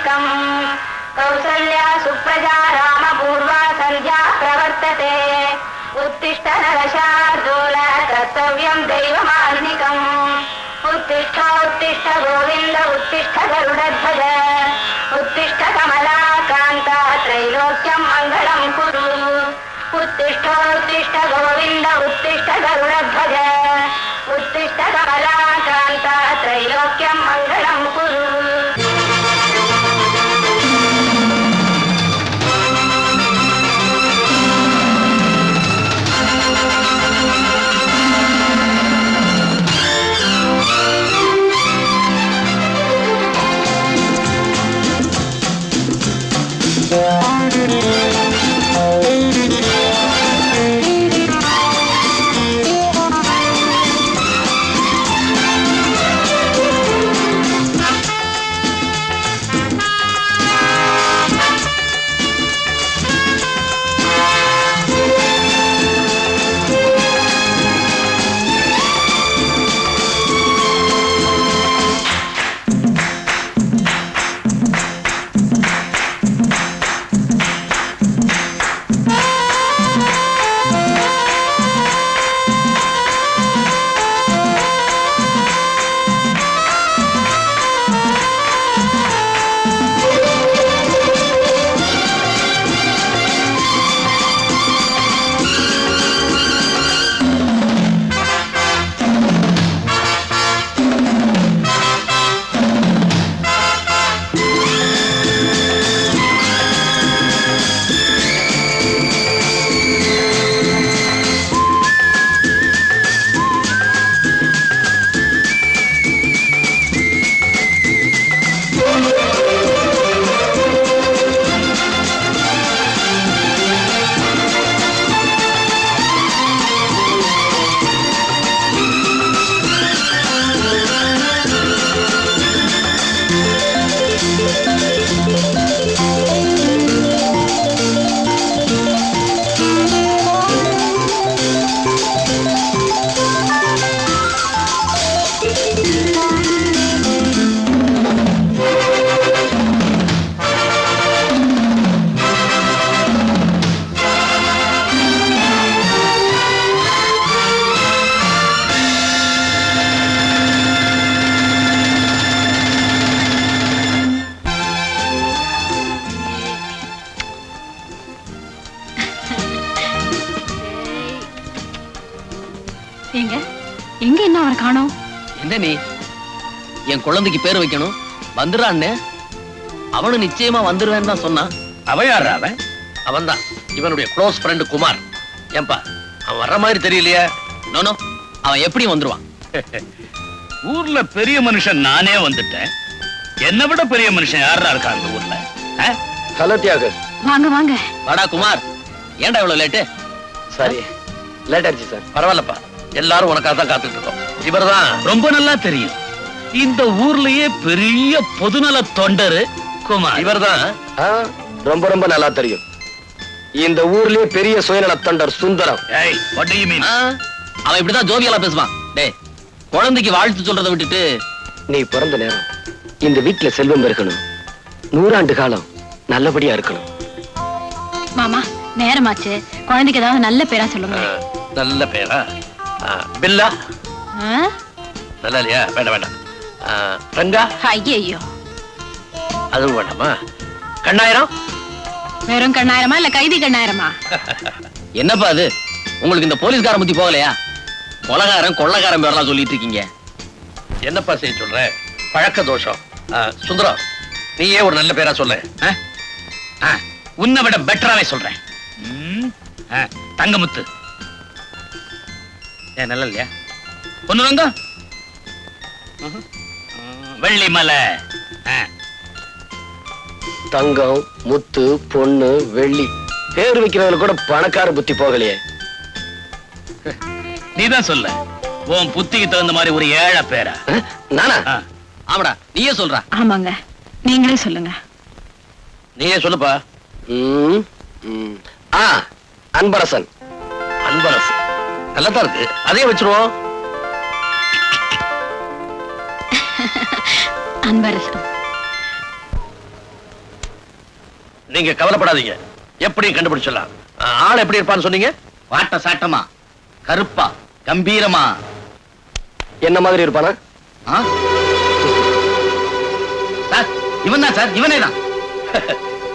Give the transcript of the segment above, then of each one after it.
दीर्घमायुष्यमाप्नुयान्निकम् कौसल्या सुप्रजा रामपूर्वा सन्ध्या प्रवर्तते उत्तिष्ठ नरशार्दूल कर्तव्यं दैवमान्निकम् उत्तिष्ठ उत्तिष्ठ गोविन्द उत्तिष्ठ गरुडध्वज उत्तिष्ठ कमलाकान्ता त्रैलोक्यं मङ्गलं कुरु उत्तिष्ठ उत्तिष्ठ गोविन्द उत्तिष्ठ गरुडध्वज उत्तिष्ठ कमलाकान्ता त्रैलोक्यं मङ्गलं कुरु என் குழந்தைக்கு பேர் வைக்கணும் வந்துறான்னு அவனும் நிச்சயமா வந்துருவேன்னு தான் சொன்னான். அவன் யாரு? அவன் தான் இவனுடைய க்ளோஸ் ஃப்ரெண்ட் குமார். ஏன்பா அவன் வர்ற மாதிரி தெரியலையே? நோனோ, அவன் எப்படி வந்துருவான்? ஊர்ல பெரிய மனுஷன் நானே வந்துட்டேன். என்னை விட பெரிய மனுஷன் யாரா இருக்கா அந்த ஊர்ல? ஹலோ தியாகு. வாங்க வாங்க. வாடா குமார். ஏன்டா இவ்வளவு லேட்டு? சாரி, லேட் ஆயிடுச்சு சார். பரவாயில்லப்பா, எல்லாரும் உனக்காக தான் காத்துட்டு இருக்கோம். இவர்தான் ரொம்ப நல்லா தெரியும். இந்த ஊர்லயே பெரிய பொதுநல தொண்டரு குமார். இவர்தான் ரொம்ப ரொம்ப நல்லா தெரியும். இந்த ஊர்லயே பெரிய சுயநல தொண்டர் சுந்தரம். அவன் இப்படிதான் ஜோவியலா பேசுவான். டேய், குழந்தைக்கு வாழ்த்து சொல்றதை விட்டுட்டு நீ பிறந்த நேரம் இந்த வீட்டுல செல்வம் இருக்கணும், 100 ஆண்டு காலம் நல்லபடியா இருக்கணும். மாமா நேரமாச்சு, குழந்தைக்கு ஏதாவது நல்ல பேரா சொல்லுங்க. நல்ல பேரா? பில்லா நல்லா இல்லையா? வேண்டாம் வேண்டாம். ரங்கா? ஐயோ, அதுவும் வேண்டாமா? கண்ணாயிரம்? வெறும் கண்ணாயிரமா இல்ல கைதி கண்ணாயிரமா? என்னப்பா அது, உங்களுக்கு இந்த போலீஸ்கார புத்தி போகலையா? கொலகாரன் கொள்ளக்காரன் பேரெல்லாம் சொல்லிட்டு இருக்கீங்க. என்னப்பா செய்ய சொல்ற? பழக்க தோஷம். சுந்தரம், நீயே ஒரு நல்ல பேரா சொல்ல. உன்னை விட பெட்டராவே சொல்றேன். தங்கமுத்து. ஏன் நல்லா இல்லையா? பொண்ணு ரங்க, வெள்ளிமலை. தங்கம், முத்து, பொண்ணு, வெள்ளி பேர் வைக்கிறவங்க கூட பணக்கார புத்தி போகலையே. நீதான் சொல்ல, உன் புத்திக்கு தகுந்த மாதிரி ஒரு ஏழை பேரா? நானா? ஆமாடா, நீயே சொல்ற. ஆமாங்க, நீங்களே சொல்லுங்க. நீயே சொல்லுப்பா. அன்பரசன். அன்பரசன் நல்லதான் இருக்கு, அதே வச்சிருவோம். அன்பரசன். நீங்க கவலைப்படாதீங்க, எப்படியும் கண்டுபிடிச்சிடலாம். ஆள் எப்படி இருப்பான்னு சொன்னீங்க? வாட்ட சாட்டமா, கருப்பா, கம்பீரமா. என்ன மாதிரி இருப்பானா? சார் இவன் தான் சார், இவனே தான்.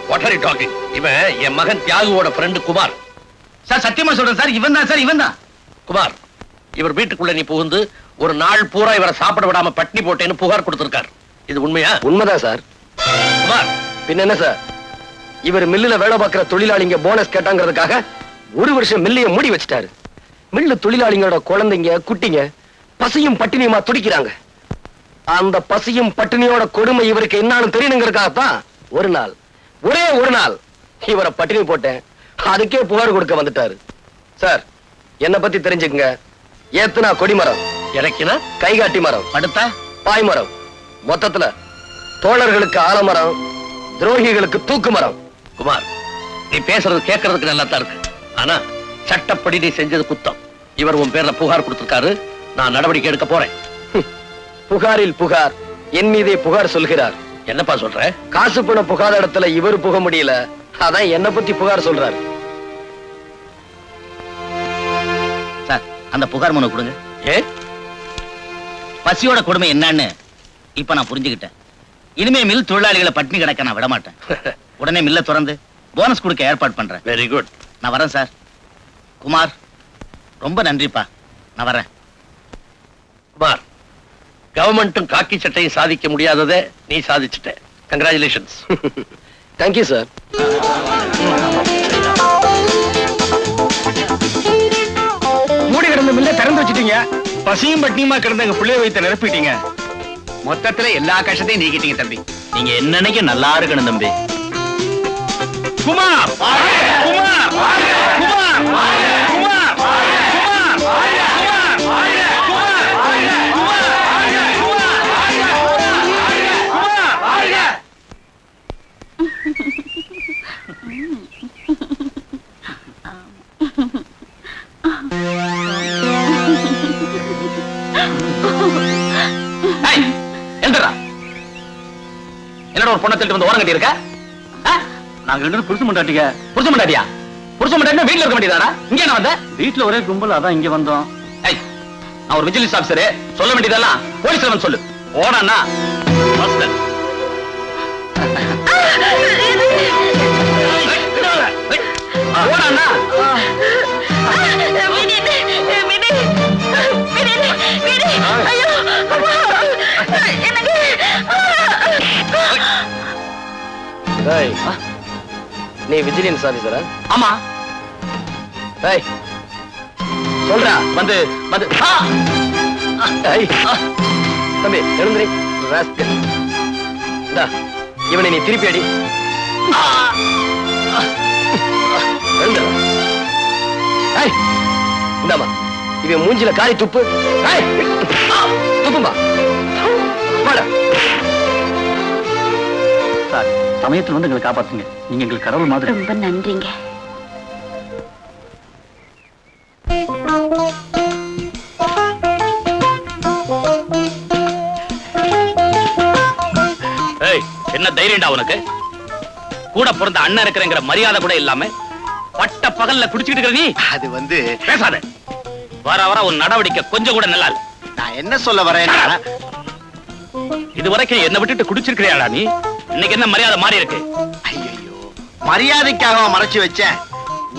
What are you talking? இவன் என் மகன் தியாகுவோட ஃப்ரெண்டு குமார். சார் சத்தியமா சொல்றேன் சார், இவன் தான் சார், இவன் தான். குமார், இவர் வீட்டுக்குள்ள நீ புகுந்து ஒரு நாள் பூரா இவரை சாப்பிட விடாம பட்னி போட்டேன்னு புகார் கொடுத்திருக்கார். இது உண்மையா? உண்மைதான் சார். குமார், பின்ன என்ன சார், இவர் மில்லுல வேலை பார்க்கிற தொழிலாளிங்க போனஸ் கேட்டாங்கிறதுக்காக 1 வருஷம் மில்லைய மூடி வச்சுட்டாரு. மில்லு தொழிலாளிங்களோட குழந்தைங்க குட்டிங்க பசியும் பட்டினியுமா துடிக்கிறாங்க. அந்த பசியும் பட்டினியோட கொடுமை இவருக்கு என்னன்னு தெரியணுங்கிறதுக்காகத்தான் ஒரு நாள், ஒரே ஒரு நாள் இவரை பட்டினி போட்டேன். அதுக்கே புகார் கொடுக்க வந்துட்டாரு. சார், என்ன பத்தி தெரிஞ்சுக்குங்க. ஏத்துனா கொடிமரம், இறக்கினா கைகாட்டி மரம், படுத்தா பாய்மரம், மொத்தத்துல தோழர்களுக்கு ஆலமரம், துரோகிகளுக்கு தூக்கு மரம். குமார், நீ பேசுறது கேட்கறதுக்கு நல்லா தான் இருக்கு. ஆனா சட்டப்படி நீ செஞ்சது குத்தம். இவர் உன் பேர்ல புகார் கொடுத்திருக்காரு. நான் நடவடிக்கை எடுக்க போறேன். புகாரில் புகார், என் மீதே புகார் சொல்கிறார். என்னப்பா சொல்ற? காசு பணம் புகாத இடத்துல இவர் புக முடியல, அதான் என்ன பத்தி புகார் சொல்றாரு. சார் அந்த புகார் மனு கொடுங்க. ஏ, பசியோட கொடுமை என்னன்னு இப்ப நான் புரிஞ்சுக்கிட்டேன். இனிமே மில் தொழிலாளிகளை பட்டினி கிடக்க நான் விட மாட்டேன். உடனே மில்ல திறந்து போனஸ் கொடுக்க ஏற்பாடு பண்றேன். Very good. நான் வரேன் சார். குமார், ரொம்ப நன்றிப்பா. நான் வரேன். குமார், கவர்மெண்ட்டும் காக்கி சட்டையும் சாதிக்க முடியாததை நீ சாதிச்சுட்ட. கங்க்ராச்சுலேஷன்ஸ். Thank you sir. மூடி கிடந்த மில்ல திறந்து வச்சிட்டீங்க. பசியும் பட்டினியுமா கிடந்த எங்க பிள்ளைய வைத்து நிரப்பிட்டீங்க. மொத்தத்துல எல்லா கஷ்டத்தையும் நீக்கிட்டீங்க தம்பி. நீங்க என்னன்னைக்கு நல்லா இருக்கணும் தம்பி. குமார், குமார், குமார், குமார், என்னோட ஒரு பொண்ணை தள்ளிட்டு வந்து ஓரம் கட்டி இருக்க? நாங்க 2 புருஷ முண்டாட்டிங்க. புருஷ மாட்டாடியா? புருஷ மாட்டாடினா வீட்டுல இருக்க வேண்டியதானா? இங்க என்ன வந்த? வீட்டுல ஒரே கும்பல், அதான் இங்க வந்தோம். ஏய், நான் ஒரு விஜிலன்ஸ் ஆபீசர், சொல்ல வேண்டியதெல்லாம் போலீஸ்ல வந்து சொல்லு. ஓடானா மாஸ்டர். ஓடானா டேய், நீ விஜிலன்ஸ் ஆபீசரா? ஆமா. டேய், சொல்றா. வந்து வந்து டேய், தம்பி எழுந்திரி. ராஸ்கல். இந்தா, இவனை நீ திருப்பி அடி. எழுந்துடா. டேய், இந்தாம்மா, இவன் மூஞ்சில காரி துப்பு. டேய், துப்புமா. போடா. சார், சமயத்துல வந்து எங்களை காப்பாத்துங்க. நீங்க எங்களுக்கு கடவுள் மாதிரி. ரொம்ப நன்றிங்க. ஏய், என்ன தைரியம்டா உனக்கு? கூட பிறந்த அண்ணன் இருக்கிறங்கிற மரியாதை கூட இல்லாம பட்ட பகல்ல குடிச்சிட்டு இருக்கிற நீ. அது வந்து பேசாத. வர வர ஒரு நடவடிக்கை கொஞ்சம் கூட நல்லா இல்ல. நான் என்ன சொல்ல வரேன்னா, இது வரைக்கும் என்ன விட்டுட்டு குடிச்சிருக்கிறியாடா நீ? இன்னைக்கு என்ன மரியாதை மாறி இருக்கு? ஐயோ, மரியாதைக்காக மறைச்சு வச்சேன்.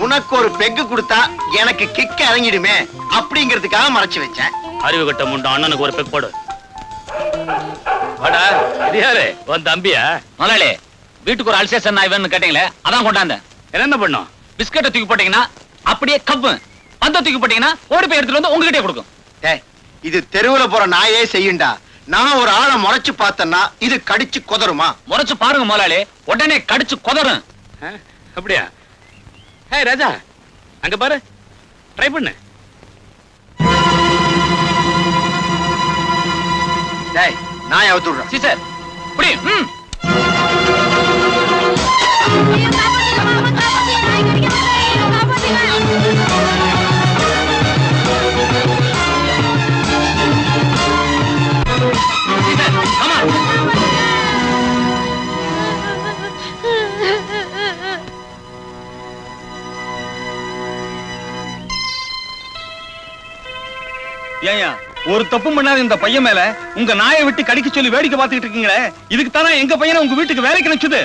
உனக்கு ஒரு பெக்கு கொடுத்தா எனக்கு கிக்க இறங்கிடுமே அப்படிங்கிறதுக்காக மறைச்சு வச்சேன். அறிவு கட்ட முண்டம் அண்ணனுக்கு ஒரு பெக் போடு. வாடா, இது யாரு? உன் தம்பியா? முதலாளி, வீட்டுக்கு ஒரு அல்சேஷன் ஆய்வுன்னு கேட்டீங்களே, அதான் கொண்டாந்தேன். என்ன பண்ணும்? பிஸ்கட்டை தூக்கி போட்டீங்கன்னா அப்படியே கப்பு, பந்த தூக்கி போட்டீங்கன்னா ஓடி போய் எடுத்துட்டு வந்து உங்ககிட்டே கொடுக்கும். டேய், இது தெருவுல போற நாயே செய்யுண்டா. நான் ஒரு ஆளை முறைச்சு பார்த்தேன்னா இது கடிச்சு கொதருமா? முறைச்சு பாருங்க முதலாளி, உடனே கடிச்சு கொதறும். அப்படியா? ஹே ராஜா, அங்க பாரு, ட்ரை பண்ணு. டேய், நான் அவுத்து விடுறேன். சீசர் புடி. ஏயா ஒரு தப்பு பண்ணாத இந்த பையன் மேல உங்க நாயை விட்டு கடிக்க சொல்லி வேடிக்கை பார்த்துக்கிட்டு இருக்கீங்களே, இதுக்கு தானே எங்க பையனை உங்க வீட்டுக்கு வேலைக்கு நினைச்சது.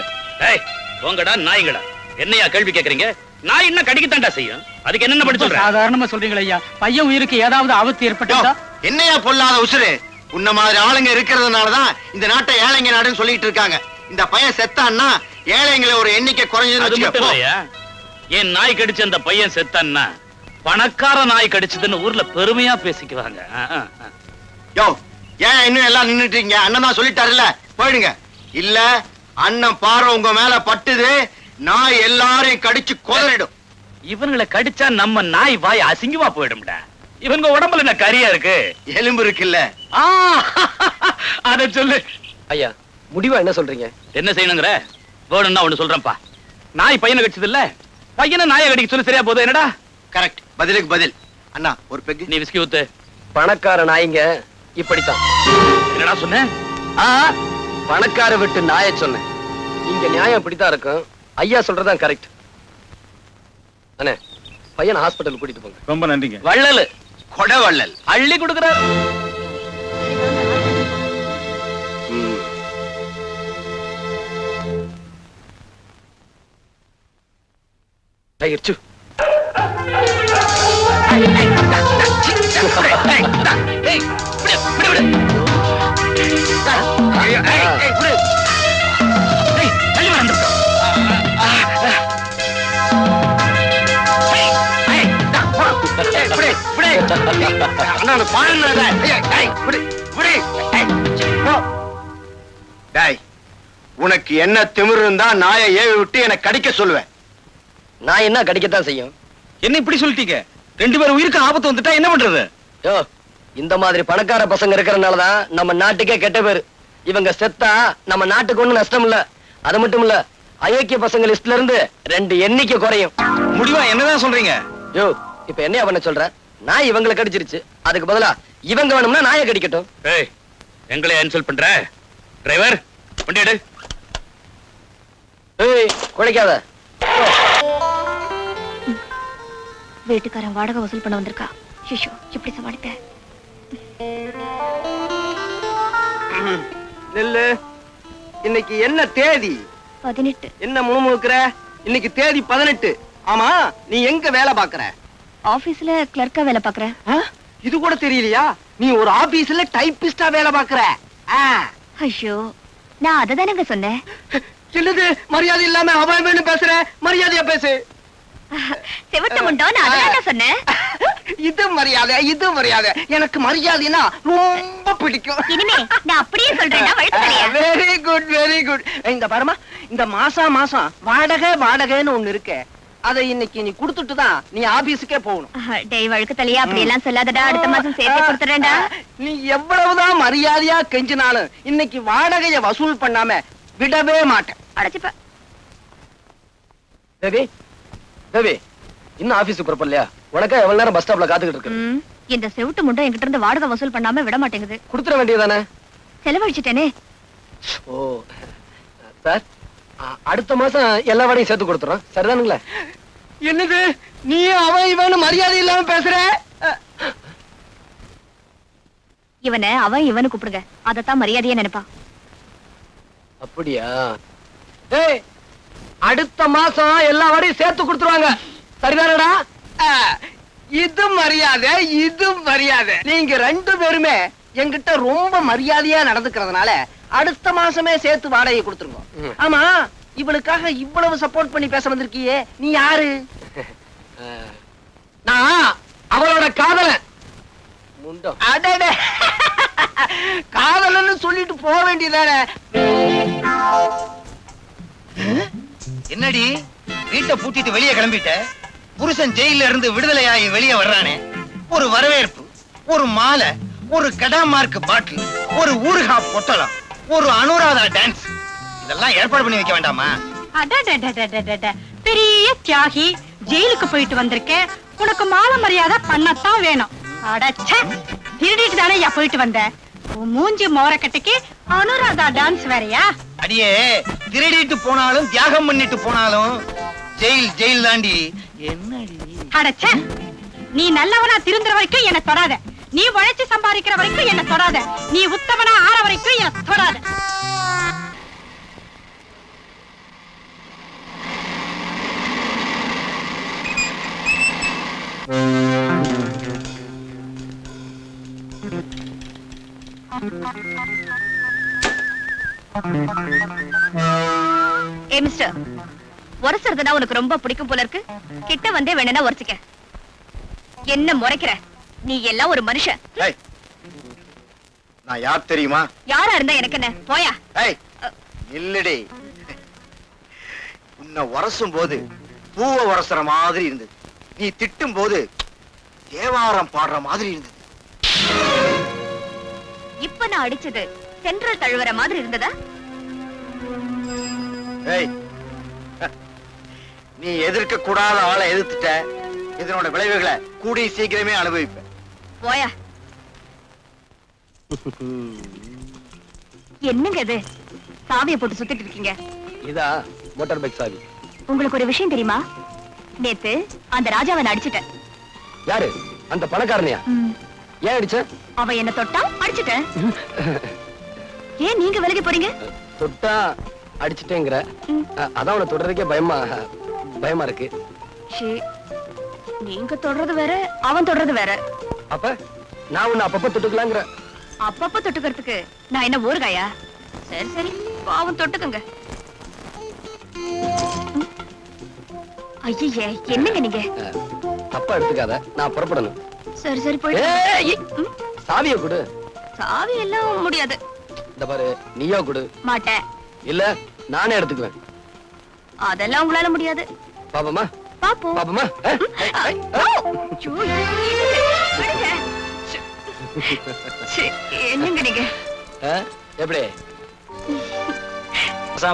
உங்கடா நாய்களா என்னையா கேள்வி கேக்குறீங்க? நாய் என்ன கடிக்கத்தாண்டா செய்யும், அதுக்கு என்ன பண்ணி சொல்ற? சாதாரணமா சொல்றீங்களா ஐயா? பையன் உயிருக்கு ஏதாவது ஆபத்து ஏற்பட்டதா? என்னையா பொல்லாத உசுரு, உன்ன மாதிரி ஆளுங்க இருக்கிறதுனாலதான் இந்த நாட்டை ஏழைங்க நாடுன்னு சொல்லிட்டு இருக்காங்க. இந்த பையன் செத்தான்னா ஏழைங்களை ஒரு எண்ணிக்கை குறைஞ்சது. என் நாய் கடிச்ச அந்த பையன் செத்தான்னா பணக்கார நாய் கடிச்சதுன்னு ஊர்ல பெருமையா பேசிக்குவாங்க. யோ ஏன் இன்னும் எல்லாம் நின்னுட்டீங்க? அண்ணன் தான் சொல்லிட்டாருல்ல, போயிடுங்க. இல்ல அண்ணன் பார்வை உங்க மேல பட்டுது, நாய் எல்லாரையும் கடிச்சு கொதறிடும். இவங்களை கடிச்சா நம்ம நாய் வாய் அசிங்கமா போயிடும்டா. இவங்க உடம்புல என்ன கரியா இருக்கு? எலும்பு இருக்குல்ல. அத சொல்லு ஐயா. முடிவா என்ன சொல்றீங்க? என்ன செய்யணுங்கிற? வேணும்னா ஒண்ணு சொல்றேன்ப்பா. நாய் பையனை கடிச்சது இல்ல, பையனை நாயை கடிக்க சொல்லி சரியா போதும். என்னடா கரெக்ட், பதிலுக்கு பதில். அண்ணா ஒரு பெக்கு. நீ விஸ்கி ஊத்து. பணக்கார நாய்ங்க இப்படித்தான். என்னடா சொன்ன? பணக்கார விட்டு நாயை சொன்னேன். இங்க நியாயம் இப்படித்தான் இருக்கும். ஐயா சொல்றதான் கரெக்ட். அண்ணே, பையன் ஹாஸ்பிட்டல் கூட்டிட்டு போங்க. ரொம்ப நன்றிங்க. வள்ளலு கொடை வள்ளல் அள்ளி கொடுக்கிறார். டைகர் உனக்கு என்ன திமிரு இருந்தா நாயை ஏவி விட்டு என்ன கடிக்க சொல்லுவேன். நான் என்ன கடிக்கத்தான் செய்யும். என்ன இப்படி சொல்லிட்டீங்க? 2 பேர் உயிருக்கு ஆபத்து வந்துட்டா என்ன பண்றது? யோ, இந்த மாதிரி பணக்கார பசங்க இருக்கறனாலதான் நம்ம நாட்டுக்கே கெட்ட பேரு. இவங்க செத்தா நம்ம நாட்டுக்கு ஒண்ணும் நஷ்டம் இல்ல. அது மட்டும் இல்ல, அயோக்கிய பசங்க லிஸ்ட்ல இருந்து 2 எண்ணிக்கை குறையும். முடிவா என்னதான் சொல்றீங்க? யோ, இப்ப என்ன பண்ண சொல்ற? நாய் இவங்களை கடிச்சிருச்சு, அதுக்கு பதிலா இவங்க வேணும்னா நாயை கடிக்கட்டும். ஏய், எங்களை இன்சல்ட் பண்ற? டிரைவர் வண்டி எடு. ஏய், குழைக்காத. வீட்டுக்காரன் வாடகை வசூல் பண்ண வந்திருக்கா. ஷிஷோ, இப்படி சமாளிப்பேன். நெல்லு, இன்னைக்கு என்ன தேதி? 18. என்ன முணுமுணுக்கிற? இன்னைக்கு தேதி 18. ஆமா, நீ எங்க வேலை பாக்குற? ஆபீஸ்ல கிளர்க்கா வேலை பாக்குறேன். இது கூட தெரியலையா? நீ ஒரு ஆபீஸ்ல டைப்பிஸ்டா வேலை பாக்குற. ஐயோ, நான் அததானங்க சொன்னேன். என்னது மரியாதை இல்லாம அவன் வேணும் பேசுற? மரியாதையா பேசு. செவட்ட முண்டோ, நான் அததான் சொன்னேன். இது மரியாதை, இது மரியாதை. எனக்கு மரியாதைனா ரொம்ப பிடிக்கும். இனிமே நான் அப்படியே சொல்றேன்னா வழுக்கலையா? Very good, very good. இந்த பாருமா, இந்த மாசம் வாடகைன்னு ஒண்ணு இருக்கு. அதை இன்னைக்கு நீ குடுத்துட்டு தான் நீ ஆபீஸுக்கே போகணும். டேய் வழுக்கு தலையா, அப்படி எல்லாம் சொல்லாதடா. அடுத்த மாசம் சேர்த்து கொடுத்துறேன்டா. நீ எவ்வளவுதான் மரியாதையா கெஞ்சினாலும் இன்னைக்கு வாடகைய வசூல் பண்ணாம விடவே மாட்டேன். அடைச்சுப்ப. தேவி, தேவி, இன்னும் ஆபீஸுக்கு புறப்படலையா? உனக்கா எவ்வளவு நேரம் பஸ் ஸ்டாப்ல காத்துக்கிட்டு இருக்கு? இந்த செவுட்டு முண்டை என்கிட்ட இருந்து வாடகை வசூல் பண்ணாம விட மாட்டேங்குது. கொடுத்துட வேண்டியதானே? செலவழிச்சிட்டேனே. ஓ சார், அடுத்த மாசம் எல்லா வாடையும் சேர்த்து கொடுத்துறோம். சரிதானுங்களா? என்னது நீ அவன் இவனு மரியாதை இல்லாம பேசுற? இவனை அவன் இவனு கூப்பிடுங்க, அதத்தான் மரியாதையா நினைப்பா. அப்படியா? ஏய், அடுத்த மாசம் எல்லா வாடையும் சேர்த்து கொடுத்துருவாங்க. சரிதானடா? இது மரியாதை, இது மரியாதை. நீங்க 2 பேருமே என்கிட்ட ரொம்ப மரியாதையா நடந்துக்கிறதுனால அடுத்த மாசமே சேர்த்து வாடகை கொடுத்துருங்க. ஆமா, இவளுக்காக இவ்வளவு சப்போர்ட் பண்ணி பேச வந்திருக்கியே, நீ யாரு? நான் அவளோட காதலன். முண்டம். அடடே, காதலன்னு சொல்லிட்டு போக வேண்டியதானே. என்னடி வீட்டை பூட்டிட்டு வெளியே கிளம்பிட்ட? புருஷன் ஜெயில இருந்து விடுதலையாகி வெளியே வர்றானே, ஒரு வரவேற்பு, ஒரு மாலை, ஒரு கடாமார்க் பாட்டில், ஒரு ஊறுகா பொட்டலம், ஒரு அனுராதா டான்ஸ், இதெல்லாம் ஏற்பாடு பண்ணி வைக்க வேண்டாமா? பெரிய தியாகி, ஜெயிலுக்கு போயிட்டு வந்திருக்கேன், உனக்கு மாலை மரியாதை பண்ணத்தான் வேணும். அடச்ச, திருடிட்டு தானே போயிட்டு வந்த? மூஞ்சி மோரக்கட்டைக்கு அனுராதா டான்ஸ் வேறையா? அடியே, திருடிட்டு போனாலும் தியாகம் பண்ணிட்டு போனாலும் ஜெயில் ஜெயில் தாண்டி. என்னடி அடச்ச, நீ நல்லவனா திருந்துற வரைக்கும் என்ன தொடாத. நீ உழைச்சு சம்பாதிக்கிற வரைக்கும் என்ன தொடாத, நீ உத்தமனா ஆற வரைக்கும் என்ன தொடாத. ஏ மிஸ்டர், உரசுறதுனா உனக்கு ரொம்ப பிடிக்கும் போல இருக்கு. கிட்ட வந்தே வேணும்னா உரசிக்க. என்ன முறைக்கிற? நீ எல்லாம் ஒரு மனுஷன். நான் யார் தெரியுமா? யாரா இருந்தா எனக்கு என்ன, போயா. இல்லடி, உன்னை உரசும் போது பூவை உரசுற மாதிரி இருந்தது. நீ திட்டும் போது தேவாரம் பாடுற மாதிரி இருந்தது. இப்ப நான் அடிச்சது சென்ட்ரல் தழுவற மாதிரி இருந்ததா? நீ எதிர்க்க கூடாத ஆளை எதிர்த்துட்ட. இதனோட விளைவுகளை கூடி சீக்கிரமே அனுபவிப்ப. போயா. என்னங்க இது சாவியை போட்டு சுத்திட்டு இருக்கீங்க? இதா மோட்டார் பைக் சாவி. உங்களுக்கு ஒரு விஷயம் தெரியுமா? நேத்து அந்த ராஜாவை நான் அடிச்சிட்டேன். யாரு? அந்த பணக்காரனையா? ஏன் அடிச்ச? அவ என்ன தொட்டா அடிச்சிட்டேன். ஏன் நீங்க விலகி போறீங்க? தொட்டா அடிச்சிட்டேங்கிற, அதான் அவனை தொடர்றதுக்கே பயமா இருக்கு. நீங்க தொடறது வேற, அவன் தொடறது வேற. அப்ப நான் உன்னை அப்பப்ப தொட்டுக்கலாங்கிற. அப்பப்ப தொட்டுக்கிறதுக்கு நான் என்ன ஊறுகாயா? சரி சரி, அவன் தொட்டுக்குங்க. ஐயே, என்னங்க நீங்க? தப்பா எடுத்துக்காத, நான் புறப்படணும். சரி சரி, போயிட்டு. சாவியை கொடு. சாவி எல்லாம் முடியாது. இந்த பாரு, நீயோ கொடு. மாட்டேன். இல்ல நானே எடுத்துக்குவேன். அதெல்லாம் உங்களால முடியாது. பாப்பமா பாப்போம். பாப்பமா. என்னங்க நீங்க? எப்படி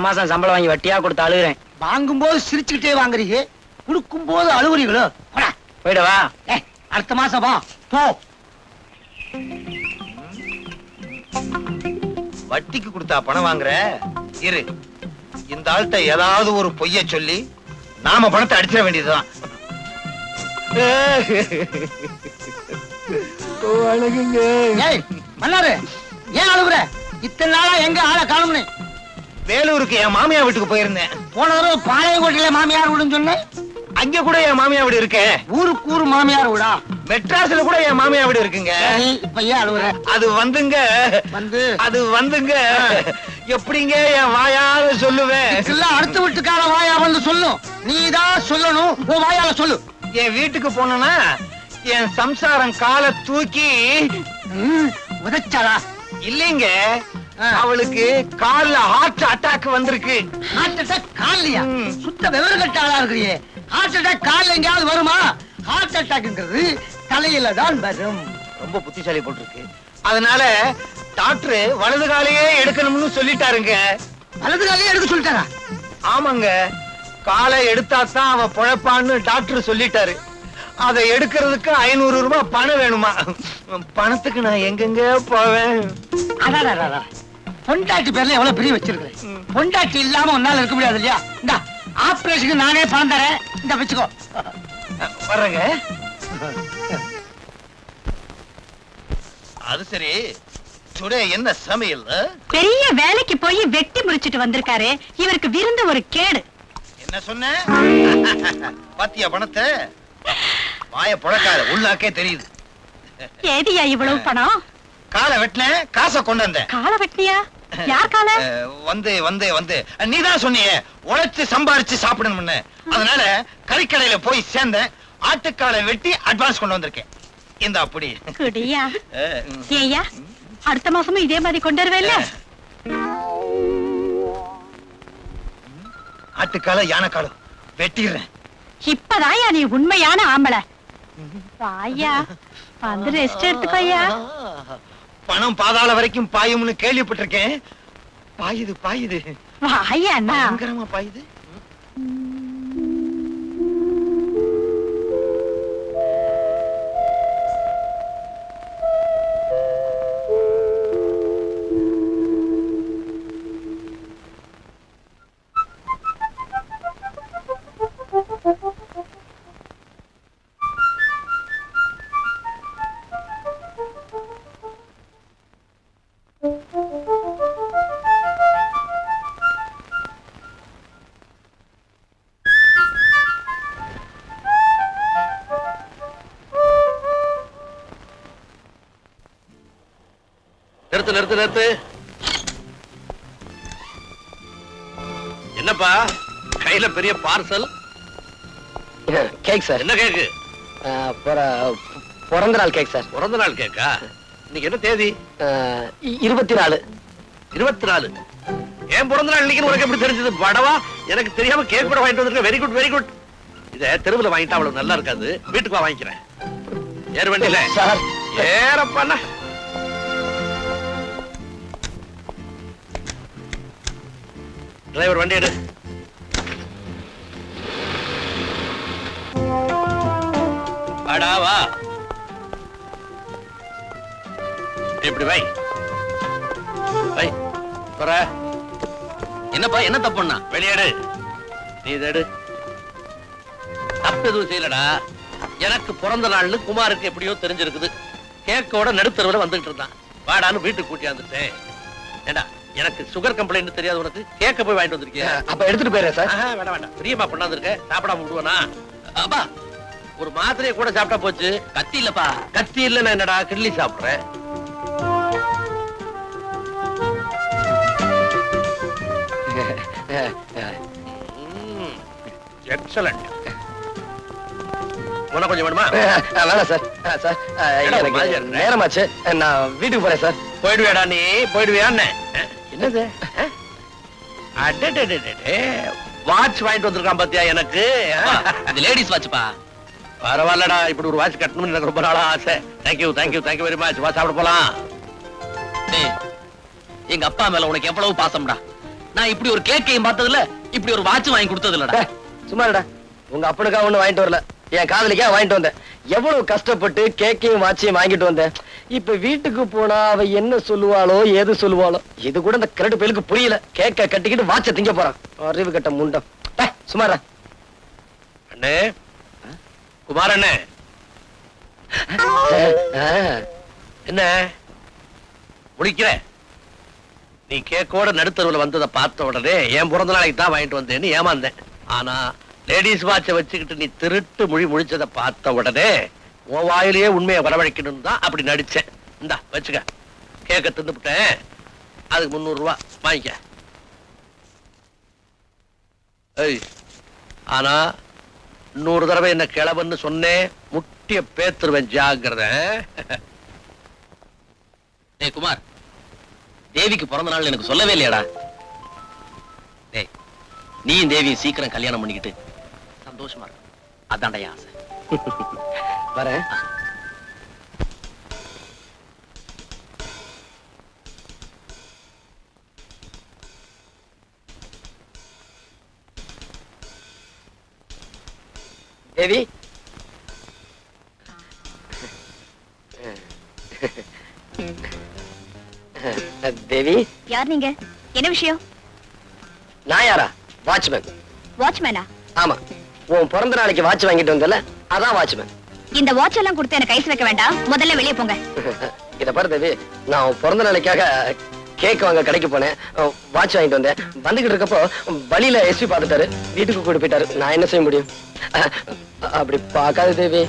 மாசம் சம்பளம் வாங்கி வட்டியா கொடுத்து அழுகிறேன். வாங்கும் போது சிரிச்சுக்கிட்டே வாங்குறீங்க, கொடுக்கும் போது அழுகுறீங்களோ? போயிடவா, அடுத்த மாசம் வா போ. வட்டிக்கு கொடுத்தா பணம் வாங்குற? இரு, இந்த ஆள்கிட்ட ஏதாவது ஒரு பொய்ய சொல்லி நாம பணத்தை அடிச்சிட வேண்டியதுதான். மன்னாரு, ஏன் அழுகுற? இத்தனை நாளா எங்க ஆளை காணும்னு? வேலூருக்கு என் மாமியார் வீட்டுக்கு போயிருந்தேன். போன தடவை பாளையங்கோட்டையில மாமியார் வீடுன்னு சொன்னேன். அங்க கூட என் மாமியார் வீடு இருக்கு. ஊருக்கு ஊரு மாமியார் வீடா? மெட்ராஸ்ல கூட என் மாமியார் வீடு இருக்குங்க. இப்ப ஏன் அழுகுற? அது வந்துங்க, அது வந்துங்க. எப்படிங்க என் வாயால சொல்லுவேன்? அடுத்த வீட்டுக்கார வாயா வந்து சொல்லும், நீதான் சொல்லணும். உன் வாயால சொல்லு. என் வீட்டுக்கு போனா என் சம்சாரம் காலை தூக்கி உதைச்சாளா? இல்லைங்க, அவளுக்கு கால்ல ஹார்ட் அட்டாக் வந்திருக்கு. ஹார்ட் அட்டாக் கால்லையா? சுத்த விவரம் கட்ட ஆளா இருக்கிறியே. ஹார்ட் அட்டாக் கால்ல எங்கயாவது வருமா? ஹார்ட் அட்டாக்ங்கிறது தலையில தான் வரும். ரொம்ப புத்திசாலி போட்டிருக்கு. அதனால டாக்டர் வலது காலையே எடுக்கணும்னு சொல்லிட்டாருங்க. வலது காலையே எடுக்க சொல்லிட்டாரா? ஆமாங்க, காலை எடுத்தாதான் அவன் பொழப்பான்னு டாக்டர் சொல்லிட்டாரு. அதை எடுக்கிறதுக்கு 500 ரூபாய் பணம் வேணுமா? பணத்துக்கு நான் எங்கெங்க போவேன்? அடாடா, பொண்டாட்டி பேர்ல எவ்வளவு பிரிய வச்சிருக்கேன். பொண்டாட்டி இல்லாம உன்னால இருக்க முடியாது இல்லையா? இந்த ஆபரேஷனுக்கு நானே பணம் தரேன், இந்த வச்சுக்கோ. வர்றேங்க. அது சரி, டுடே என்ன சமையல்? பெரிய வேலைக்கு போய் வெட்டி முடிச்சிட்டு வந்திருக்காரு. இவருக்கு விருந்து ஒரு கேடு. என்ன சொன்ன? பாத்தியா பணத்தை? வாய புழக்காத, உள்ளாக்கே தெரியுது. ஏதியா இவ்வளவு பணம்? காலை வெட்டின, காசை கொண்டு வந்த. காலை வெட்டியா? யார் காலை? வந்து நீதான் சொன்னியே உழைச்சு சம்பாரிச்சு சாப்பிடணும்னு. அதனால கறிக்கடையில போய் சேர்ந்தேன். ஆட்டுக்காலை வெட்டி அட்வான்ஸ் கொண்டு வந்திருக்கேன். இந்த அப்படி குடியா? ஏய்யா, அடுத்த மாசமும் இதே மாதிரி கொண்டு வருவேல்ல? ஆட்டுக்கால யானைக்காலம் வெட்டிடுறேன். இப்பதாயா நீ உண்மையான ஆம்பளை. வாயா, வந்து ரெஸ்ட் எடுத்துக்கோயா. பணம் பாதாள வரைக்கும் பாயும்னு கேள்விப்பட்டிருக்கேன். பாயுது. வாயா அண்ணா. பயங்கரமா பாயுது. நிறுத்து நிறுத்து நிறுத்து. என்னப்பா கையில பெரிய பார்சல்? Cake sir. என்ன கேக்கு? பிறந்த நாள் கேக் சார். பிறந்த நாள் கேக்கா? இன்னைக்கு என்ன தேதி? 24. 24. ஏன் பிறந்த நாள் இன்னைக்கு உனக்கு எப்படி தெரிஞ்சது? படவா, எனக்கு தெரியாம கேக் கூட வாங்கிட்டு வந்திருக்க. Very good very good. இத தெருவுல வாங்கிட்டா அவ்வளவு நல்லா இருக்காது. வீட்டுக்கு வா வாங்கிக்கிறேன். ஏறு வண்டியில சார். ஏறப்பாண்ணா. டிரைவர் வண்டி எடு. வாடா வா. இப்படி வை வை. போற. என்னப்பா என்ன தப்புன்னா? வெளியேடு. நீ இதை எடு. தப்பு எதுவும் செய்யலடா. எனக்கு பிறந்த நாள்னு குமாருக்கு எப்படியோ தெரிஞ்சிருக்குது. கேக்கோட நடுத்தரவுல வந்துட்டு இருந்தான். வாடான்னு வீட்டுக்கு கூட்டியாந்துட்டேன். ஏண்டா எனக்கு சுகர் கம்ப்ளைண்ட் தெரியாது உனக்கு? கேக்க போய் வாங்கிட்டு வந்திருக்கியா? அப்ப எடுத்துட்டு போயிடுறேன் சார். வேண்டாம் வேண்டாம். பிரியமா கொண்டாந்துருக்க. சாப்பிடாம விடுவானா? அப்பா ஒரு மாத்திரையை கூட சாப்பிட்டா போச்சு. கத்தி இல்லப்பா. கத்தி இல்லன்னா என்னடா கிள்ளி சாப்பிடுறேன். எக்ஸலண்ட். உனக்கு கொஞ்சம் வேணுமா? வேணாம் சார். சார் எனக்கு நேரமாச்சு. நான் வீட்டுக்கு போறேன் சார். போயிடுவியாடா நீ? போயிடுவியான்னு என்னது? வாட்ச் வாங்கிட்டு வந்திருக்கான் பாத்தியா எனக்கு? இது லேடிஸ் வாட்ச்ப்பா. பரவாயில்லடா, இப்படி ஒரு வாட்ச் கட்டணும்னு எனக்கு ரொம்ப நாளா ஆசை. Thank you thank you thank you very much. வா சாப்பிட போலாம். எங்க அப்பா மேல உனக்கு எவ்வளவு பாசம்டா. நான் இப்படி ஒரு கேக்கையும் பார்த்ததுல, இப்படி ஒரு வாட்ச் வாங்கி கொடுத்தது இல்லடா. சும்மாடா. உங்க அப்பனுக்கா ஒண்ணு வாங்கிட்டு வரல, என் காதலிக்கா வாங்கிட்டு வந்தேன். எவ்வளவு கஷ்டப்பட்டு கேக்கையும் வாட்சையும் வாங்கிட்டு வந்தேன். இப்ப வீட்டுக்கு போனா அவ என்ன சொல்லுவாளோ ஏது சொல்லுவாளோ. இது கூட இந்த கிரட்டு பேருக்கு புரியல. கேக்க கட்டிக்கிட்டு வாட்ச திங்க போறான். அறிவு கட்ட முண்டம். சுமாரா. அண்ணே குமார் அண்ணே. என்ன முடிக்கிற? நீ கேக்கோட நடுத்தருவுல வந்ததை பார்த்த உடனே என் பிறந்த நாளைக்கு தான் வாங்கிட்டு வந்தேன்னு ஏமாந்தேன். ஆனா லேடிஸ் வாட்சை வச்சுக்கிட்டு நீ திருட்டு மொழி முடிச்சதை பார்த்த உடனே உன் வாயிலேயே உண்மையை வரவழைக்கணும் தான் அப்படி நடிச்சேன். இந்தா வச்சுக்க. கேக்க தின்னுபிட்டேன். அதுக்கு 300 ரூபாய் வாங்கிக்க. ஆனா 100 தடவை என்ன கிளவன்னு சொன்னேன், முட்டிய பேத்துருவேன். ஜாக்கிரத. டேய் குமார், தேவிக்கு பிறந்த நாள் எனக்கு சொல்லவே இல்லையாடா? டேய் நீயும் தேவியும் சீக்கிரம் கல்யாணம் பண்ணிக்கிட்டு சந்தோஷமா இருக்கு. அதான்டா என் ஆசை. வரேன். தேவி. தேவி. யார் நீங்க? என்ன விஷயம்? நான் யாரா? வாட்ச்மேன். வாட்ச்மேனா? ஆமா. உன் பிறந்த நாளைக்கு வாட்ச் வாங்கிட்டு வந்தல, அதான் வாட்ச்மேன். இந்த வாட்ச் எல்லாம் கொடுத்து எனக்கு ஐஸ் வைக்க வேண்டாம். முதல்ல வெளியே போங்க. இத பாரு தேவி, நான் உன் பிறந்த நாளைக்காக கேக் வாங்க கடைக்கு போனேன். வாட்ச் வாங்கிட்டு வந்தேன். வந்துகிட்டு இருக்கப்போ வழியில எஸ்பி பார்த்துட்டாரு. வீட்டுக்கு கூட்டு போயிட்டாரு. நான் என்ன செய்ய முடியும்? அப்படி பார்க்காத தேவி.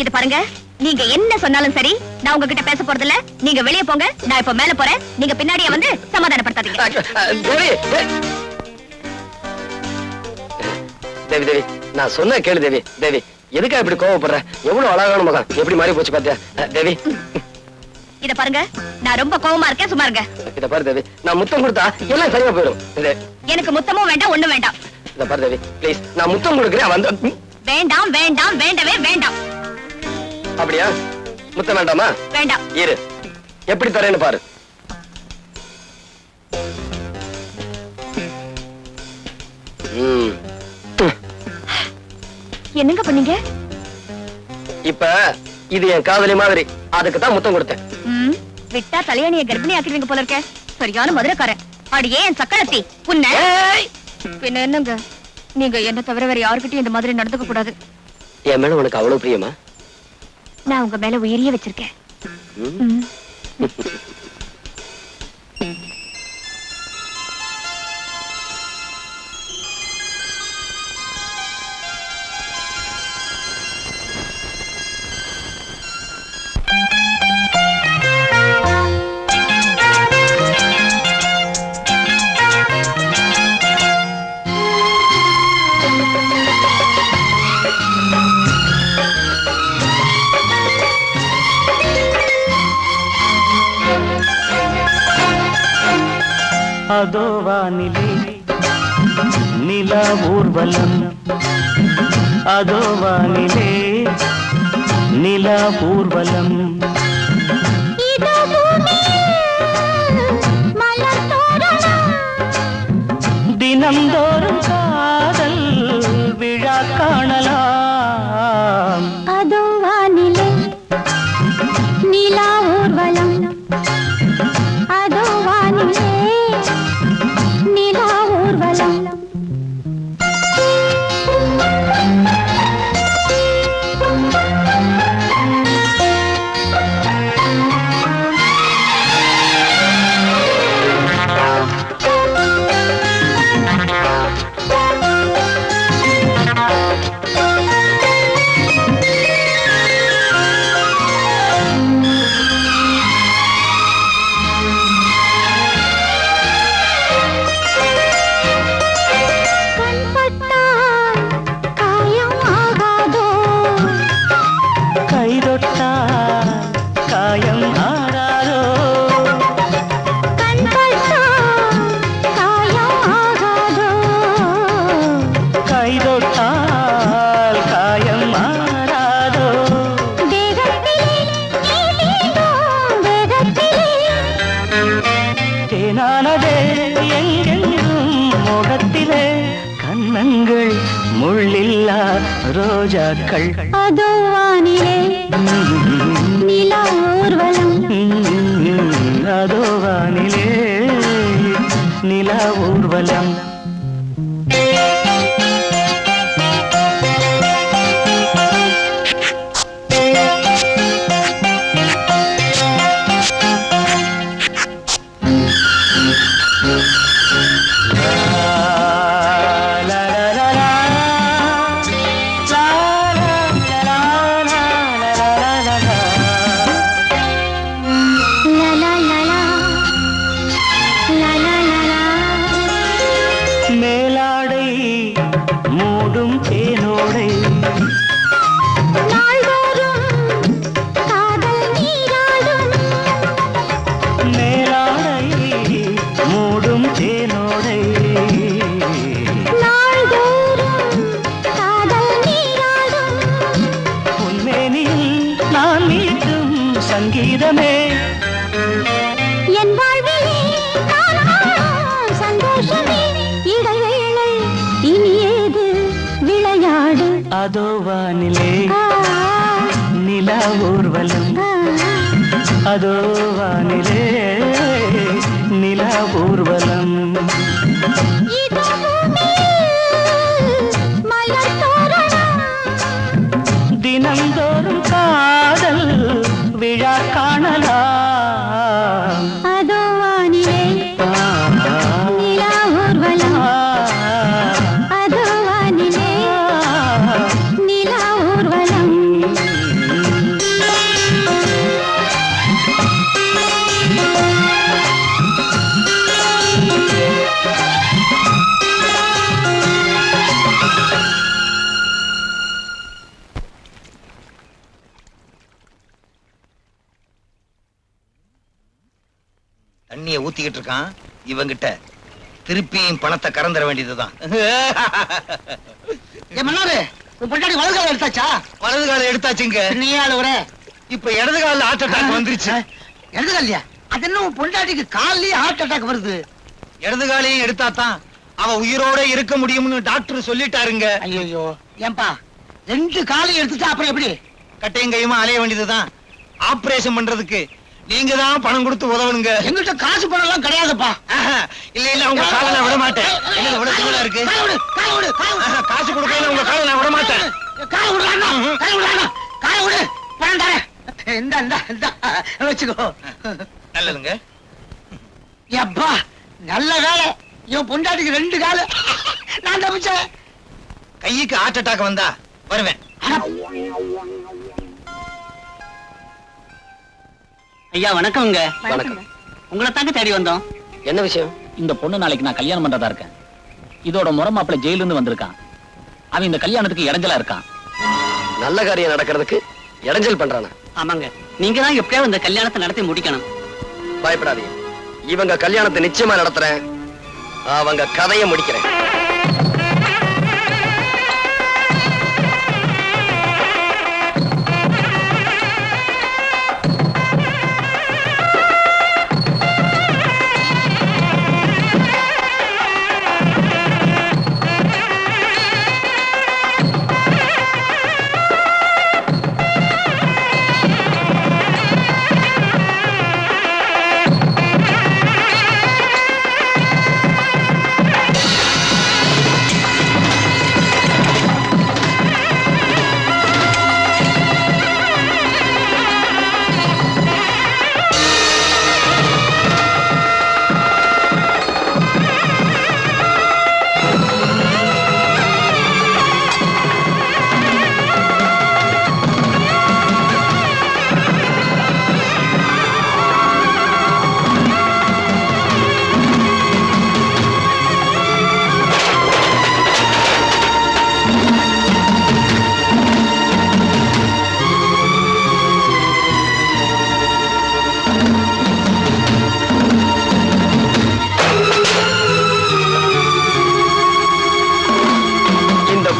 இது பாருங்க, நீங்க என்ன சொன்னாலும் சரி, நான் உங்ககிட்ட பேச போறது இல்ல. நீங்க வெளியே போங்க. நான் இப்ப மேல போறேன். நீங்க பின்னாடியே வந்து சமாதானப்படுத்தாதீங்க. தேவி தேவி தேவி, நான் சொன்ன கேளு தேவி. தேவி எதுக்கா இப்படி கோவப்படுற? எவ்வளவு அழகான மகன், எப்படி மாறி போச்சு பாத்தியா? தேவி இத பாருங்க, நான் ரொம்ப கோவமா இருக்கேன். சும்மா இருங்க. இத பாரு தேவி, நான் முத்தம் கொடுத்தா எல்லாம் சரியா போயிடும். எனக்கு முத்தமும் வேண்டாம், ஒண்ணும் வேண்டாம். இத பாரு தேவி, ப்ளீஸ், நான் முத்தம் கொடுக்கிறேன். வந்து வேண்டாம் வேண்டாம், வேண்டவே வேண்டாம். அப்படியா? முத்தம் வேண்டாமா? வேண்டாம். இரு, எப்படி தரேன்னு பாரு. என்னங்க பண்ணீங்க? இப்ப இது என் காதலி மாதிரி, அதுக்கு தான் முத்தம் கொடுத்தேன். விட்டா தலையணிய கர்ப்பிணி ஆக்கிடுவீங்க போல இருக்க. சரியான மதுரைக்காரன். அடியே என் சக்களத்தி உன்னை. பின்ன என்னங்க, நீங்க என்ன தவிர வேற யாருக்கிட்டையும் இந்த மாதிரி நடந்துக்க கூடாது. என் மேல உனக்கு அவ்வளவு பிரியமா? நான் உங்க மேல உயிரியே வச்சிருக்கேன். அதோ வானிலே நிலா ஊர்வலம், அதோ வானிலே நிலா ஊர்வலம். தினந்தோறும் காதல் விழா காணலாம். அதோ வானிலே நிலா ஊர்வலம், அதோ வானிலே நிலா ஊர்வலம். ரோஜாக்கள் அதோ வானிலே நிலா ஊர்வலம், அதோ வானிலே நிலா ஊர்வலம். சங்கீதமே என் வாழ்விலே சந்தோஷமே, இடைவேளை இனியேது விளையாடு. அதோ வானிலே நிலா ஊர்வலம், அதோ வானிலே நிலா ஊர்வலம். தினந்தோறும் காதல் விழா காணலாம். அதோ வானிலே நிலா ஊர்வலம், அதோ வானிலே நிலா ஊர்வலம். தண்ணிய ஊத்திக்கிட்டு இருக்கான் இவங்கிட்ட, திருப்பியும் பணத்தை கறந்துட வேண்டியதுதான். பொண்டாடி வலது கால எடுத்தாச்சா? வலது கால எடுத்தாச்சுங்க. நீ ஆளுவர இப்ப இடது கால ஹார்ட் அட்டாக் வந்துருச்சு. இடது காலியா? அது என்ன உன் பொண்டாட்டிக்கு கால்லயே ஹார்ட் அட்டாக் வருது? இடது காலையும் எடுத்தாதான் அவ உயிரோட இருக்க முடியும்னு டாக்டர் சொல்லிட்டாருங்க. ஐயோ ஏன்பா, ரெண்டு காலையும் எடுத்துட்டா அப்புறம் எப்படி? கட்டையும் கையுமா அலைய வேண்டியதுதான். ஆபரேஷன் பண்றதுக்கு நீங்க தான் பணம் கொடுத்து உதவணுங்க. எங்கிட்ட காசு பணம் எல்லாம் கிடையாதுப்பா. இல்ல இல்ல, உங்க காலை நான் விட மாட்டேன். என்ன விட தூளா இருக்கு? காசு கொடுக்கல, உங்க காலை நான் விட மாட்டேன். வச்சுக்கோ. நல்லதுங்க. எப்பா நல்ல வேலை, இவன் பொண்டாட்டிக்கு ரெண்டு காலு, நான் தப்பிச்சேன். கைக்கு ஹார்ட் அட்டாக் வந்தா வருவேன். ஐயா வணக்கம்ங்க. வணக்கம். உங்களை தாங்க தேடி வந்தோம். என்ன விஷயம்? இந்த பொண்ணு நாளைக்கு நான் கல்யாணம் பண்றதா இருக்கேன். இதோட முறை மாப்பிள்ள ஜெயில இருந்து வந்திருக்கான். அவன் இந்த கல்யாணத்துக்கு இடைஞ்சலா இருக்கான். நல்ல காரியம் நடக்கிறதுக்கு இடைஞ்சல் பண்றானா? ஆமாங்க, நீங்க தான் எப்படியாவது இந்த கல்யாணத்தை நடத்தி முடிக்கணும். பயப்படாதீங்க, இவங்க கல்யாணத்தை நிச்சயமா நடத்துறேன். அவங்க கதையை முடிக்கிறேன்.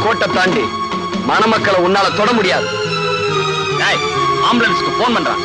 கோட்டை தாண்டி மணமக்களை உன்னால தொட முடியாது. ஆம்புலன்ஸ்க்கு போன் பண்றான்.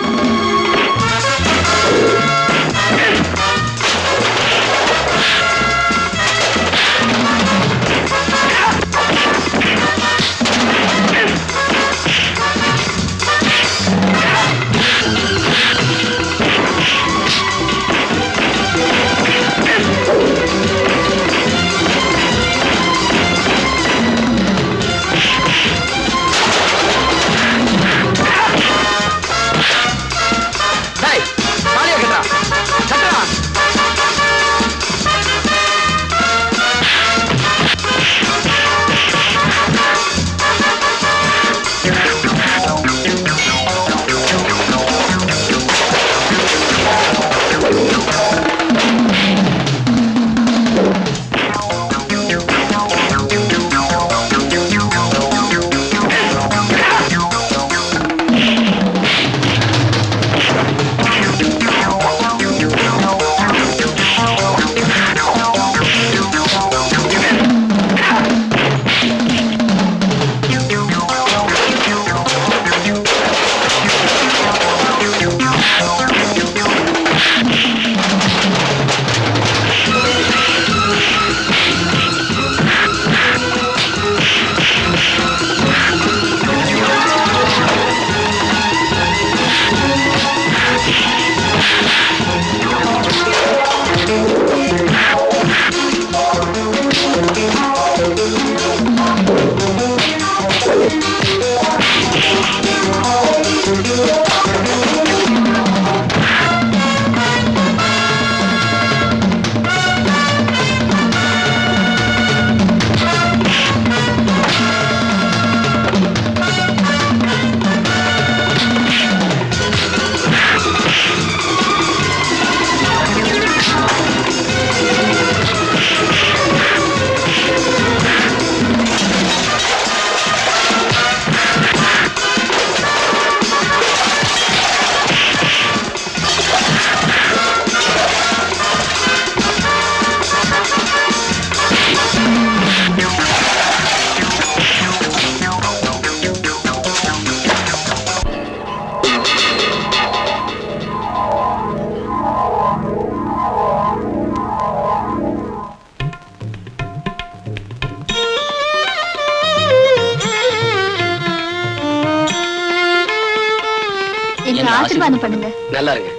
ஆசீர்வாதம் பண்ணுங்க. நல்லா இருங்க.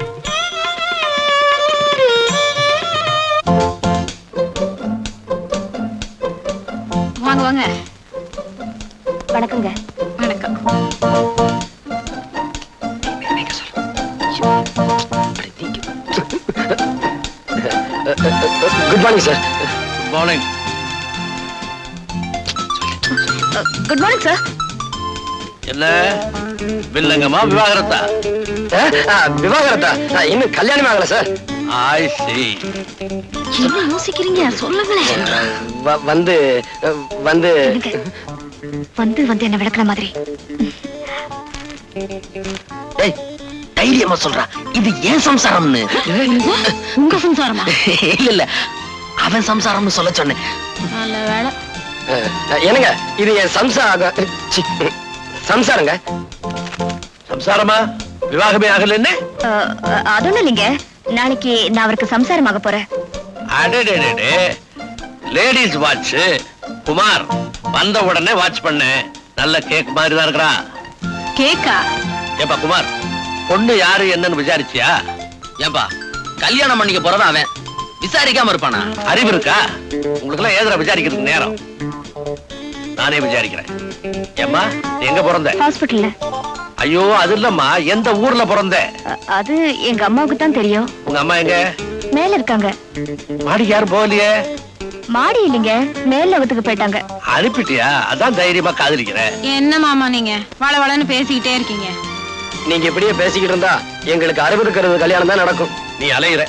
வாங்க வாங்க. வணக்கங்க. வணக்கம். Good morning sir. Good morning. Good morning sir. என்ன வில்லங்கமா விவாகரத்தா? விவாகரத்தா? இன்னும் கல்யாணம் ஆகல சார். ஐ see. என்ன யோசிக்கிறீங்க? சொல்லுங்களேன். வந்து வந்து வந்து வந்து என்ன விளக்குற மாதிரி. தைரியமா சொல்றா, இது ஏன் சம்சாரம்னு. உங்க சம்சாரமா? இல்ல இல்ல, அவன் சம்சாரம்னு சொல்ல சொன்னேன். நல்ல வேலை. என்னங்க இது என் சம்சாரங்க. சம்சாரமா? விவாகமே ஆகல என்ன? அதொன்னும் இல்லைங்க, நாளைக்கு நான் அவருக்கு சம்சாரமாக போறேன். அடடே, லேடிஸ் வாட்ச். குமார் வந்த உடனே வாட்ச் பண்ண. நல்ல கேக் மாதிரி தான் இருக்கா. கேக்கா? ஏப்பா குமார், பொண்ணு யாரு என்னன்னு விசாரிச்சியா? ஏன்பா கல்யாணம் பண்ணிக்க போறதா அவன், விசாரிக்காம இருப்பானா? அறிவு இருக்கா உங்களுக்கு எல்லாம்? ஏதா விசாரிக்கிறதுக்கு நேரம்? நானே விசாரிக்கிறேன். ஏம்மா எங்க பிறந்த? ஹாஸ்பிட்டல்ல. ஐயோ அது இல்லம்மா, எந்த ஊர்ல பிறந்த? அது எங்க அம்மாவுக்கு தான் தெரியும். உங்க அம்மா எங்க? மேல இருக்காங்க. மாடிக்கு யாரும் போகலையே? மாடி இல்லைங்க, மேல ஒத்துக்கு போயிட்டாங்க. அனுப்பிட்டியா? அதான் தைரியமா காதலிக்கிறேன். என்ன மாமா நீங்க வளவளன்னு பேசிக்கிட்டே இருக்கீங்க? நீங்க இப்படியே பேசிக்கிட்டு இருந்தா எங்களுக்கு 60 கல்யாணம் தான் நடக்கும். நீ அலையிற,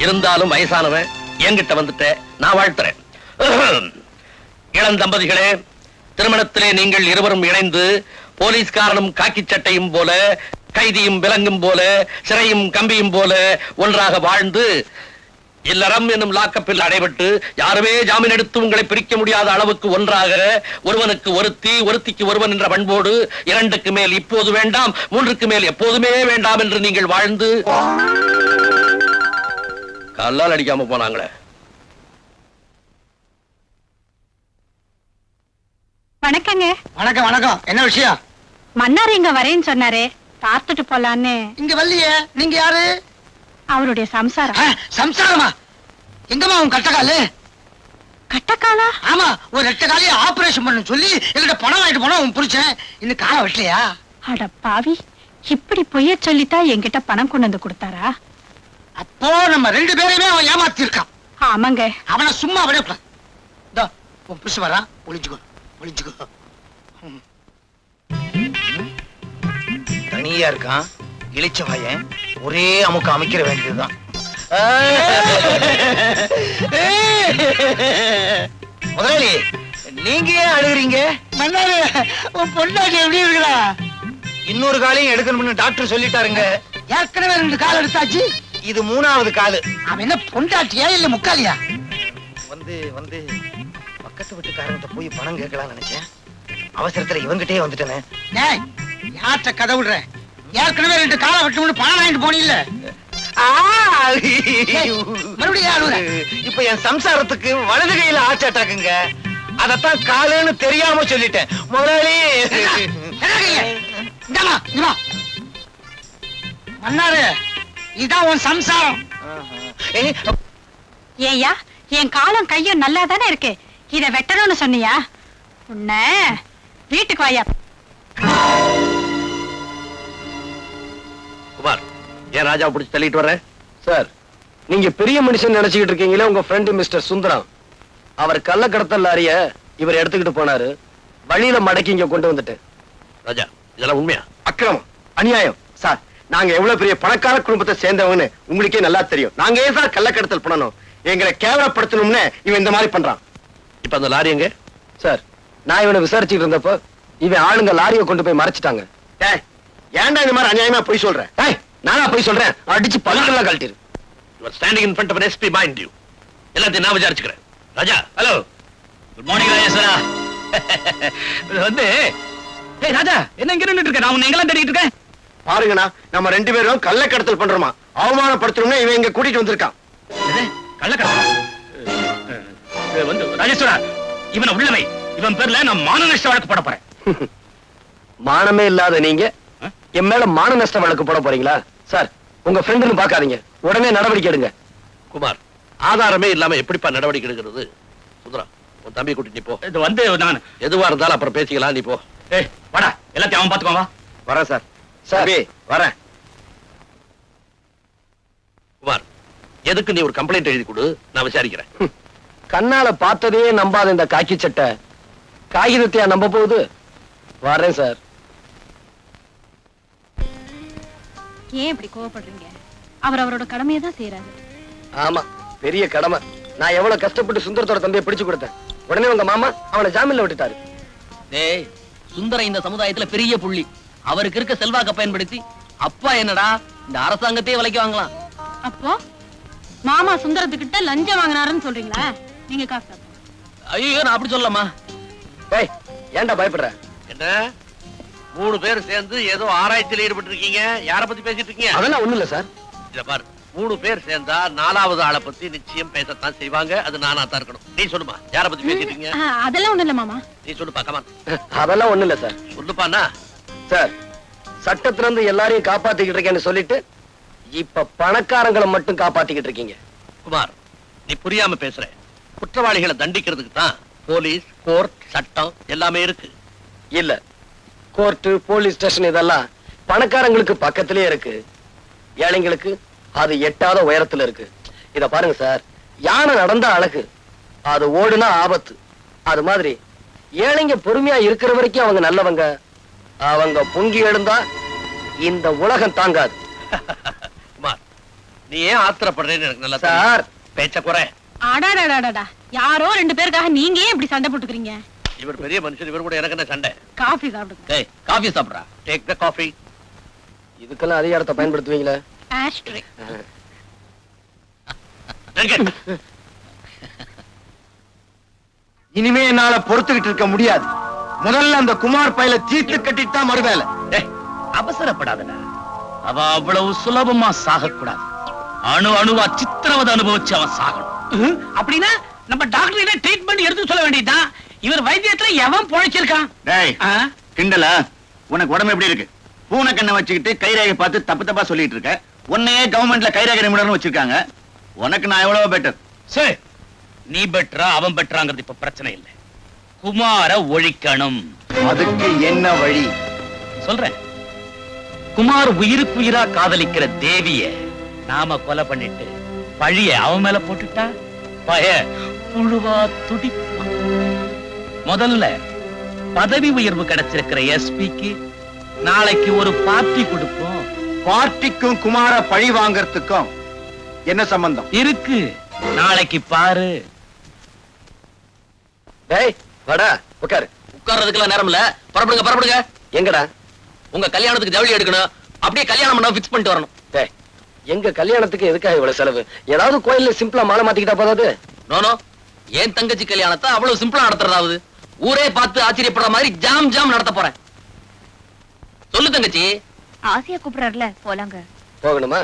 இருந்தாலும் வயசானவன் என்கிட்ட வந்துட்ட, நான் வாழ்த்துறேன். இளம் தம்பதிகளே, திருமணத்திலே நீங்கள் இருவரும் இணைந்து போலீஸ்காரனும் காக்கி சட்டையும் போல, கைதியும் விலங்கும் போல, சிறையும் கம்பியும் போல ஒன்றாக வாழ்ந்து இல்லறம் என்னும் லாக்கப்பில் அடைபட்டு யாருமே ஜாமீன் எடுத்து உங்களை பிரிக்க முடியாத அளவுக்கு ஒன்றாக, ஒருவனுக்கு ஒருத்தி ஒருத்திக்கு ஒருவன் என்ற பண்போடு 2க்கு மேல் இப்போது வேண்டாம், 3க்கு மேல் எப்போதுமே வேண்டாம் என்று நீங்கள் வாழ்ந்து கல்லால் அடிக்காம போனாங்களே. வணக்கங்க. வணக்கம் வணக்கம். என்ன விஷயம்? மன்னார் இங்க வரேன்னு சொன்னாரு, பார்த்துட்டு போலான்னு. இங்க வரலையே. நீங்க யாரு? அவருடைய சம்சாரம். சம்சாரமா? எங்கம்மா உன் கட்டக்காலு? கட்டக்காலா? ஆமா, ஒரு 2 காலையை ஆபரேஷன் பண்ண சொல்லி என்கிட்ட பணம் வாங்கிட்டு போனா உன் புடிச்சேன். இன்னும் காலை வெட்டலையா? அட பாவி, இப்படி பொய்ய சொல்லித்தான் என்கிட்ட பணம் கொண்டு வந்து கொடுத்தாரா? அப்போ நம்ம 2 பேரையுமே அவன் ஏமாத்தி இருக்கான். ஆமாங்க. அவனை சும்மா விட உன் புருஷ வரா. ஒளிஞ்சுக்கோ ஒளிஞ்சுக்கோ. தனியா இருக்கான், இழிச்ச வாயன். ஒரே அமுக்கு அமைக்கிற வேண்டியதுதான். முதலாளி, நீங்க ஏன் அழுகுறீங்க? உன் பொண்டாட்டி எப்படி இருக்கா? இன்னொரு காலையும் எடுக்கணும்னு டாக்டர் சொல்லிட்டாருங்க. ஏற்கனவே 2 கால் எடுத்தாச்சு, இது 3வது காலு. அவன் என்ன பொண்டாட்டியா இல்ல முக்காலியா? வந்து பக்கத்து வீட்டுக்காரங்கிட்ட போய் பணம் கேட்கலாம் நினைச்சேன். அவசரத்துல இவங்கிட்டே வந்துட்டேனே. யார்கிட்ட கதை விடுற? ஏற்கனவே 2 காலை வெட்டணும்னு பணம் வாங்கிட்டு போனீல்ல. மறுபடியும் இப்ப என் சம்சாரத்துக்கு வலது கையில ஆச்சாட்டாக்குங்க. அதத்தான் காலுன்னு தெரியாம சொல்லிட்டேன். முதலாளி மன்னாரு, இதான் உன் சம்சாரம். ஏய்யா, என் காலம் கையும் நல்லா தானே இருக்கு, இத வெட்டணும்னு சொன்னியா? உன்ன வீட்டுக்கு வாயா. குமார், ஏன் ராஜா பிடிச்சி தள்ளிட்டு வர்ற? சார், நீங்க பெரிய மனுஷன் நினைச்சுக்கிட்டு இருக்கீங்களே, உங்க ஃப்ரெண்டு மிஸ்டர் சுந்தரம். அவர் கள்ள கடத்தல் லாரிய இவர் எடுத்துக்கிட்டு போனாரு. வழியில மடக்கி இங்க கொண்டு வந்துட்டு. ராஜா, இதெல்லாம் உண்மையா? அக்கிரமம், அநியாயம். சார், நாங்க எவ்வளவு பெரிய பணக்கார குடும்பத்தை சேர்ந்தவங்கன்னு உங்களுக்கே நல்லா தெரியும். நாங்க ஏன் சார் கள்ள கடத்தல் பண்ணணும்? எங்களை கேவலப்படுத்தணும்னு இவன் இந்த மாதிரி பண்றான். இப்ப அந்த லாரி எங்க? சார், நான் இவனை விசாரிச்சுட்டு இருந்தப்போ இவன் ஆளுங்க லாரியை கொண்டு போய் மறைச்சிட்டாங்க. ஏன்டா இந்த மாதிரி அநியாயமா போய் சொல்றேன்? நானா போய் சொல்றேன்? அடிச்சு பல்லுக்கெல்லாம் கழட்டிரு. You are standing in front of an SP, mind you. எல்லாத்தையும் நான் விசாரிச்சுக்கிறேன். ராஜா, ஹலோ. குட் மார்னிங் ராஜேஸ்வரா. ராஜா, என்ன இங்க நின்னுட்டு இருக்க? நான் உன்னை எங்கெல்லாம் தேடிட்டு இருக்கேன். பாருங்கண்ணா, நம்ம 2 பேரும் கள்ள கடத்தல் பண்றோமா, அவமானப்படுத்தணும்னு இவன் இங்க கூட்டிட்டு வந்திருக்கான். கள்ளக்கடத்தல்? ராஜேஸ்வரா, இவனை உள்ளவை. இவன் பேர்ல நான் மான நஷ்ட வழக்கு போட போறேன். மானமே இல்லாத நீங்க என் மேல மான நஷ்ட வழக்கு போட போறீங்களா? சார், உங்க ஃப்ரெண்டுன்னு பாக்காதீங்க, உடனே நடவடிக்கை எடுங்க. குமார், ஆதாரமே இல்லாம எப்படிப்பா நடவடிக்கை எடுக்கிறது? சுந்தரா, உன் தம்பி கூட்டிட்டு நீ போ. இது நான் எதுவா இருந்தாலும் அப்புறம் பேசிக்கலாம், நீ போ. வாடா, எல்லாத்தையும் அவன் பாத்துக்கோ. வா. வரேன் சார். சார், வரேன். குமார், எதுக்கு நீ ஒரு கம்ப்ளைண்ட் எழுதி கொடு, நான் விசாரிக்கிறேன். கண்ணால பார்த்ததையே நம்பாத இந்த காக்கி சட்டை காகிதத்தையா நம்ப போகுது? வரேன் சார். ஏன் இப்படி கோவப்படுறீங்க? அவர் அவரோட கடமையை தான் செய்யறாரு. ஆமா, பெரிய கடமை. நான் எவ்வளவு கஷ்டப்பட்டு சுந்தரத்தோட தம்பியை பிடிச்சு கொடுத்தேன். உடனே உங்க மாமா அவனை ஜாமீன்ல விட்டுட்டாரு. டேய், சுந்தரம் இந்த சமுதாயத்துல பெரிய புள்ளி. அவருக்கு இருக்க செல்வாக்க பயன்படுத்தி அப்பா என்னடா இந்த அரசாங்கத்தையே விலைக்கு வாங்கலாம். அப்போ மாமா சுந்தரத்துக்கிட்ட லஞ்சம் வாங்கினாருன்னு சொல்றீங்களா? நீங்க காசு சாப்பிடுங்க. ஐயோ நான் அப்படி சொல்லலாமா? டேய் ஏன்டா பயப்படுற? என்ன 3 பேர் சேர்ந்து ஏதோ ஆராய்ச்சியில் ஈடுபட்டு இருக்கீங்க? யார பத்தி பேசிட்டு இருக்கீங்க? அதெல்லாம் ஒண்ணு இல்ல சார். இத பாரு, 3 பேர் சேர்ந்தா 4வது ஆளை பத்தி நிச்சயம் பேசத்தான் செய்வாங்க. அது நானா தான் இருக்கணும். நீ சொல்லுமா, யார பத்தி பேசிட்டு இருக்கீங்க? அதெல்லாம் ஒண்ணும் இல்ல மாமா. நீ சொல்லுப்பா, கமான் அதெல்லாம் ஒண்ணு இல்ல சார். சொல்லுப்பாண்ணா. சார், சட்டத்துல இருந்து எல்லாரையும் காப்பாத்திக்கிட்டு இருக்கேன்னு சொல்லிட்டு இப்ப பணக்காரங்களை மட்டும் காப்பாத்திக்கிட்டு இருக்கீங்க. குமார், நீ புரியாம பேசுற. குற்றவாளிகளை தண்டிக்கிறதுக்கு தான் போலீஸ், கோர்ட், சட்டம் எல்லாமே இருக்கு. இல்ல, கோர்ட்டு, போலீஸ் ஸ்டேஷன் இதெல்லாம் பணக்காரங்களுக்கு பக்கத்திலே இருக்கு. ஏழைங்களுக்கு அது எட்டாத உயரத்துல இருக்கு. இத பாருங்க சார், யானை நடந்தா அழகு, அது ஓடுனா ஆபத்து. அது மாதிரி ஏழைங்க பொறுமையா இருக்கிற வரைக்கும் அவங்க நல்லவங்க. அவங்க பொங்கி எழுந்தா இந்த உலகம் தாங்காது. குமார், நீ ஏன் ஆத்திரப்படுறேன்னு எனக்கு நல்லா சார், பேச்ச குறை. அடாடாடாடா, யாரோ 2 பேருக்காக நீங்க ஏன் இப்படி சண்டை போட்டுக்கிறீங்க? இவர் பெரிய மனுஷன், இவர் கூட எனக்கு என்ன சண்டை? காஃபி சாப்பிடுங்க. டேய் காஃபி சாப்பிடுறா. Take the coffee. இதுக்கெல்லாம் அதிகாரத்தை பயன்படுத்துவீங்களா? ஆஷ்ட்ரே. இனிமே என்னால பொறுத்துக்கிட்டு இருக்க முடியாது. முதல்ல அந்த குமார் பையில தீர்த்து கட்டிட்டு தான் மறுவேலை. டேய் அவசரப்படாதடா. அவ அவ்வளவு சுலபமா சாகக்கூடாது. அணு அணுவா சித்திரவதை அனுபவிச்சு அவன் சாகணும். அப்படின்னா நம்ம டாக்டர் ட்ரீட்மெண்ட் எடுத்து சொல்ல வேண்டியதுதான். இவர் வைத்தியத்துல எவன் பொழைச்சிருக்கான்? டேய் கிண்டலா? உனக்கு உடம்பு எப்படி இருக்கு? பூனை கண்ணை வச்சுக்கிட்டு கைரேகை பார்த்து தப்பு தப்பா சொல்லிட்டு இருக்க. உன்னையே கவர்மெண்ட்ல கைரேகை நிபுணர்னு வச்சிருக்காங்க. உனக்கு நான் எவ்வளவு பெட்டர். சரி, நீ பெட்டரா அவன் பெட்டராங்கிறது இப்ப பிரச்சனை இல்லை. குமார ஒழிக்கணும். அதுக்கு என்ன வழி சொல்றேன். குமார் உயிருக்கு உயிரா காதலிக்கிற தேவிய நாம கொலை பண்ணிட்டு பழிய அவன் மேல போட்டுட்டா பய புழுவா துடிப்பான். முதல்ல பதவி உயர்வு கிடைச்சிருக்கிற எஸ்பிக்கு நாளைக்கு ஒரு பார்ட்டி கொடுப்போம். பார்ட்டிக்கும் குமார பழி வாங்கறதுக்கும் என்ன சம்பந்தம் இருக்கு? நாளைக்கு பாரு. டேய் வாடா, உட்காரு. உட்கார்றதுக்கெல்லாம் நேரம் இல்ல. புறப்படுங்க புறப்படுங்க. எங்கடா? உங்க கல்யாணத்துக்கு ஜவுளி எடுக்கணும். அப்படியே கல்யாணம் பண்ண ஃபிக்ஸ் பண்ணிட்டு வரணும். டேய், எங்க கல்யாணத்துக்கு எதுக்காக இவ்வளவு செலவு? ஏதாவது கோயில்ல சிம்பிளா மாலை மாத்திக்கிட்டா போதாது? நோனோ, ஏன் தங்கச்சி கல்யாணத்தை அவ்வளவு சிம்பிளா நடத்துறதாவது? ஊரே பார்த்து ஆச்சரியப்படுற மாதிரி ஜாம் ஜாம் நடத்த போறேன். சொல்லு தங்கச்சி. ஆசையா கூப்பிடுறாருல, போலாங்க. போகணுமா?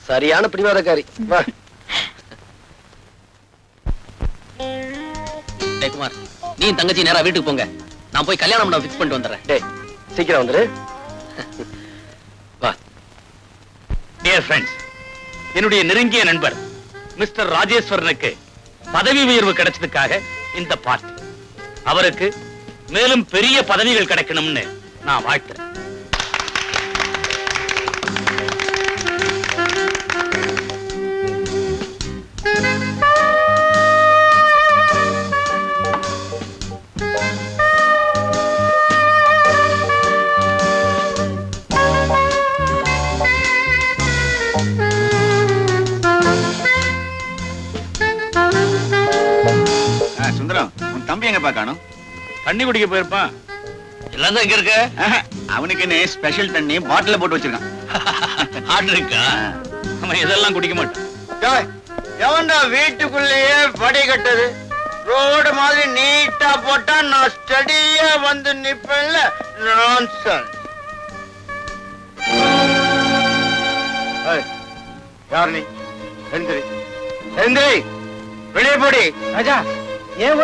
சரியான பிடிவாதக்காரி. வா. டேய் குமார், நீ தங்கச்சி நேரா வீட்டுக்கு போங்க. நான் போய் கல்யாணம் பண்ண ஃபிக்ஸ் பண்ணிட்டு வந்துடுறேன். டேய் சீக்கிரம் வந்துரு. வா. டியர் ஃப்ரெண்ட்ஸ், என்னுடைய நெருங்கிய நண்பர் மிஸ்டர் ராஜேஸ்வரனுக்கு பதவி உயர்வு கிடைச்சதுக்காக இந்த பார்ட்டி. அவருக்கு மேலும் பெரிய பதவிகள் கிடைக்கணும்னு நான் வாழ்த்துறேன். சுந்தரம், உன் தம்பி எங்க பாக்கணும்? தண்ணி குடிக்க போயிருப்பான். எல்லாம் தான் இங்க இருக்கு. அவனுக்குன்னு ஸ்பெஷல் தண்ணி பாட்டில போட்டு வச்சிருக்கான். ஆர்டர் இருக்கா? அவன் இதெல்லாம் குடிக்க மாட்டான். எவன்டா வீட்டுக்குள்ளேயே படி கட்டது? ரோடு மாதிரி நீட்டா போட்டா நான் ஸ்டடியா வந்து நிப்பேன்ல. நான்சென்ஸ். யார் நீ? எந்திரி எந்திரி, வெளியே போடி. ராஜா, ஏன்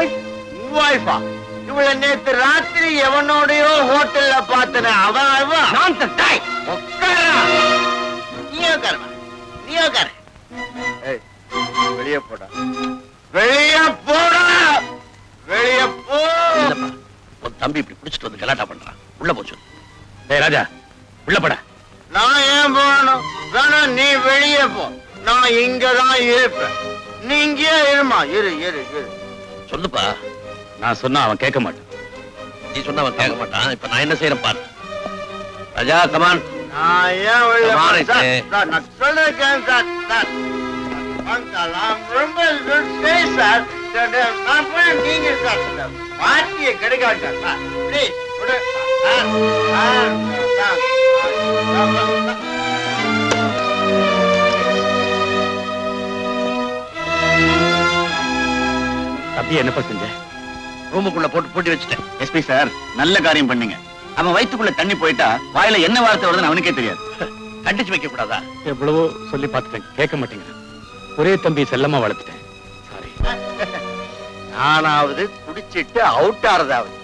வைஃபா? இவளை நேத்து ராத்திரி எவனோடயோ ஹோட்டல்ல பார்த்தன. அவன் வெளியே போடா, வெளியே போடா, வெளியே போ. இல்லப்பா, உன் தம்பி இப்படி பிடிச்சிட்டு வந்து கலாட்டா பண்றான். உள்ள போச்சு. டேய் ராஜா, உள்ள போடா. நான் ஏன் போகணும்? வேணா நீ வெளியே போ. நான் இங்கதான் இருப்பேன். நீ இங்கே இருமா. இரு இரு இரு. சொல்லுப்பா. நான் சொன்னா அவன் கேட்க மாட்டான். நீ சொன்னா அவன் கேட்க மாட்டான். இப்ப நான் என்ன செய்யறேன் பாரு. ராஜா, கமான். நான் ஏன் வெளியே Come on, போறேன்? Sir, Ike. சார், நான் சொல்லிருக்கேன் சார். சார், நான் ரொம்ப stay சார். நான் போய் நீங்க சார் பார்ட்டியை கிடைக்காது சார். ப்ளீஸ் விடு. தம்பி என்னப்பா செஞ்ச? ரூமுக்குள்ள போட்டு பூட்டி வச்சுட்டேன். எஸ்பி சார், நல்ல காரியம் பண்ணீங்க. அவன் வயித்துக்குள்ள தண்ணி போயிட்டா வாயில என்ன வார்த்தை வருதுன்னு அவனுக்கே தெரியாது. கண்டிச்சு வைக்க கூடாதா? எவ்வளவோ சொல்லி பார்த்துட்டேன், கேட்க மாட்டேங்கிறான். ஒரே தம்பி செல்லமா வளர்த்துட்டேன். சாரி. நானாவது குடிச்சிட்டு அவுட் ஆறதாவது.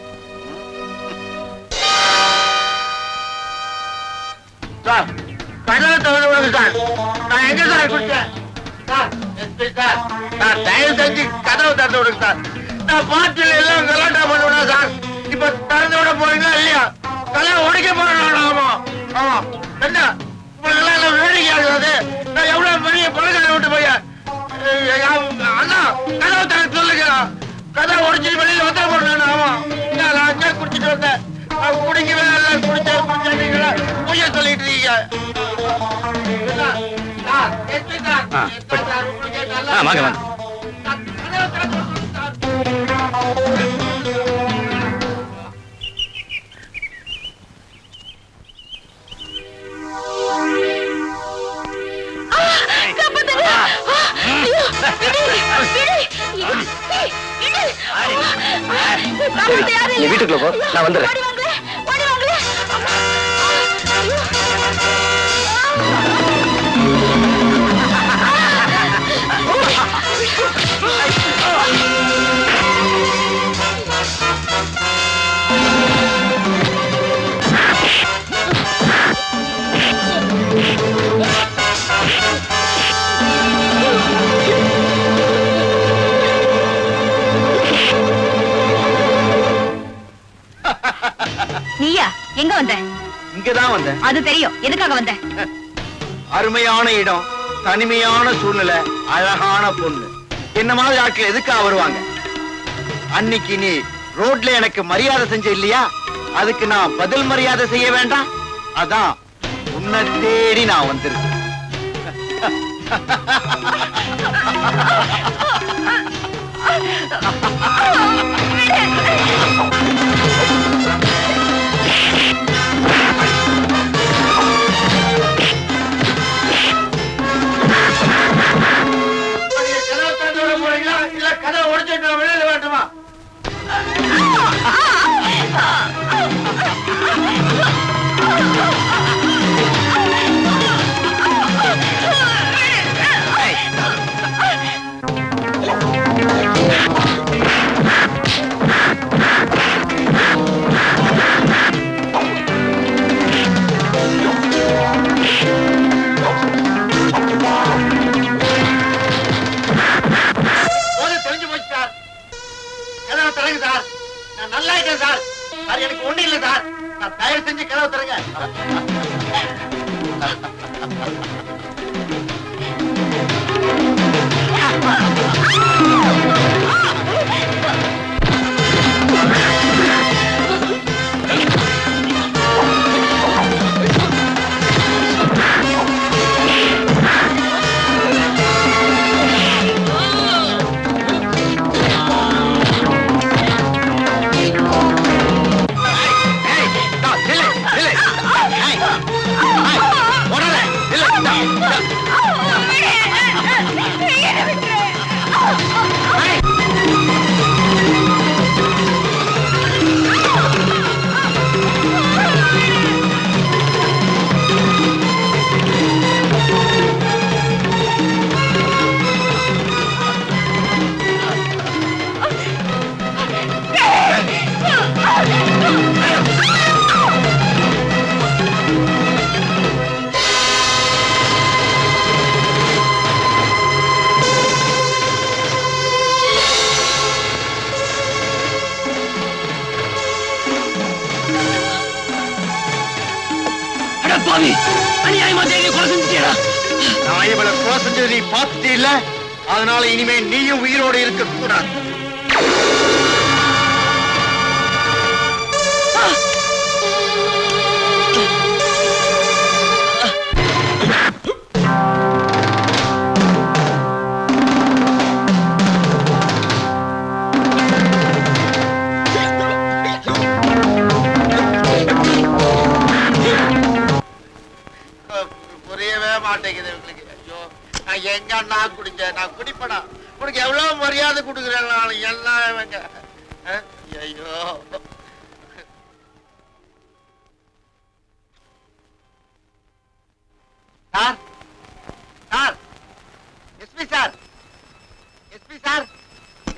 சார், கதவை திறந்து விடுங்க சார். நான் எங்க சார் குடிச்சேன்? சார், எஸ்பி சார், நான் தயவு செஞ்சு கதவை திறந்து விடுங்க சார். நான் பாட்டில் எல்லாம் கலாட்டா பண்ணுவேனா சார்? இப்ப திறந்து விட போறீங்களா இல்லையா? கதவை உடைக்க போறேன். ஆமா ஆமா. என்ன உங்களுக்கு எல்லாம் வேடிக்கை ஆகுது? நான் எவ்வளவு பெரிய பணக்கார விட்டு போய் அண்ணா கதவை திறந்து சொல்லுங்க. கதவை உடைச்சிட்டு வெளியில வந்துட போறேன். ஆமா, நான் அங்கே குடிச்சிட்டு வந்தேன். நான் குடிக்கவே இல்லை. குடிச்சீங்களா பொய்ய சொல்லிட்டு இருக்கீங்க. வாங்க வாங்க. நீ வீட்டுக்குள்ள போ, நான் வந்துடுறேன். நீயா எங்க வந்த? இங்கதான் வந்தேன். அது தெரியும். எதுக்காக வந்த? அருமையான இடம், தனிமையான சூழ்நிலை, அழகான பொண்ணு. என்ன மாதிரி ஆட்கள் எதுக்காக வருவாங்க? அன்னைக்கு நீ ரோட்ல எனக்கு மரியாதை செஞ்ச இல்லையா? அதுக்கு நான் பதில் மரியாதை செய்ய வேண்டாம்? அதான் உன்னை தேடி நான் வந்திருக்கேன். இல்ல கதை உடைச்சிட்டு வெளியில வேண்டுமா? தெரிஞ்சு போச்சு சார். கதவை தரங்க சார். நான் நல்லா இருக்கேன் சார். சார், எனக்கு ஒண்ணு இல்லை சார். நான் தயவு செஞ்சு கதவை தரங்க. நான் இவளை கொலை செஞ்சது நீ பார்த்துட்டே இல்ல, அதனால இனிமே நீயும் உயிரோடு இருக்க கூடாது. புரியவே மாட்டேங்குது உங்களுக்கு. ஐயோ, நான் எங்க நான் குடிச்சேன்? நான் குடிப்படா. உனக்கு எனக்கு எவ்வளவு மரியாதை கொடுக்குறேன் நான் எல்லாம். ஐயோ sir, sir, SP sir, SP sir,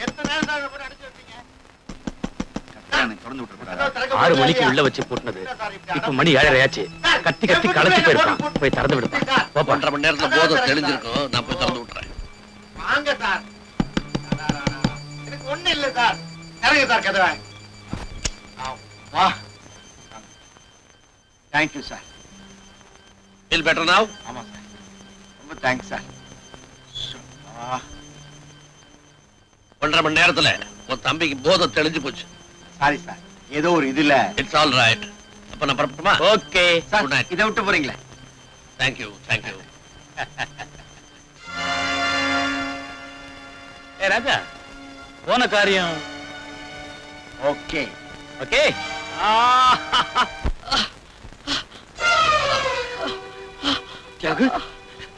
எத்தனை நேரம் தான் போட்டு அடிச்சு வச்சீங்க? திறந்து விட்டுருக்கூடாது. 6 மணிக்கு உள்ள வச்சு போட்டுனது இப்ப மணி 7:30 ஆச்சு. கத்தி கத்தி களைச்சு போயிருப்பான். போய் திறந்து விடுப்பா. 1.5 மணி நேரத்துல போதை தெளிஞ்சிருக்கும். நான் போய் திறந்து விட்டுறேன். வாங்க சார். எனக்கு ஒண்ணு இல்ல சார். இறங்க சார் கதவை. வா. Thank you sir. Feel better now? ஆமா சார். ரொம்ப தேங்க்ஸ் சார். 1.5 மணி நேரத்துல உன் தம்பிக்கு போதை தெளிஞ்சு போச்சு. Sorry sir. ஏதோ ஒரு இதுல. It's all right. அப்ப நான் புறப்பட்டுமா? ஓகே. சார் இதை விட்டு போறீங்களா? Thank you, thank you. ஏ ராஜா, போன காரியம் ஓகே. ஓகே. தியாகு,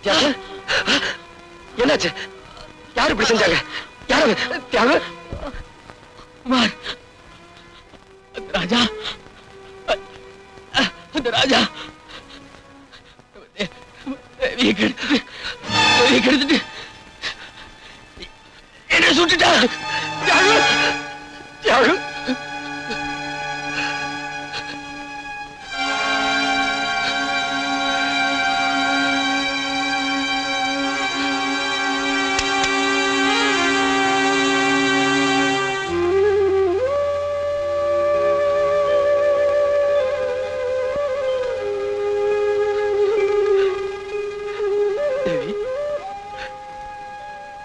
தியாகு, என்னாச்சு? யாரு இப்படி செஞ்சாங்க? யாரு? தியாகு, குமார், அந்த ராஜா, அந்த ராஜா தேவியை கெடுத்துட்டு என்ன சுட்டுட்டா? தியாகு, தியாகு.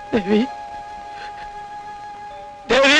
தேவி, தேவி,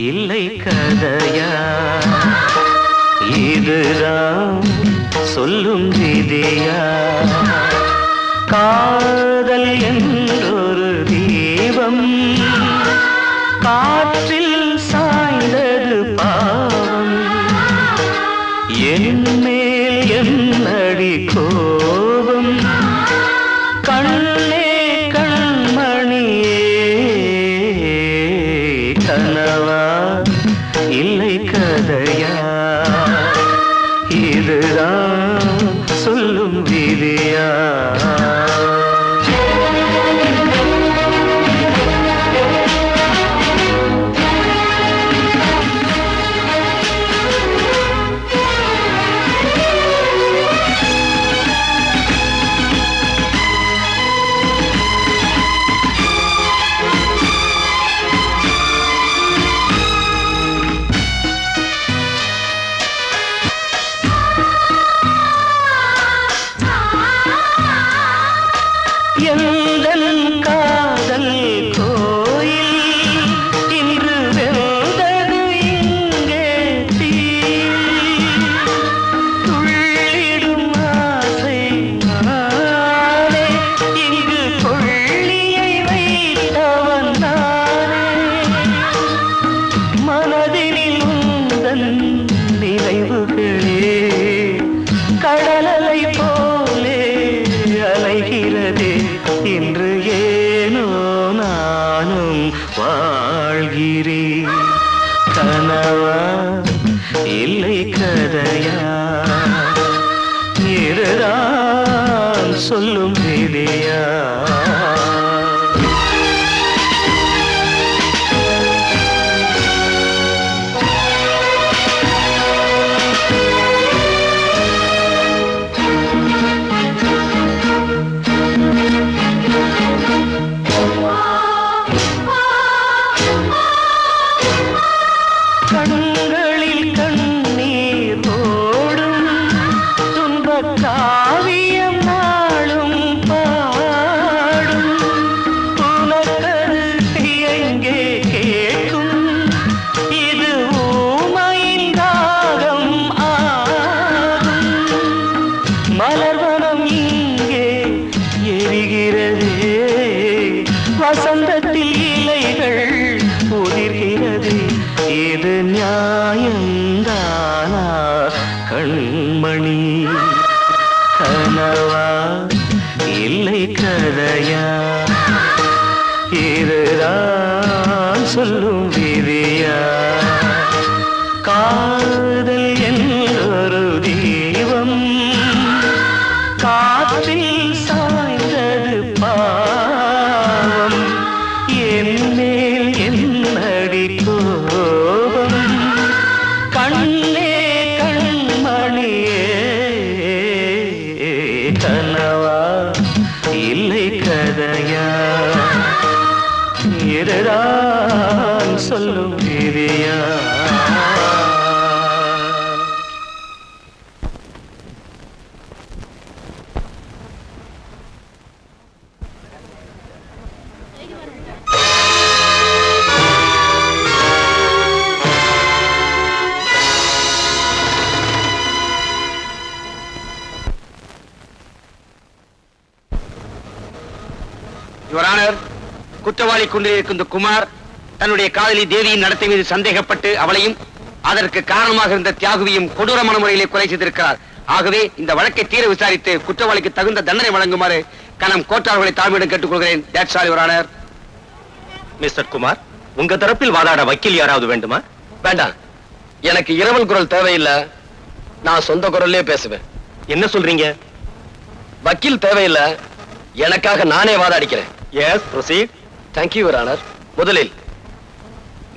இல்லை கதையா, இதுதான் சொல்லும் விதியா? காதல் என்றொரு தீபம் காற்றில் சாய்ந்தது பாவம். என் மேல் என்னடி கோபம்? கண்ணே கண்மணியே, கனவா இல்லை கதையா, இதுதான் சொல்லும் விதியா? எந்தன் காதல் கோயில் இன்று வெந்தது இங்கே தீ. துள்ளிடும் ஆசை நானே, இங்கு கொள்ளியை வைத்தவன் நானே. மனதினில் உந்தன் நினைவுகளே கடலலை போலே அலைகிறதே. இன்று ஏனோ நானும் வாழ்கிறேன். கனவா இல்லை கதையா, இதுதான் சொல்லும் விதியா? கண்மணி கனவா இல்லை கதையா இதுதான் சொல்லும் விதியா காதல் என்றொரு தீபம் காற்றில் சாய்ந்தது பாவம் என் மேல் என்னடி கோபம் கண்ணே கண்மணியே கனவா இல்லை கதையா இதுதான் சொல்லும் விதியா யுவர் ஆனர், குற்றவாளி கொண்டிருக்கும் இந்த குமார் தன்னுடைய காதலி தேவியின் நடத்தை மீது சந்தேகப்பட்டு அவளையும் அதற்கு காரணமாக இருந்த தியாகுவையும் கொடூரமான முறையிலே கொலை செய்திருக்கிறார். ஆகவே இந்த வழக்கை தீர விசாரித்து குற்றவாளிக்கு தகுந்த தண்டனை வழங்குமாறு கனம் கோட்டார்களை தாழ்மையிடம் கேட்டுக்கொள்கிறேன். That's all, your honour. Mister Kumar, உங்க தரப்பில் வாதாட வக்கீல் யாராவது வேண்டுமா? வேண்டாம், எனக்கு இரவல் குரல் தேவையில்லை. நான் சொந்த குரல்லே பேசுவேன். என்ன சொல்றீங்க? வக்கீல் தேவையில்லை, எனக்காக நானே வாதாடிக்கிறேன். Yes, proceed. Thank you your honour. முதலில்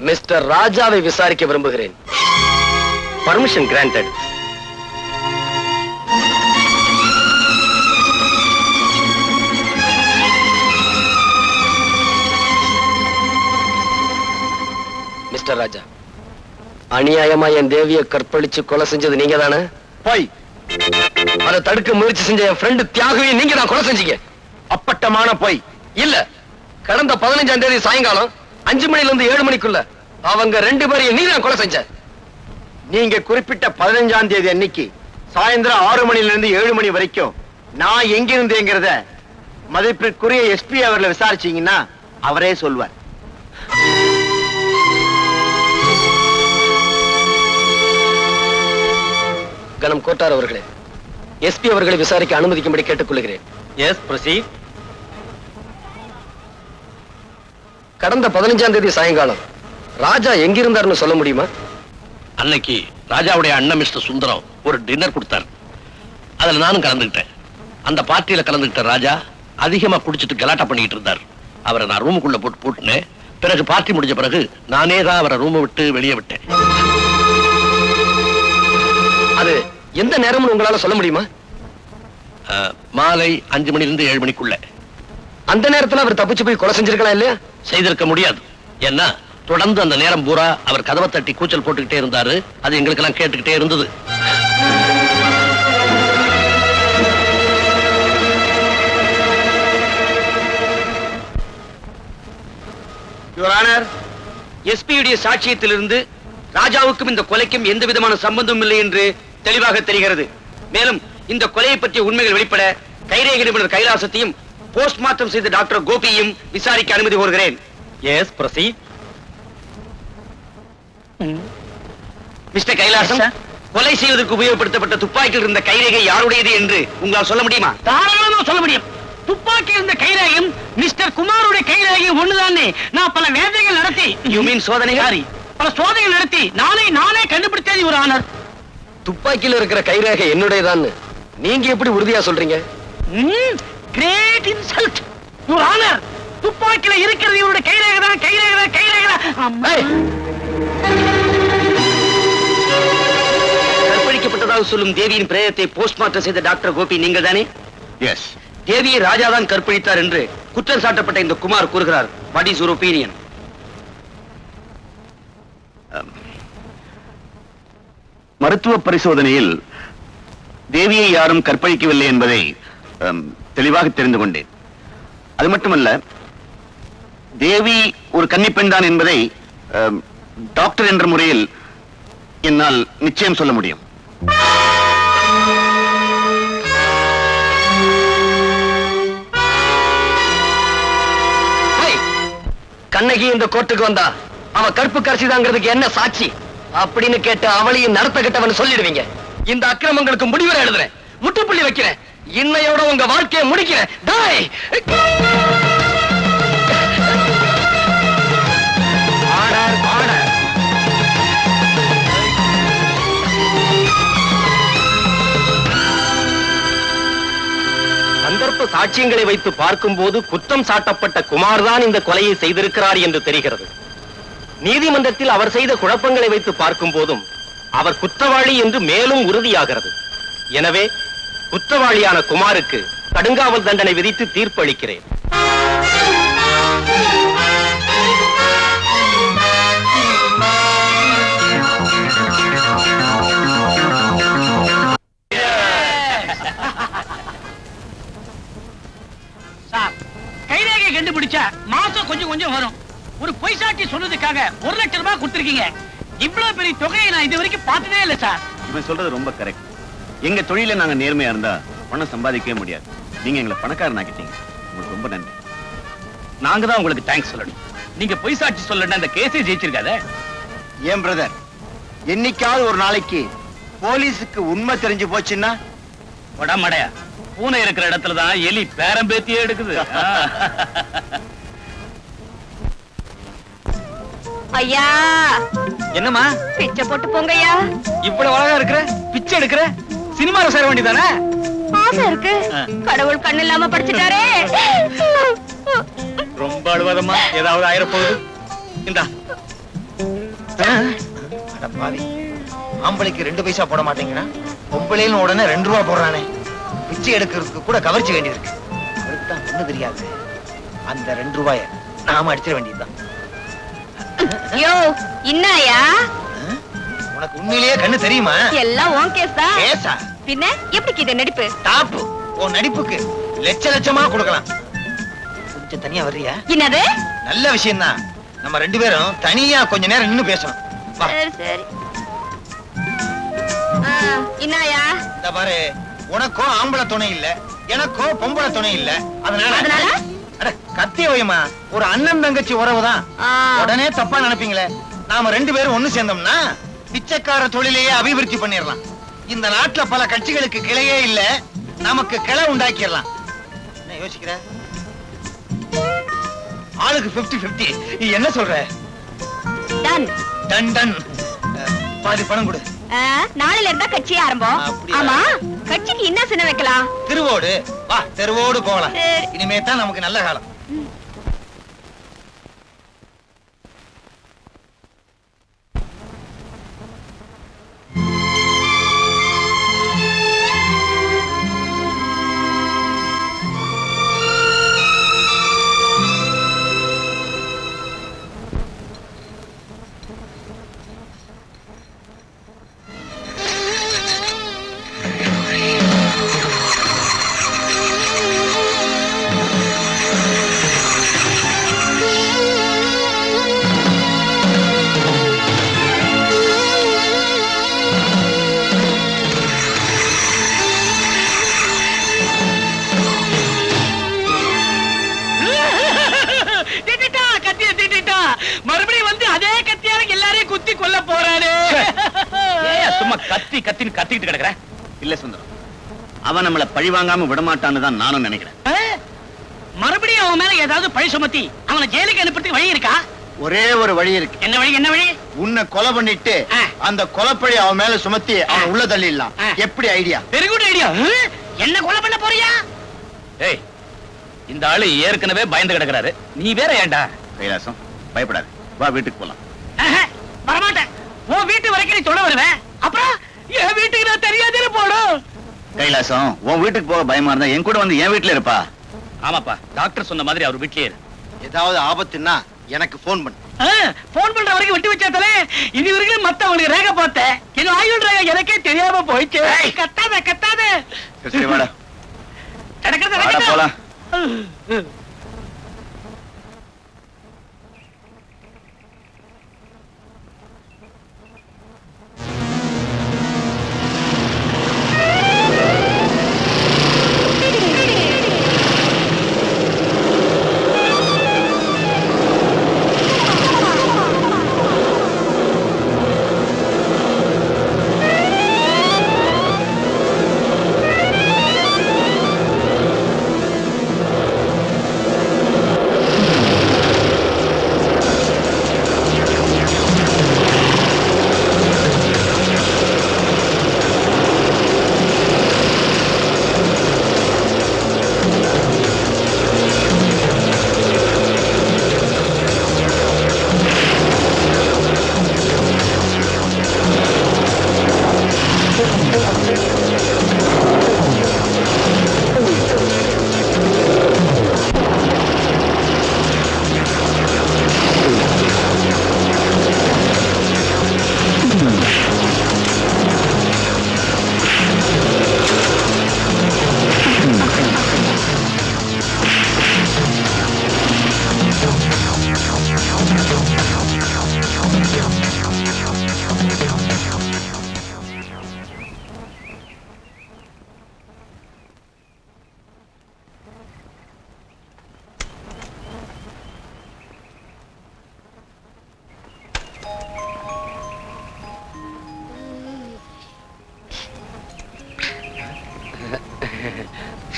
மிஸ்டர் ராஜாவை விசாரிக்க விரும்புகிறேன். Permission granted. மிஸ்டர் ராஜா, அநியாயமா என் தேவியை கற்பழிச்சு கொலை செஞ்சது நீங்க தானே? போய் அதை தடுக்க முயற்சி செஞ்ச என் ஃப்ரெண்டு தியாகுவை நீங்க தான் கொலை செஞ்சீங்க. அப்பட்டமான போய் இல்ல. கடந்த 15ஆம் தேதி சாயங்காலம் 5 மணில இருந்து 7 மணிக்குள்ள அவங்க 2 பேரையும் நீங்க தான் கொலை செஞ்ச. நீங்க குறிப்பிட்ட 15ஆம் தேதி அன்னைக்கு சாயந்தரம் 6 மணில இருந்து 7 மணி வரைக்கும் நான் எங்க இருந்தேங்கிறத மதிப்பிற்குரிய எஸ்பி அவர்களை விசாரிச்சீங்கன்னா அவரே சொல்வார். கனம் கோட்டார் அவர்களே, எஸ்பி அவர்களை விசாரிக்க அனுமதிக்கும்படி கேட்டுக்கொள்கிறேன். Yes, proceed. கடந்த 15ஆம் தேதி சாயங்காலம் ராஜா எங்கிருந்தார்னு சொல்ல முடியுமா? அன்னைக்கு ராஜாவுடைய அண்ணன் மிஸ்டர் சுந்தரம் ஒரு டின்னர் கொடுத்தார். அதுல நானும் கலந்துக்கிட்டேன். அந்த பார்ட்டியில கலந்துக்கிட்ட ராஜா அதிகமா குடிச்சிட்டு கலாட்டா பண்ணிட்டு இருந்தார். அவரை நான் ரூமுக்குள்ள போட்டு பூட்டினேன். பிறகு பார்ட்டி முடிஞ்ச பிறகு நானே தான் அவரை ரூமை விட்டு வெளியே விட்டேன். அது எந்த நேரம்னு உங்களால சொல்ல முடியுமா? மாலை 5 மணிலிருந்து 7 மணிக்குள்ள. அந்த நேரத்துல அவர் தப்பிச்சு போய் கொலை செஞ்சிருக்கலாம் இல்லையா? செய்திருக்க முடியாது. ஏன்னா தொடர்ந்து அந்த நேரம் பூரா அவர் கதவை தட்டி கூச்சல் போட்டுக்கிட்டே இருந்தாரு. அது எங்களுக்கெல்லாம் கேட்டுக்கிட்டே இருந்தது. யுவர் ஆனர், எஸ்பியுடைய சாட்சியத்திலிருந்து ராஜாவுக்கும் இந்த கொலைக்கும் எந்த விதமான சம்பந்தம் இல்லை என்று தெளிவாக தெரிகிறது. மேலும் இந்த கொலையை பற்றிய உண்மைகள் வெளிப்பட கைரேகை நிபுணர் கைலாசத்தையும் போஸ்ட்மார்ட்டம் செய்த டாக்டர் கோபியையும் விசாரிக்க அனுமதி கோருகிறேன். S, proceed. மிஸ்டர் கைலாசம், கொலை செய்வதற்கு உபயோகப்படுத்தப்பட்ட துப்பாக்கியில் இருந்த கைரேகை யாருடையது என்று உங்களால் சொல்ல முடியுமா? தாராளமா சொல்ல முடியும். துப்பாக்கி இருந்த கைரேகையும் மிஸ்டர் குமாருடைய கைரேகையும் ஒண்ணுதானே. நான் பல வேதைகள் நடத்தி, யூ மீன் சோதனைகள்? பல சோதனைகள் நடத்தி நானே கண்டுபிடித்தது ஒரு ஆனர். துப்பாக்கியில இருக்கிற கைரேகை என்னுடையதான்னு நீங்க எப்படி உறுதியா சொல்றீங்க? Great insult your honour. துப்பாக்கியில இருக்கிறது இவருடைய கைரேகை தான். கற்பழிக்கப்பட்டதாக சொல்லும் தேவியின் பிரேதத்தை போஸ்ட்மார்ட்டம் செய்த டாக்டர் கோபி நீங்கள் தானே? எஸ். தேவியை ராஜாதான் கற்பழித்தார் என்று குற்றம் சாட்டப்பட்ட இந்த குமார் கூறுகிறார். What is your opinion? மருத்துவ பரிசோதனையில் தேவியை யாரும் கற்பழிக்கவில்லை என்பதை தெளிவாக தெரிந்து கொண்டேன். அது மட்டுமல்ல, தேவி ஒரு கன்னிப்பெண் தான் என்பதை டாக்டர் என்ற முறையில் என்னால் நிச்சயம் சொல்ல முடியும். கண்ணகி இந்த கோர்ட்டுக்கு வந்தா அவ கற்பு கரசிதாங்கிறதுக்கு என்ன சாட்சி அப்படின்னு கேட்டு அவளையும் நடத்த கட்டவன் சொல்லிடுவீங்க. இந்த அக்கிரமங்களுக்கு முடிவரை எழுதுறேன், முற்றுப்புள்ளி வைக்கிறேன். இன்னையோட உங்க வாழ்க்கையை முடிக்கிறேன். டாய். Order, order. சந்தர்ப்ப சாட்சியங்களை வைத்து பார்க்கும்போது குற்றம் சாட்டப்பட்ட குமார் தான் இந்த கொலையை செய்திருக்கிறார் என்று தெரிகிறது. நீதிமன்றத்தில் அவர் செய்த குழப்பங்களை வைத்து பார்க்கும் போதும் அவர் குற்றவாளி என்று மேலும் உறுதியாகிறது. எனவே குற்றவாளியான குமாருக்கு கடுங்காவல் தண்டனை விதித்து தீர்ப்பு அளிக்கிறேன். கைரேகை கண்டுபிடிச்சா மாசம் கொஞ்சம் கொஞ்சம் வரும். ஒரு பொய் சாட்சி சொன்னதுக்காக 1 லட்சம் ரூபாய் கொடுத்திருக்கீங்க. இவ்வளவு பெரிய தொகையை நான் இது வரைக்கும் பார்த்ததே இல்லை சார். இவன் சொல்றது ரொம்ப கரெக்ட். எங்க தொழில நாங்க நேர்மையா இருந்தா பணம் சம்பாதிக்கவே முடியாது. நீங்க எங்களை பணக்காரன் ஆக்கிட்டீங்க. உங்களுக்கு ரொம்ப நன்றி. நாங்க தான் உங்களுக்கு தேங்க்ஸ் சொல்லணும். நீங்க பொய் சாட்சி சொல்லணும் அந்த கேஸே ஜெயிச்சிருக்காதே. ஏன் பிரதர், என்னைக்காவது ஒரு நாளைக்கு போலீஸுக்கு உண்மை தெரிஞ்சு போச்சுன்னா வடமடையா பூனை இருக்கிற இடத்துல தான் எலி பேரம்பேத்தியே எடுக்குது. ஐயா, என்னம்மா பிச்சை போட்டு போங்கய்யா. இவ்வளவு அழகா இருக்கிற, பிச்சை எடுக்கிற, சினிமால சேர வேண்டியதானே? ஆசை இருக்கு, கடவுள் கண்ணு இல்லாம படிச்சுட்டாரே. ரொம்ப அழுவாதம்மா, ஏதாவது ஆயிரப்போகுது. இந்தா. பாவி, ஆம்பளைக்கு 2 பைசா போட மாட்டேங்கிறான், பொம்பளைன்னு உடனே 2 ரூபா போடுறானே. பிச்சை எடுக்கிறதுக்கு கூட கவர்ச்சி வேண்டியிருக்கு. அவருக்கு தான் ஒண்ணு தெரியாது. அந்த 2 ரூபாய நாம அடிச்சிட வேண்டியதுதான். யோ, இன்னாயா? உனக்கு உண்மையிலேயே கண்ணு தெரியுமா? எல்லாம் உன் கேஸ் தான். கேஸா? பின்ன எப்படி இது நடிப்பு? டாப்பு. உன் நடிப்புக்கு லட்சமா கொடுக்கலாம். கொஞ்சம் தனியா வர்றியா? என்னது? நல்ல விஷயம் தான். நம்ம 2 பேரும் தனியா கொஞ்ச நேரம் நின்னு பேசணும். வா. சரி சரி. இன்னாயா? இந்த பாரு, உனக்கோ ஆம்பளை துணை இல்ல, எனக்கோ பொம்பளை துணை இல்ல. அதனால அட கத்திய வைமா, ஒரு அண்ணன் தங்கச்சி உறவுதான். உடனே தப்பா நினைப்பீங்களே. நாம 2 பேரும் ஒண்ணு சேர்ந்தோம்னா பிச்சைக்கார தொழிலையே அபிவிருத்தி பண்ணிடலாம். இந்த நாட்டுல பல கட்சிகளுக்கு கிளையே இல்ல, நமக்கு கிளை உண்டாக்கிடலாம். என்ன யோசிக்கிற? ஆளுக்கு 50-50. நீ என்ன சொல்ற? Done done done. பாதி பணம் கொடு. நாளையில இருந்தா கட்சி ஆரம்பம். ஆமா, கட்சிக்கு என்ன சின்ன வைக்கலாம்? திருவோடு. வா, தெருவோடு போகலாம். இனிமே தான் நமக்கு நல்ல காலம். மறுபடியும் வந்து அதே கத்தியால எல்லாரையும் குத்தி கொல்ல போறாரு. சும்மா கத்தி கத்தின்னு கத்திக்கிட்டு கிடக்குற. இல்ல சுந்தரம், அவன் நம்மள பழி வாங்காம விடமாட்டான்னு தான் நானும் நினைக்கிறேன். மறுபடியும் அவன் மேல ஏதாவது பழி சுமத்தி அவனை ஜெயிலுக்கு அனுப்புறதுக்கு வழி இருக்கா? ஒரே ஒரு வழி இருக்கு. என்ன வழி? என்ன வழி? உன்னை கொலை பண்ணிட்டு அந்த கொலைப்பழி அவன் மேல சுமத்தி அவன் உள்ள தள்ளிடலாம். எப்படி ஐடியா? Very good idea. என்ன கொலை பண்ண போறியா? ஏய், இந்த ஆளு ஏற்கனவே பயந்து கிடக்குறாரு, நீ வேற ஏன்டா? கைலாசம், பயப்படாது, வா வீட்டுக்கு போலாம். வரமாட்டேன். உன் வீட்டு வரைக்கும் நீ தொட வருவேன், அப்புறம் என் வீட்டுக்கு நான் தெரியாதே போடும். கைலாசம், உன் வீட்டுக்கு போக பயமா இருந்தா என் கூட வந்து என் வீட்டுல இருப்பா. ஆமாப்பா, டாக்டர் சொன்ன மாதிரி அவர் வீட்லயே இரு. ஏதாவது ஆபத்துன்னா எனக்கு போன் பண்ணு. போன் பண்ற வரைக்கும் விட்டு வச்சாத்தலே இது வரைக்கும் மத்தவங்களுக்கு ரேக பார்த்தேன். என்ன ஆயுள் ரேக எனக்கே தெரியாம போயிடுச்சு. கத்தாத கத்தாத. சரி வாடா. நடக்கிறது போலாம்.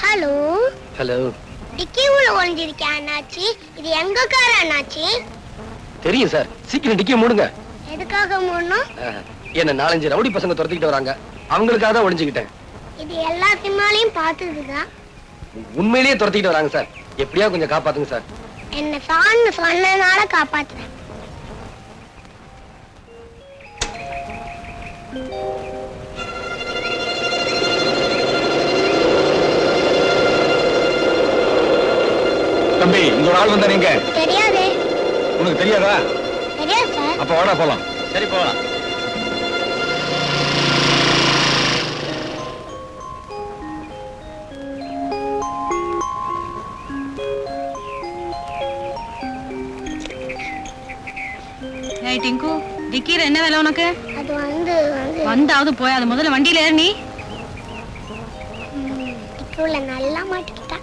Hello hello. டிக்கி உள்ள ஒளிஞ்சிருக்கேன் அண்ணாச்சி. இது எங்க கார அண்ணாச்சி? தெரியும் சார். சீக்கிரம் டிக்கியை மூடுங்க. எதுக்காக மூடணும்? என்ன 4-5 ரவுடி பசங்க துரத்திக்கிட்டு வராங்க. அவங்களுக்காக தான் ஒளிஞ்சுக்கிட்டேன். இது எல்லா சினிமாலையும் பார்த்ததுதான். உண்மையிலேயே துரத்திக்கிட்டு வராங்க சார். எப்படியா கொஞ்சம் காப்பாத்துங்க சார். என்ன சான்னு சொன்னனால காப்பாத்துறேன். தம்பி, இங்க ஒரு ஆள் வந்தா நீங்க தெரியாதே. உனக்கு தெரியாதா? தெரியாது சார். அப்ப வாடா போலாம். சரி போகலாம். ஏய் டிங்கு, டிக்கில என்ன வேலை உனக்கு? அது வந்து வந்தாவது போய் அது முதல்ல வண்டியில ஏறு நீ. டிக்கில நல்லா மாட்டிக்கிட்டா.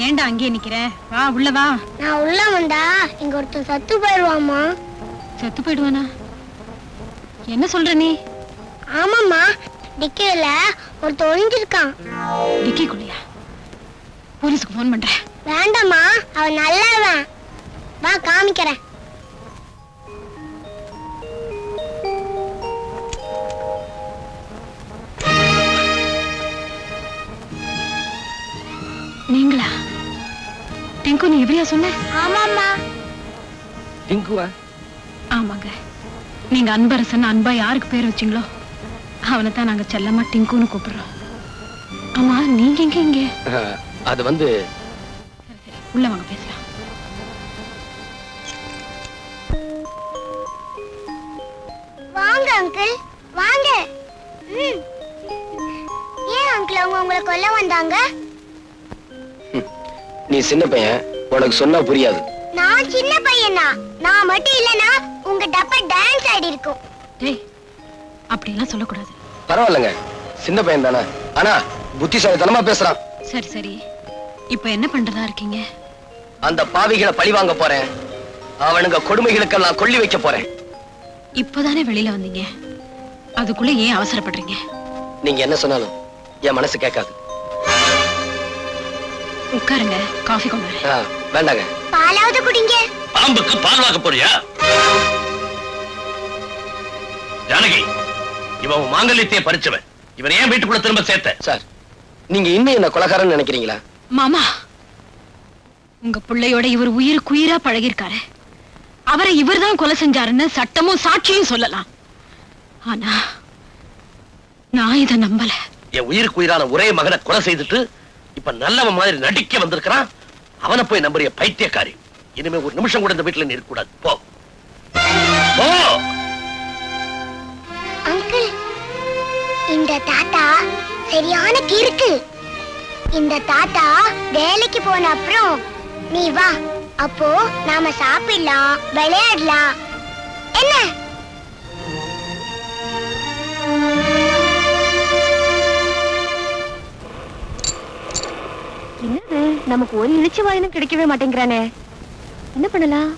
ஏண்டா அங்கேயே நிக்கிற? வா உள்ள வா. நான் உள்ள வந்தா இங்க ஒருத்தன் சத்து போயிடுவாமா. செத்து போயிடுவானா? என்ன சொல்ற நீ? ஆமாம்மா, டிக்கில ஒருத்தன் ஒளிஞ்சிருக்கான். டிக்கிக்குள்ளையா? போலீஸ்க்கு போன் பண்றேன். வேண்டாம்மா, அவன் நல்லவன். வா காமிக்கிறேன். நீங்களா? டிங்கு, நீ எப்படியா சொன்ன? ஆமாம்மா. டிங்குவா? ஆமாங்க. நீங்க அன்பரசன் அன்பா யாருக்கு பேர் வச்சீங்களோ அவனை தான் நாங்க செல்லமா டிங்குன்னு கூப்பிடுறோம். ஆமா, நீங்க எங்க இங்க? அது வந்து சரி சரி, உள்ள வாங்க பேசலாம். வாங்க அங்கிள், வாங்க. ஏன் அங்கிள் அவங்க உங்களை கொல்ல வந்தாங்க? நீ சின்ன பையன், உனக்கு சொன்னா புரியாது. நான் சின்ன பையனா? நான் மட்டும் இல்லனா உங்க டப்பா டான்ஸ் ஆடி இருக்கும். டேய், அப்படியெல்லாம் சொல்லக்கூடாது. பரவாயில்லைங்க, சின்ன பையன் தானே. ஆனா புத்திசாலித்தனமா பேசுறான். சரி சரி, இப்ப என்ன பண்றதா இருக்கீங்க? அந்த பாவிகளை பழி வாங்க போறேன். அவனுங்க கொடுமைகளுக்கெல்லாம் கொல்லி வைக்க போறேன். இப்பதானே வெளியில வந்தீங்க, அதுக்குள்ள ஏன் அவசரப்படுறீங்க? நீங்க என்ன சொன்னாலும் என் மனசு கேட்காது. உட்காருங்க, காஃபி கொண்டு வரேன். வேண்டாங்க. பாலாவது குடிங்க. பாம்புக்கு பால் வாக்க போறியா? ஜானகி, இவன் மாங்கல்யத்தையே பறிச்சவன். இவன் ஏன் வீட்டுக்குள்ள திரும்ப சேர்த்த? சார், நீங்க இன்னும் என்ன கொலைகாரன் நினைக்கிறீங்களா? மாமா, உங்க பிள்ளையோட இவர் உயிருக்குயிரா பழகிருக்காரு. அவரை இவர்தான் கொலை செஞ்சாருன்னு சட்டமும் சாட்சியும் சொல்லலாம். ஆனா நான் இத நம்பல. என் உயிருக்கு உயிரான ஒரே மகனை கொலை செய்துட்டு இப்ப நல்லவன் மாதிரி நடிக்க வந்திருக்கிறான். அவனை போய் நம்புறிய பைத்தியக்காரி. இனிமே ஒரு நிமிஷம் கூட இந்த வீட்டுல இருக்க கூடாது. போ போ. அங்கிள், இந்த தாத்தா சரியான கிறுக்கு. இந்த தாத்தா வேலைக்கு போன அப்புறம் நீ வா, அப்போ நாம சாப்பிடலாம், விளையாடலாம். என்ன? என்னது, நமக்கு ஒரு இழிச்சு வாயினும் கிடைக்கவே மாட்டேங்கிறானே. என்ன பண்ணலாம்?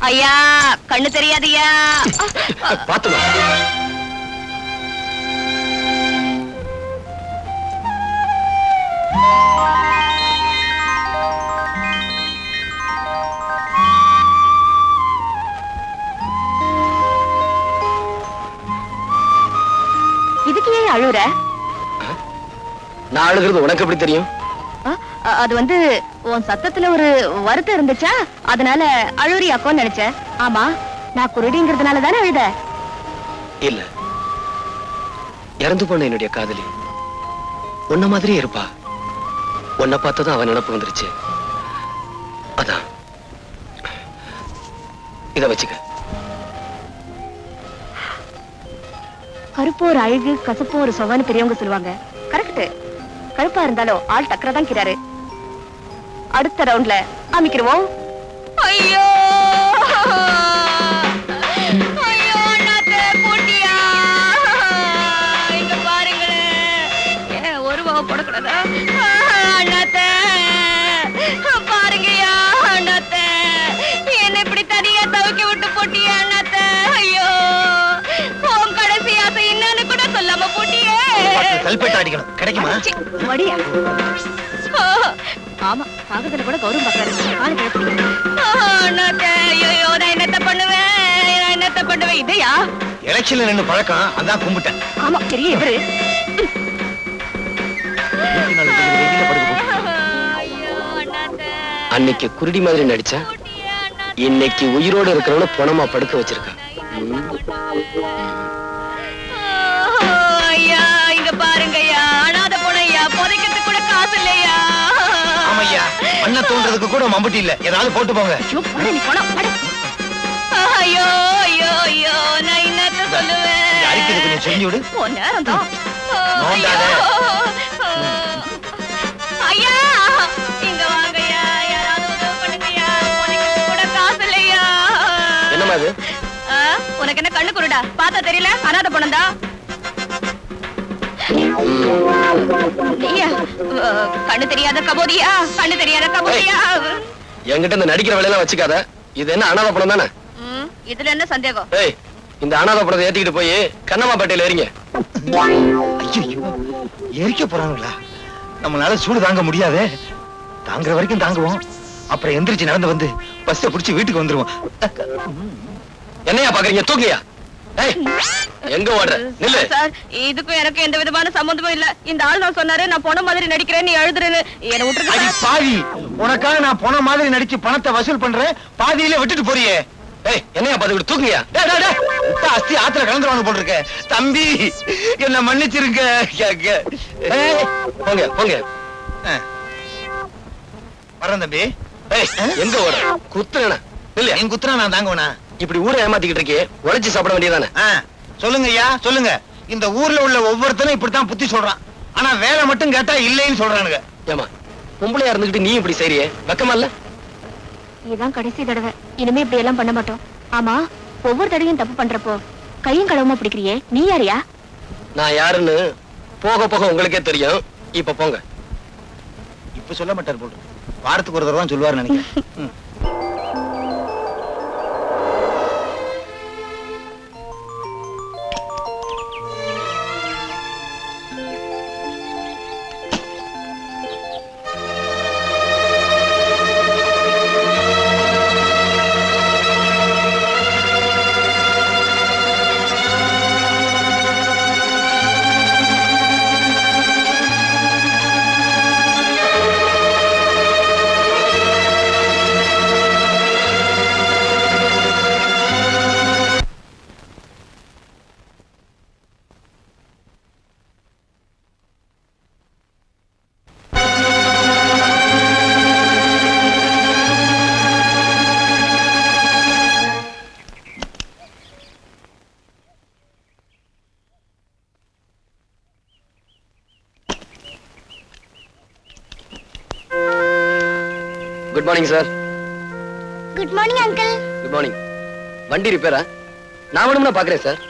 ஐயா, கண்ணு தெரியாதையா? பாத்துமா. இதுக்கு ஏன் அழுற? நான் அழுகிறது உனக்கு எப்படி தெரியும்? அது வந்து உன் சத்தத்துல ஒரு வருத்தம் இருந்துச்சா, அதனால அழுறியாக்கோன்னு நினைச்சேன். ஆமா, நான் குருடிங்கிறதுனால தானே அழுத? இல்ல, இறந்து போன என்னுடைய காதலி உன்ன மாதிரியே இருப்பா. உன்னை பார்த்ததும் அவன் நினைப்பு வந்துருச்சு. அதான். இத வச்சுக்க. கருப்பு ஒரு அழகு, கசப்பு ஒரு சொவான்னு பெரியவங்க சொல்லுவாங்க. கரெக்ட். கருப்பா இருந்தாலும் ஆள் டக்கரா தான் கிறாரு. அடுத்த ரவுண்ட்ல அமைக்கிறோம். ஐயோ ஐயோ அண்ணாத்தே போட்டியா, இங்க பாருங்களேன். ஏன் ஒரு வாவ போடக்கூடாதா? அண்ணாத்தே பாருங்கய்யா, அண்ணாத்தே என்ன இப்படி தனியா தவிக்க விட்டு போட்டியா அண்ணாத்தே. ஐயோ உன் கடைசி ஆசை என்னன்னு கூட சொல்லாம போட்டியே. கல்பெட்டு அடிக்கணும், கிடைக்குமா? மடியா? ஆமா, காகத்துல கூட கௌரவம் பாக்குறாரு. காலு கிளப்பிட்டீங்க. அண்ணாத்தே ஐயோ நான் என்னத்த பண்ணுவேன்? இதையா எலெக்ஷன்ல நின்னு பழக்கம், அதான் கும்பிட்டேன். ஆமா பெரிய இவரு. அன்னைக்கு குருடி மாதிரி நடிச்சா, இன்னைக்கு உயிரோடு இருக்கிறவன பணமா படுக்க வச்சிருக்கான். ஐயா இங்க பாருங்கய்யா, அனாதை போனையா, புதைக்கிறதுக்கு கூட காசு இல்லையா? ஆமையா, மண்ண தோன்றதுக்கு கூட மம்பட்டி இல்ல, ஏதாவது போட்டு போங்க. ஐயோ ஐயோ ஐயோ நான் என்னத்த சொல்லுவேன்? அரிக்குது, கொஞ்சம் செஞ்சு விடு. நேரம் தான். ஐயா இங்க வாங்கய்யா, யாராவது உதவி பண்ணுங்கய்யா, புதைக்கிறதுக்கு கூட காசு இல்லையா? என்னமா அது? உனக்கு என்ன கண்ணு குருடா? பார்த்தா தெரியல? அனாதை போனதா நீயா? கண்ணு தெரியாத கபோதியா? கண்ணு தெரியாத கபோதியா? என்கிட்ட இந்த நடிக்கிற வேலையெல்லாம் வச்சுக்காத. இது என்ன அனாதை படம் தானே? இதுல என்ன சந்தேகம்? ஏய், இந்த அனாதை படத்தை ஏத்திக்கிட்டு போய் கண்ணம்மாப்பேட்டையில ஏறிங்க. ஐயோ, எரிக்க போறாங்களா? நம்மளால சூடு தாங்க முடியாதே. தாங்குற வரைக்கும் தாங்குவோம், அப்புறம் எந்திரிச்சு நடந்து வந்து பஸ்ஸை புடிச்சு வீட்டுக்கு வந்துருவோம். என்னையா பாக்குறீங்க? தூக்கியா? ஏய், எங்க ஓடுற? நில்லு. சார், இதுக்கும் எனக்கு எந்த விதமான சம்பந்தமும் இல்ல. இந்த ஆள் நான் சொன்னாரு நான் போன மாதிரி நடிக்கிறேன், நீ எழுதுறேன்னு. என்ன விட்டுருக்க பாவி, உனக்காக நான் போன மாதிரி நடிச்சு பணத்தை வசூல் பண்றேன், பாதியில விட்டுட்டு போறியே. ஏய், என்னையா பாத்து தூக்குங்க. அஸ்தி ஆத்துல கலந்துருவாங்க போல் இருக்க. தம்பி என்ன மன்னிச்சிருங்க. போங்க போங்க. வரேன் தம்பி. எங்க ஓடுற? குத்துறேனா? இல்ல, என் குத்துறா நான் தாங்கவேனா? இப்படி ஊரை ஏமாத்திக்கிட்டு இருக்கே, உழைச்சு சாப்பிட வேண்டியதானே? சொல்லுங்க ஐயா, சொல்லுங்க. இந்த ஊர்ல உள்ள ஒவ்வொருத்தரும் இப்படித்தான் புத்தி சொல்றான். ஆனா வேலை மட்டும் கேட்டா இல்லைன்னு சொல்றானுங்க. ஏமா பொம்பளையா இருந்துகிட்டு நீ இப்படி செய்றியே, வெக்கமா இல்ல? இதான் கடைசி தடவை, இனிமே இப்படி எல்லாம் பண்ண மாட்டோம். ஆமா, ஒவ்வொரு தடவையும் தப்பு பண்றப்போ கையும் களவுமா பிடிக்கிறியே, நீ யாரியா? நான் யாருன்னு போக போக உங்களுக்கே தெரியும். இப்ப போங்க. இப்ப சொல்ல மாட்டார் போட்டு, வாரத்துக்கு ஒரு தடவை சொல்லுவாரு நினைக்கிறேன். Good morning sir. Good morning uncle. Good morning. வண்டி ரிப்பேரா? நான் வேணும்னா பாக்குறேன் சார்.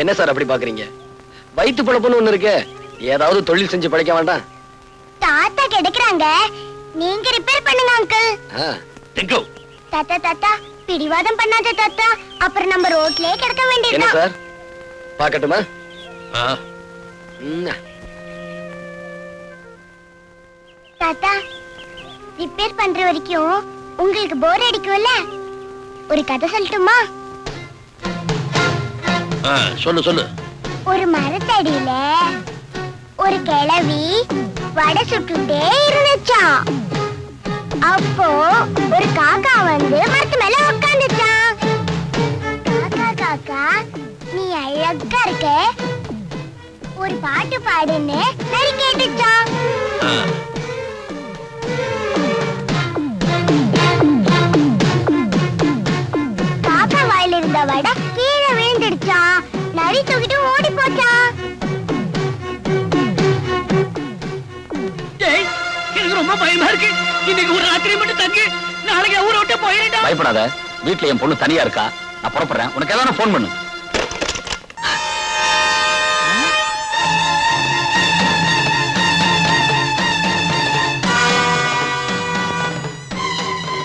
என்ன சார் அப்படி பாக்குறீங்க? வயிற்று பழப்புன்னு ஒண்ணு இருக்கு, ஏதாவது தொழில் செஞ்சு பழைக்க வேண்டாம்? தாத்தா கிடைக்கிறாங்க, நீங்க ரிப்பேர் பண்ணுங்க அங்கிள். தாத்தா தாத்தா பிடிவாதம் பண்ணாத தாத்தா, அப்புறம் நம்ம ரோட்லயே கிடக்க என்ன வேண்டியதுதான். சார் பாக்கட்டுமா? தாத்தா ரிப்பேர் பண்ற வரைக்கும் உங்களுக்கு போர் அடிக்கும்ல, ஒரு கதை சொல்லட்டுமா? சொல்லு சொல்லு. ஒரு மரத்தடியில ஒரு கிழவி வடை சுட்டுட்டே இருந்துச்சாம். அப்போ ஒரு காக்கா வந்து மரத்து மேல உட்கார்ந்துச்சான். காக்கா காக்கா நீ அழகா இருக்க, ஒரு பாட்டு பாடுன்னு நரி கேட்டுச்சான். காக்கா வாயில இருந்த வடை கீழே விழுந்துடுச்சான். நரி தூக்கிட்டு ஓடி போச்சான். எனக்கு ரொம்ப பயமா இருக்கு. இன்னைக்கு ஒரு ராத்திரி மட்டும் தங்கு, நாளைக்கு ஊரை விட்டு போயிடா. பயப்படாத, வீட்டுல என் பொண்ணு தனியா இருக்கா, நான் புறப்படுறேன். உனக்கு ஏதாவது போன் பண்ணு.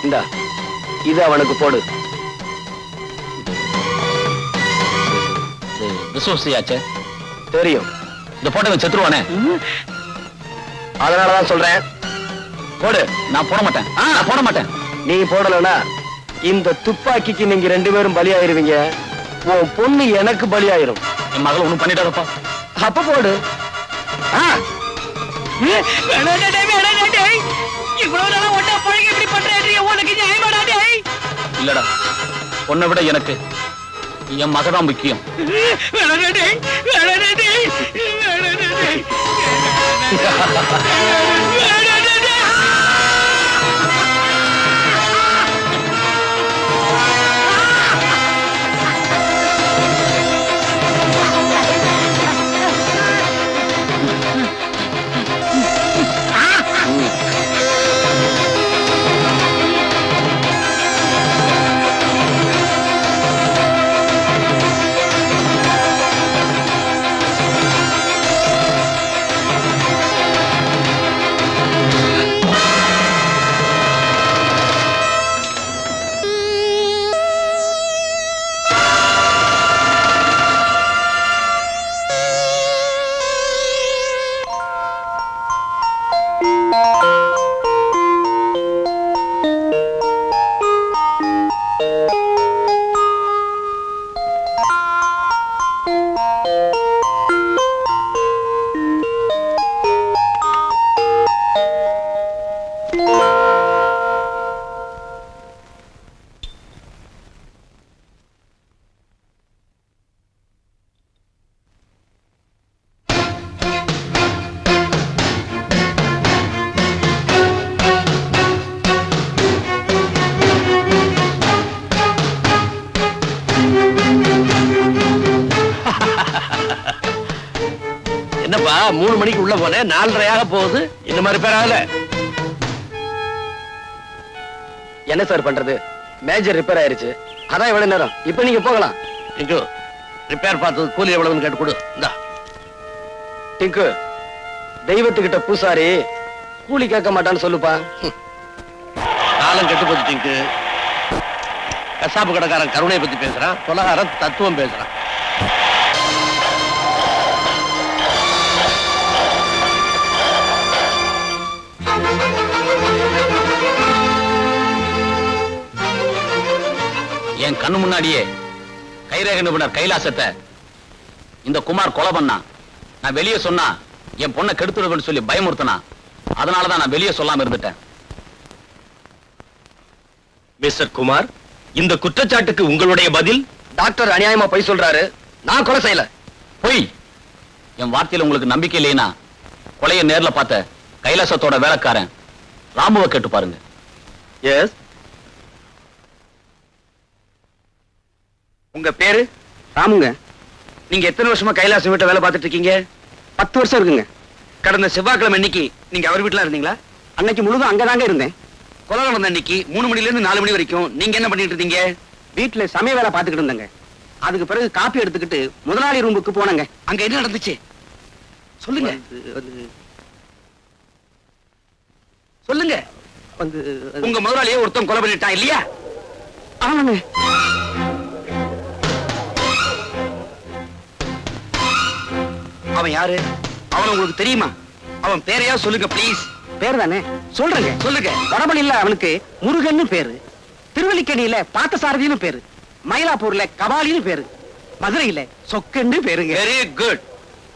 இந்தா, இது அவனுக்கு போடு. விசுவசியாச்சே தெரியும். இந்த போட்டோ செத்துருவானே, அதனாலதான் சொல்றேன், போடு. நான் போட மாட்டேன், நான் போட மாட்டேன். நீ போடலனா இந்த துப்பாக்கிக்கு நீங்க 2 பேரும் பலியாயிருவீங்க. உன் பொண்ணு எனக்கு பலியாயிரும். என் மகளை ஒண்ணும் பண்ணிட்டாதப்பா. அப்ப போடு. இவ்வளவு நாளா ஒண்ணா பழகி இப்படி பண்றேன், உனக்கு நியாயமாடா? இல்லடா, பொண்ணை விட எனக்கு என் மகதான் முக்கியம். என்னப்பா 3 மணிக்கு உள்ள போனேன், 4:30 போகுது. இந்த மாதிரி பேராகல. என்ன சார் பண்றது, மேஜர் ரிப்பேர் ஆயிருச்சு, அதான் இவ்வளவு நேரம். இப்ப நீங்க போகலாம். டிங்கு, ரிப்பேர் பார்த்தது கூலி எவ்வளவுன்னு கேட்டு கொடு. இந்தா. டிங்கு, தெய்வத்துக்கிட்ட பூசாரி கூலி கேட்க மாட்டான்னு சொல்லுப்பா. காலம் கெட்டு போச்சு டிங்கு. கசாப்பு கடைக்காரன் கருணையை பத்தி பேசுறான், கொலகாரன் தத்துவம் பேசுறான். என் கண்ணு முன்னாடியே கைரேக நிபுணர் கைலாசத்தை இந்த குமார் கொலை பண்ணா. நான் வெளியே சொன்னா என் பொண்ணை கெடுத்துடுவேன்னு சொல்லி பயமுறுத்தினா. அதனாலதான் நான் வெளியே சொல்லாம இருந்துட்டேன். மிஸ்டர் குமார், இந்த குற்றச்சாட்டுக்கு உங்களுடைய பதில்? டாக்டர் அநியாயமா பொய் சொல்றாரு, நான் கொலை செய்யல. பொய். என் வார்த்தையில உங்களுக்கு நம்பிக்கை இல்லைன்னா கொலையை நேர்ல பார்த்த கைலாசத்தோட வேலைக்காரன் ராமுவை கேட்டு பாருங்க. எஸ். உங்க பேரு? ராமுங்க. நீங்க எத்தனை வருஷமா கைலாசம் வீட்டை வேலை பார்த்துட்டு இருக்கீங்க? 10 வருஷம் இருக்குங்க. கடந்த செவ்வாய்க்கிழமை அன்னைக்கு நீங்க அவர் வீட்டுல இருந்தீங்களா? அன்னைக்கு முழுதும் அங்கதாங்க இருந்தேன். கொலை நடந்த அன்னைக்கு 3 மணில இருந்து 4 மணி வரைக்கும் நீங்க என்ன பண்ணிட்டு இருந்தீங்க? வீட்டுல சமய வேலை பார்த்துக்கிட்டு இருந்தேங்க. அதுக்கு பிறகு காப்பி எடுத்துக்கிட்டு முதலாளி ரூமுக்கு போனங்க. அங்க என்ன நடந்துச்சு சொல்லுங்க. சொல்லுங்க. உங்க முதலாளியே ஒருத்தன் கொலை பண்ணிட்டான் இல்லையா? ஆமாங்க. அவன் யாரு? அவன் உங்களுக்கு தெரியுமா? அவன் பேரையா சொல்லுங்க ப்ளீஸ். பேர் தானே சொல்றேங்க. சொல்லுங்க. வடபழியில அவனுக்கு முருகன்னு பேரு, திருவல்லிக்கேணியில பார்த்தசாரதின்னு பேரு, மயிலாப்பூர்ல கபாலின்னு பேரு, மதுரையில சொக்கன்னு பேருங்க. Very good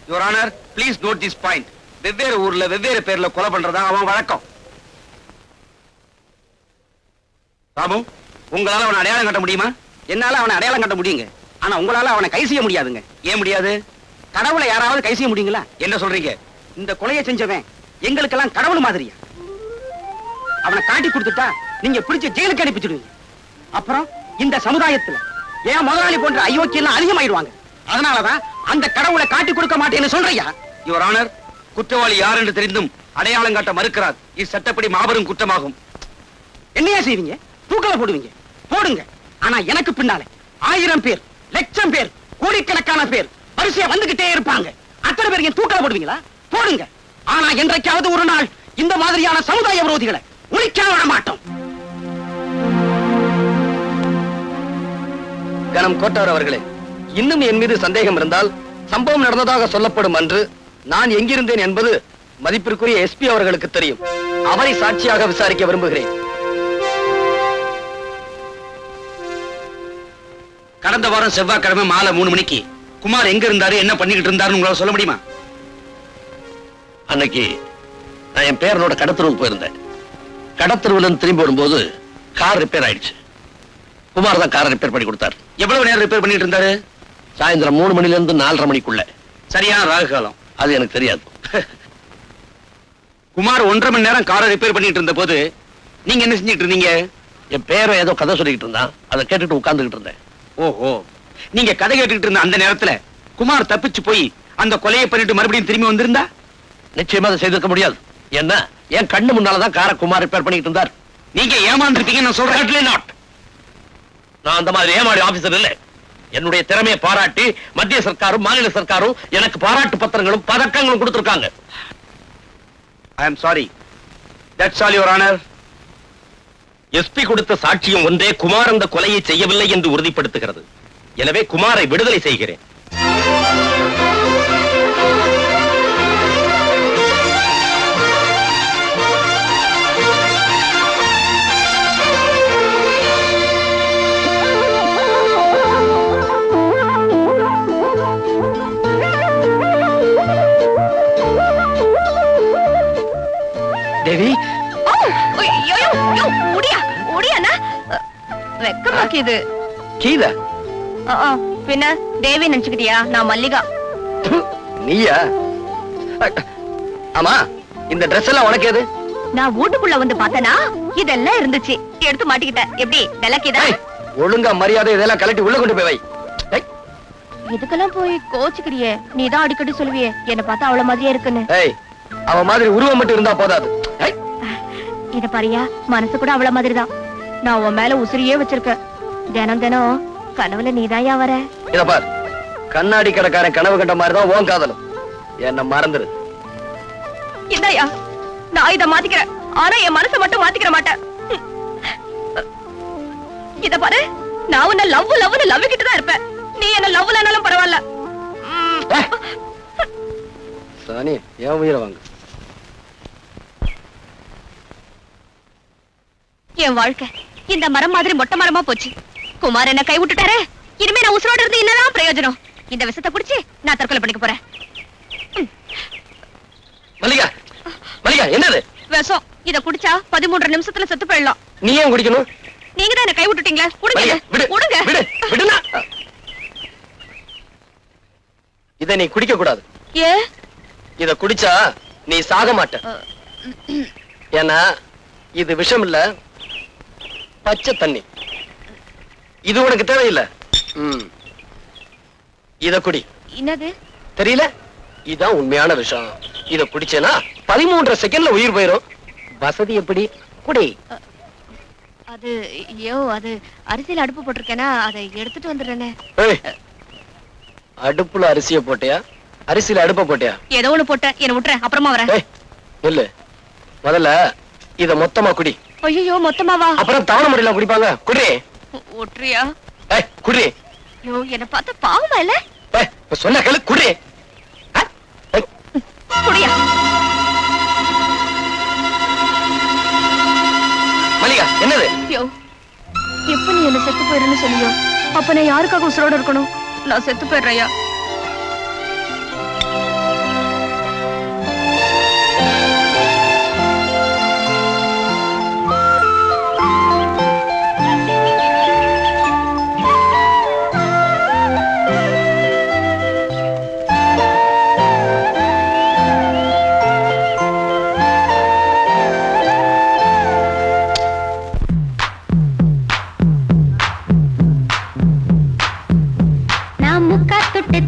your honour. Please note this point. வெவ்வேறு ஊர்ல வெவ்வேறு பேர்ல கொலை பண்றதா அவன் வழக்கம். ராமு, உங்களால அவனை அடையாளம் கட்ட முடியுமா? என்னால அவனை அடையாளம் கட்ட முடியுங்க. ஆனா உங்களால அவனை கை செய்ய முடியாதுங்க. ஏன் முடியாது? கடவுளை யாராவது கை செய்ய முடியுங்களா? என்ன சொல்றீங்க? இந்த கொலையை செஞ்சவன் எங்களுக்கெல்லாம் கடவுள் மாதிரியா? அவனை காட்டி கொடுத்துட்டா நீங்க பிடிச்ச ஜெயிலுக்கு அனுப்பிச்சிடுவீங்க. அப்புறம் இந்த சமுதாயத்துல ஏன் முதலாளி போன்ற அயோக்கியம் அதிகமாயிடுவாங்க. அதனாலதான் அந்த கடவுளை காட்டி கொடுக்க மாட்டேன்னு சொல்றியா? யுவர் ஆனர், குற்றவாளி யார் என்று தெரிந்தும் அடையாளம் காட்ட மறுக்கிறார். இது சட்டப்படி மாபெரும் குற்றமாகும். என்னையா செய்வீங்க? தூக்கல போடுவீங்க. போடுங்க. ஆனா எனக்கு பின்னாலே 1000 பேர், லட்சம் பேர், கோடிக்கணக்கான பேர் வரிசையா வந்துகிட்டே இருப்பாங்க. அத்தனை பேர் என் தூக்கல போடுவீங்களா? போடுங்க. ஆனா என்றைக்காவது ஒரு நாள் இந்த மாதிரியான சமுதாய விரோதிகளை ஒழிக்க விட மாட்டோம். கனம் கோட்டார் அவர்களே, இன்னும் என் மீது சந்தேகம் இருந்தால் சம்பவம் நடந்ததாக சொல்லப்படும் அன்று நான் எங்கிருந்தேன் என்பது மதிப்பிற்குரிய எஸ்பி அவர்களுக்கு தெரியும். அவரை சாட்சியாக விசாரிக்க விரும்புகிறேன். கடந்த வாரம் செவ்வாய்க்கிழமை மாலை 3 மணிக்கு குமார் எங்க இருந்தாரு, என்ன பண்ணிக்கிட்டு இருந்தாருன்னு உங்களால சொல்ல முடியுமா? அன்னைக்கு நான் என் பேரனோட கடத்தருவுக்கு போயிருந்தேன். கடத்தருவுல இருந்து திரும்பி வரும்போது கார் ரிப்பேர் ஆயிடுச்சு. குமார் தான் காரை ரிப்பேர் பண்ணி கொடுத்தார். எவ்வளவு நேரம் ரிப்பேர் பண்ணிட்டு இருந்தாரு? சாயந்தரம் 3 மணில இருந்து 4:30 மணிக்குள்ள. சரியான ராகு காலம். அது எனக்கு தெரியாது. குமார் 1.5 மணி நேரம் காரை ரிப்பேர் பண்ணிட்டு இருந்த போது நீங்க என்ன செஞ்சிட்டு இருந்தீங்க? என் பேரன் ஏதோ கதை சொல்லிக்கிட்டு இருந்தான். அதை கேட்டுட்டு உட்கார்ந்துகிட்டு இருந்தேன். ஓஹோ, நீங்க கதை கேட்டுக்கிட்டு இருந்த அந்த நேரத்துல குமார் தப்பிச்சு போய் அந்த கொலையை பண்ணிட்டு மறுபடியும் திரும்பி வந்திருந்தா? நிச்சயமா அதை செய்திருக்க முடியாது. என்ன, என் கண்ணு முன்னாலதான் காரை குமார் ரிப்பேர் பண்ணிட்டு இருந்தார். நீங்க ஏமாந்துருப்பீங்கன்னு நான் சொல்றேன். நான் அந்த மாதிரி ஏமாடி ஆபீசர் இல்ல. என்னுடைய திறமையை பாராட்டி மத்திய சர்க்காரும் மாநில சர்க்காரும் எனக்கு பாராட்டு பத்திரங்களும் பதக்கங்களும் கொடுத்திருக்காங்க. I am sorry. That's all your honour. SP கொடுத்த சாட்சியம் ஒன்றே குமார் அந்த கொலையை செய்யவில்லை என்று உறுதிப்படுத்துகிறது. எனவே குமாரை விடுதலை செய்கிறேன். தேவி, வெக்கமாக்கிது. கீதா பின்ன தேவி நினைச்சுக்கிட்டியா? நான் மல்லிகா. நீயா? ஆமா, இந்த Dress எல்லாம் உனக்கு எது? நான் வீட்டுக்குள்ள வந்து பார்த்தனா இதெல்லாம் இருந்துச்சு, எடுத்து மாட்டிக்கிட்டேன். எப்படி விளக்கிதா? ஒழுங்கா மரியாதை இதெல்லாம் கலட்டி உள்ள கொண்டு போய் வை. இதுக்கெல்லாம் போய் கோச்சுக்கிறியே. நீதான் அடிக்கடி சொல்லுவியே என்ன பார்த்தா அவ்வளவு மாதிரியே இருக்குன்னு. அவ மாதிரி உருவம் மட்டும் இருந்தா போதாது. இத பாரியா, மனசு கூட அவ்வளவு மாதிரிதான். நான் உன் மேல உசிரியே வச்சிருக்கேன். தினம் தினம் கனவுல நீதாயா வர. இத பார், கண்ணாடி கடைக்காரன் கனவு கண்ட மாதிரிதான் உன் காதலும். என்ன மறந்துரு. இதாயா, நான் இத மாத்திக்கிறேன். ஆனா என் மனசை மட்டும் மாத்திக்கிற மாட்டேன். இத பாரு, நான் உன்ன லவ்னு லவ்விக்கிட்டு தான் இருப்பேன். நீ என்ன லவ்லனாலும் பரவாயில்ல. சானி, ஏன் உயிரை வாங்க. என் வாழ்க்கை இந்த மரம் மாதிரி மொட்டை மரமா போச்சு. குமார் என்ன கை விட்டுட்டாரு. இனிமே நான் உசுரோட இருந்து என்னதான் பிரயோஜனம்? இந்த விஷத்தை குடிச்சு நான் தற்கொலை பண்ணிக்க போறேன். மல்லிகா, மல்லிகா, என்னது விஷம்? இத குடிச்சா 13 நிமிஷத்துல செத்து போயிடலாம். நீ ஏன் குடிக்கணும்? நீங்க தான் என்ன கை விட்டுட்டீங்களா? குடுங்க, குடுங்க. விடுனா. இத நீ குடிக்க கூடாது. ஏ? இத குடிச்சா நீ சாக மாட்ட. ஏன்னா இது விஷம் இல்ல, பச்சை தண்ணி. இது உனக்கு தேவையில்லை. இத குடி. என்னது தெரியல? இதான் உண்மையான விஷயம். இத குடிச்சேனா 13 செகண்ட்ல உயிர் போயிரும். வசதி எப்படி? குடி. அது அது அரிசியில அடுப்பு போட்டிருக்கேனா, அதை எடுத்துட்டு வந்துடுறேனே. அடுப்புல அரிசிய போட்டியா, அரிசியில அடுப்ப போட்டியா? ஏதோ ஒண்ணு போட்டேன், என்ன விட்டுறேன், அப்புறமா வரேன். இல்ல, முதல்ல இத மொத்தமா குடி. ஐயோ, மொத்தமாவா? அப்புறம் தவணை முறையில குடிப்பாங்க. குடி. ஒற்றியா? குடி. ஐயோ, என்ன பார்த்தா பாவமா இல்ல? சொன்ன கேளு, குடி. குடியா? மல்லிகா, என்னது? ஐயோ, எப்ப நீ என்ன செத்து போயிருன்னு சொல்லியோ, அப்ப நான் யாருக்காக உசுரோட இருக்கணும்? நான் செத்து போயிடுறையா? தொட்டு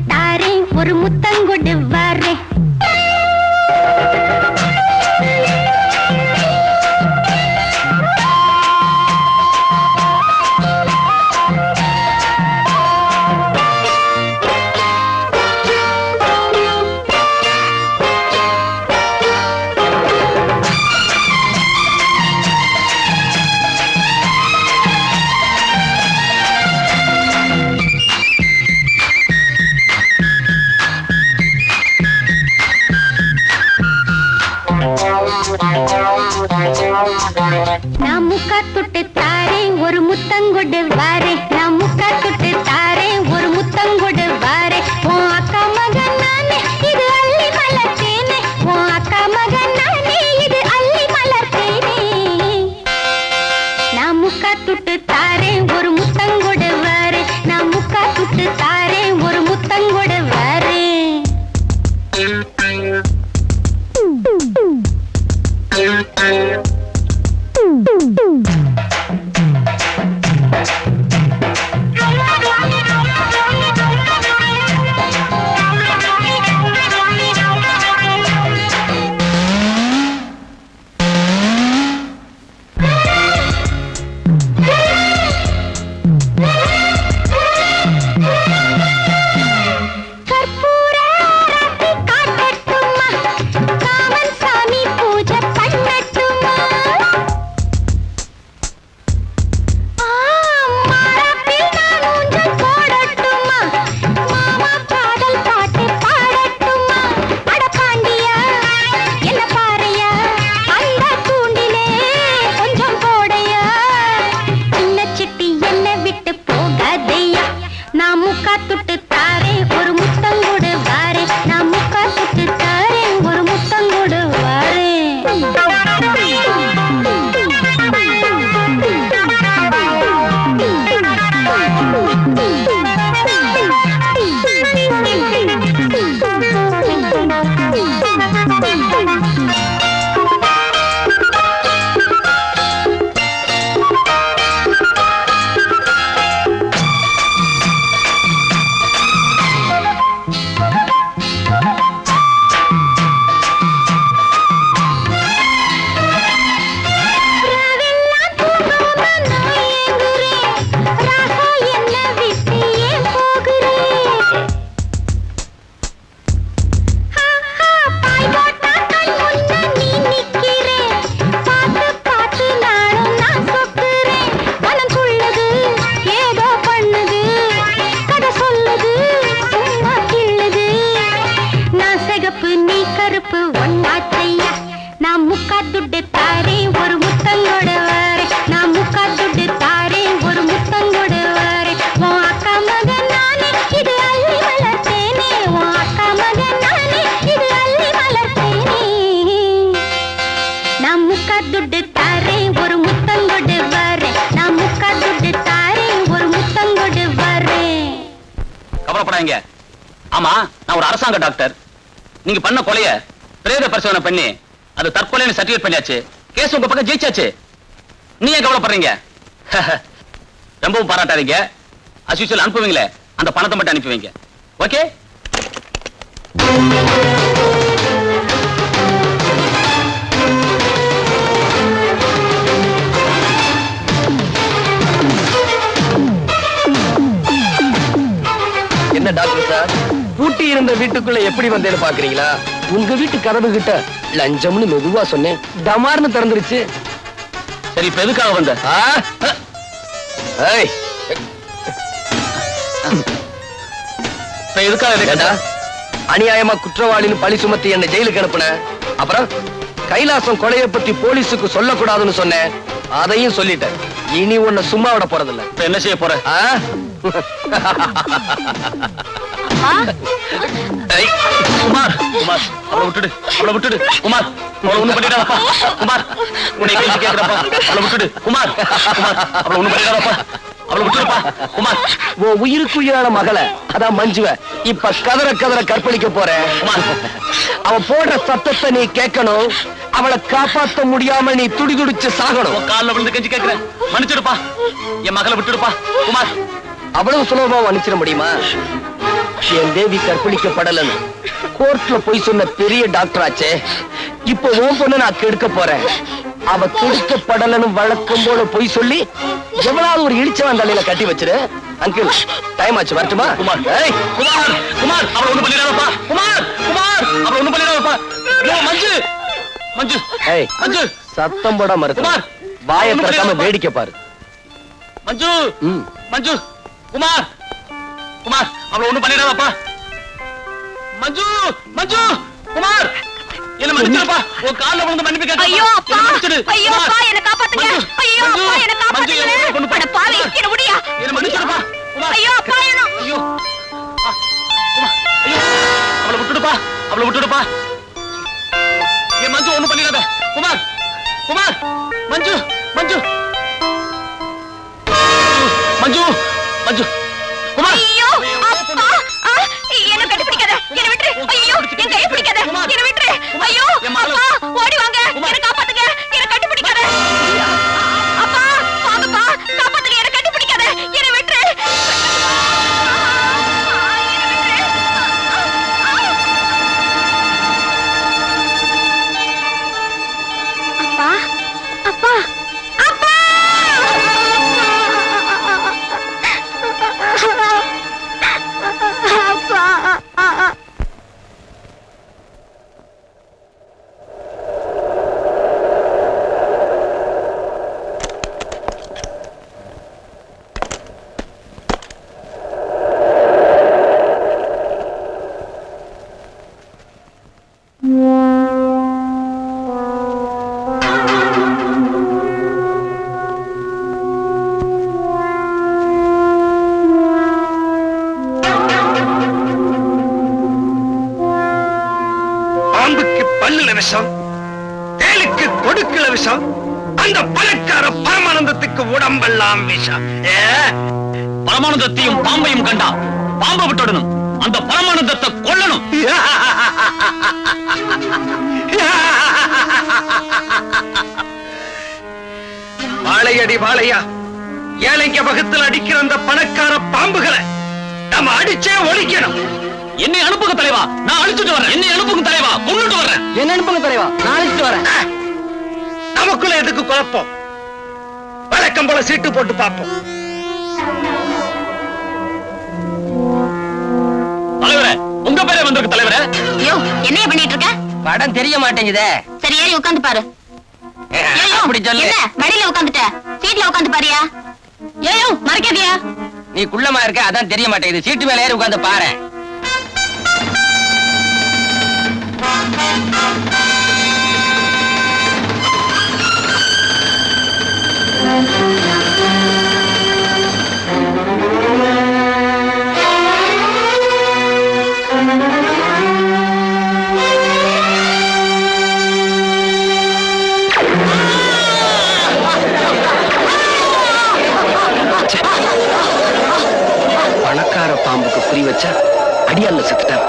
நான் முக்கா தொட்டு தாரேன் ஒரு முத்தங்கொடு வாரே நான் முக்கா தொட்டு தாரேன் ஒரு முத்தங்கொடு வாரே உன் அக்கா மகன் நானே இது அள்ளி மலர்த்தேனே உன் அக்கா மகன் நானே இது அள்ளி மலர்த்தேனே நான் முக்கா தொட்டு தாரேன் ஒரு முத்தங்கொடு வாரே நான் முக்கா தொட்டு தாரேன் ஒரு முத்தங்கொடு வாரே ஆமா, நான் ஒரு அரசாங்க டாக்டர். நீங்க பண்ண கொலைய பிரேத பரிசோதனை பண்ணி அது தற்கொலைன்னு சர்டிஃபிகேட் பண்ணியாச்சு. கேஸ் உங்க பக்கம் ஜெயிச்சாச்சு. நீ ஏன் கவலைப்படுறீங்க? ரொம்பவும் பாராட்டாதீங்க. as usual அனுப்புவீங்களே, அந்த பணத்தை மட்டும் அனுப்பி வைங்க. ஓகே? என்ன டாக்டர் சார், பூட்டி இருந்த வீட்டுக்குள்ள எப்படி வந்தேன்னு பாக்குறீங்களா? உங்க வீட்டு கதவு கிட்ட லஞ்சம்னு மெதுவா சொன்னேன், டமார்னு திறந்துருச்சு. சரி, இப்ப எதுக்காக வந்த? இப்ப எதுக்காக? அநியாயமா குற்றவாளின்னு பழி சுமத்தி என்ன ஜெயிலுக்கு அனுப்புன. அப்புறம் கைலாசம் கொலையை பத்தி போலீஸுக்கு சொல்லக்கூடாதுன்னு சொன்னேன், அதையும் சொல்லிட்டேன். இனி உன்னை சும்மா விட போறதில்ல. என்ன செய்ய போற? குமார், குமார், அவளை விட்டுடு, அவளை விட்டுடு. குமார், அவளை ஒண்ணு பண்ணிடாதப்பா. குமார், உன்னை கேள்வி கேட்கிறப்பா, அவளை விட்டுடு. குமார், குமார், அவளை ஒண்ணு பண்ணிடாதப்பா, அவளை விட்டுடுப்பா. குமார், உன் உயிருக்கு உயிரான மகளை, அதான் மஞ்சுவ, இப்ப கதற கதற கற்பழிக்க போறேன். அவ போடுற சத்தத்தை நீ கேட்கணும். அவளை காப்பாற்ற முடியாம நீ துடிதுடிச்சு சாகணும். காலில் விழுந்து கெஞ்சி கேட்கிறேன், மன்னிச்சிடுப்பா. என் மகளை விட்டுடுப்பா. குமார், அவ்வளவு சுலபமா மன்னிச்சிட முடியுமா? என் தேவி கற்பழிக்கப்படலன்னு கோர்ட்ல போய் சொன்ன பெரிய டாக்டர் ஆச்சே. இப்ப உன் பொண்ணு நான் கெடுக்க போறேன். அவ கெடுக்கப்படலன்னு வழக்கம் போல போய் சொல்லி எவ்வளவு ஒரு இடிச்சவன் தலையில கட்டி வச்சிரு. அங்கிள், டைம் ஆச்சு, வரட்டுமா? குமார், குமார், குமார், அவளை ஒண்ணு பண்ணிடாதப்பா. குமார், குமார், அவளை ஒண்ணு பண்ணிடாதப்பா. மஞ்சு, மஞ்சு, மஞ்சு, சத்தம் போட மறுத்து வாயை திறக்காம வேடிக்கை பாரு. மஞ்சு, மஞ்சு, குமார், குமார், அவளை ஒண்ணு பண்ணிடாதப்பா. மஞ்சு, மஞ்சு, குமார், என்ன மன்னிச்சிருப்பா. உன் கால்ல விழுந்து மன்னிப்பு கேட்கிறேன். ஐயோ அப்பா என்ன மன்னிச்சிடு. ஐயோ அப்பா என்ன காப்பாத்துங்க மஞ்சு, ஐயோ மஞ்சு, அப்பா என்ன மஞ்சு, காப்பாத்துங்க கொண்டு போ. அட பாவி என்ன முடியா என்ன மன்னிச்சிருப்பா. உமா. ஐயோ அப்பா என்ன ஐயோ உமா. ஐயோ அவளை விட்டுடுப்பா. அவளை விட்டுடுப்பா. ஏ மஞ்சு ஒண்ணும் பண்ணிடாத. குமார் குமார் மஞ்சு மஞ்சு மஞ்சு மஞ்சு குமார். ஐயோ அப்பா என்ன கட்டி பிடிக்காத என்ன விட்டுரு ஐயோ என் கையை பிடிக்காத என்ன விட்டுரு ஐயோ அப்பா ஓடி வாங்க என்ன காப்பாத்துங்க என்ன கட்டி பிடிக்காத அப்பா வாங்கப்பா காப்பாத்துங்க என்ன கட்டி பிடிக்காத என்ன விட்டுரு அப்பா அப்பா அப்பா பாம்புக்கு பல்லுல விஷம், தேலுக்கு கொடுக்கல விஷம், அந்த பணக்கார பரமானந்தத்துக்கு உடம்பெல்லாம் விஷம். பரமானந்தத்தையும் பாம்பையும் கண்டா பாம்பை விட்டுடணும். அந்த பரமானந்தத்தை கொல்லணும். வாழையடி வாழையா ஏழைங்க வகுத்தில் அடிக்கிற அந்த பணக்கார பாம்புகளை நம்ம அடிச்சே ஒழிக்கணும். என்னை அனுப்புங்க தலைவா, நான் அழிச்சுட்டு வரேன். என்னை அனுப்புங்க தலைவா, கொண்டுட்டு வரேன். என்ன அனுப்புங்க தலைவா நான் அழைச்சிட்டு வரேன். நமக்குள்ள எதுக்கு குழப்பம்? வழக்கம் போல சீட்டு போட்டு பார்ப்போம். தலைவரே, உங்க பேரே வந்திருக்கு தலைவரே. ஐயோ என்னைய பண்ணிட்டு இருக்க படம் தெரிய மாட்டேங்குதே. சரி ஏறி உட்கார்ந்து பாரு ஐயோ அப்படி சொல்லு. என்ன மடியில உட்கார்ந்துட்ட சீட்ல உட்கார்ந்து பாரியா ஐயோ மறக்காதியா நீ குள்ளமா இருக்க அதான் தெரிய மாட்டேங்குது. சீட்டு மேல ஏறி உட்கார்ந்து பாரு. பணக்கார பாம்புக்கு குறி வச்சா அடியால செத்துட்டார்.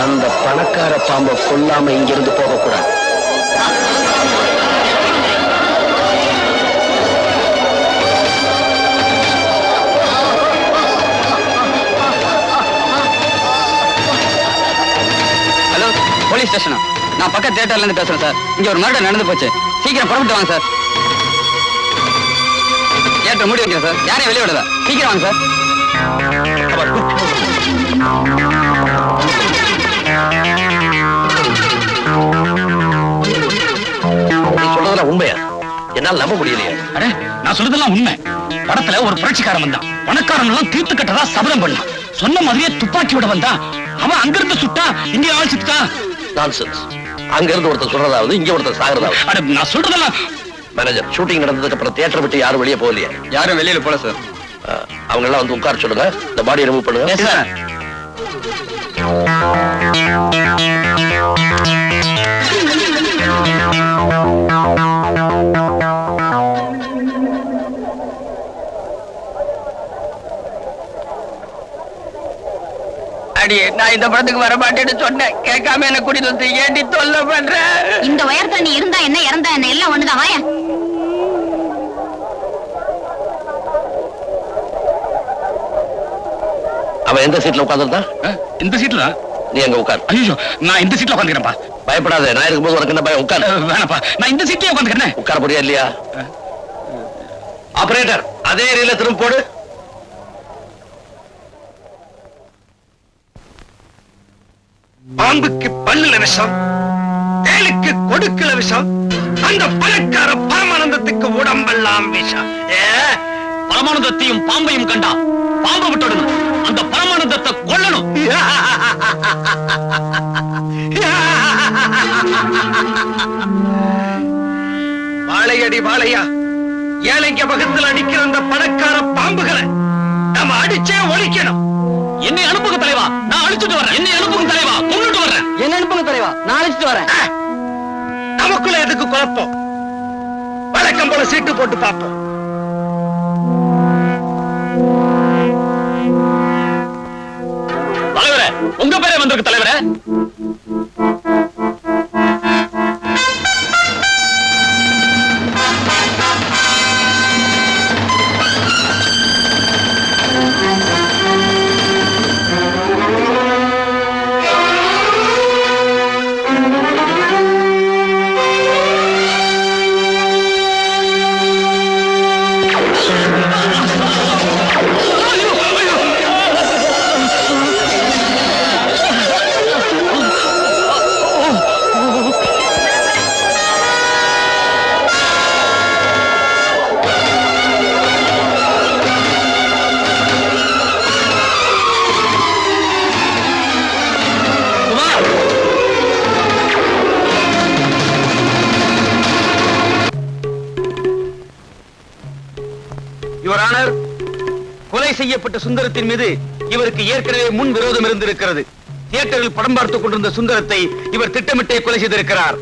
அந்த பணக்கார பாம்பை கொல்லாம இங்கிருந்து போகக்கூடாது. ஹலோ போலீஸ் ஸ்டேஷனா? நான் பக்கத்து தியேட்டர்ல இருந்து பேசுறேன் சார். இங்க ஒரு மர்டர் நடந்து போச்சு. சீக்கிரம் புறப்பட்டு வாங்க சார். தியேட்டர் மூடி வைக்கிறேன் சார். யாரையும் வெளியே விடல. சீக்கிரம் வாங்க சார். நீ சொல்றதெல்லாம் உண்மையா? என்னால நம்ப முடியலையே. அடே, நான் சொல்றதெல்லாம் உண்மை. படத்துல ஒரு புரட்சிக்காரன் வந்தான். பணக்காரன் எல்லாம் தீர்த்து கட்டதா சபதம் பண்ணான். சொன்ன மாதிரியே துப்பாக்கியோட வந்தான். அவன் அங்கிருந்து சுட்டா இங்கே ஆள் சுட்டான். நான்சென்ஸ். அங்க இருந்து ஒருத்தர் சொல்றதாவது இங்க ஒருத்தர் சாகிறதாவது. அட, நான் சொல்றதெல்லாம் மேனேஜர், ஷூட்டிங் நடந்ததுக்கு அப்புறம் தியேட்டர் விட்டு யாரும் வெளியே போகலையே? யாரும் வெளியில போல சார். அவங்க எல்லாம் வந்து உட்கார சொல்லுங்க. இந்த பாடியை ரிமூவ் பண்ணுங்க. சார். அடி, நான் இந்த படத்துக்கு வர மாட்டேன்னு சொன்னேன். கேட்காம என்ன கூட்டிட்டு வந்து ஏண்டி தொல்லை பண்ற? இந்த உயரத்துல நீ இருந்தா என்ன இறந்தா என்ன எல்லாம் ஒண்ணுதான் வாயா அவன் எந்த சீட்ல உட்கார்ந்திருந்தா? இந்த சீட்ல. நீ அங்க உட்கார். ஐயோ, நான் இந்த சீட்ல உட்காந்துக்கிறேன்ப்பா. பயப்படாத, நான் இருக்கும்போது உனக்கு என்ன பயம்? உட்கார். வேணாப்பா, நான் இந்த சீட்லயே உட்காந்துக்கிறேன். உட்கார போறியா இல்லையா? ஆபரேட்டர், அதே ஏரியில திரும்ப போடு. பாம்புக்கு பல்லுல விஷம், தேலுக்கு கொடுக்கல விஷம், அந்த பணக்கார பரமானந்தத்துக்கு உடம்பெல்லாம் விஷம். பரமானந்தத்தையும் பாம்பையும் கண்டா பாம்பை விட்டுடணும். அந்த பரமானந்தத்தை கொல்லணும். வாழையடி வாழையா, ஏழைங்க பக்கத்துல அடிக்கிற அந்த பணக்கார பாம்புகளை நம்ம அடிச்சே ஒழிக்கணும். என்னை அனுப்புங்க தலைவா, நான் அழிச்சுட்டு வரேன். என்னை அனுப்புங்க தலைவா, கொண்டுட்டு வரேன். என்ன அனுப்புங்க தலைவா, நான் அழைச்சிட்டு வரேன். நமக்குள்ள எதுக்கு குழப்பம்? வழக்கம் போல சீட்டு போட்டு பார்ப்போம். தலைவரே, உங்க பேரே வந்திருக்கு தலைவரே. யுவர் ஆனர், கொலை செய்யப்பட்ட சுந்தரத்தின் மீது இவருக்கு ஏற்கனவே முன் விரோதம் இருந்திருக்கிறது. தியேட்டரில் படம் பார்த்துக் கொண்டிருந்த சுந்தரத்தை இவர் திட்டமிட்டே கொலை செய்திருக்கிறார்.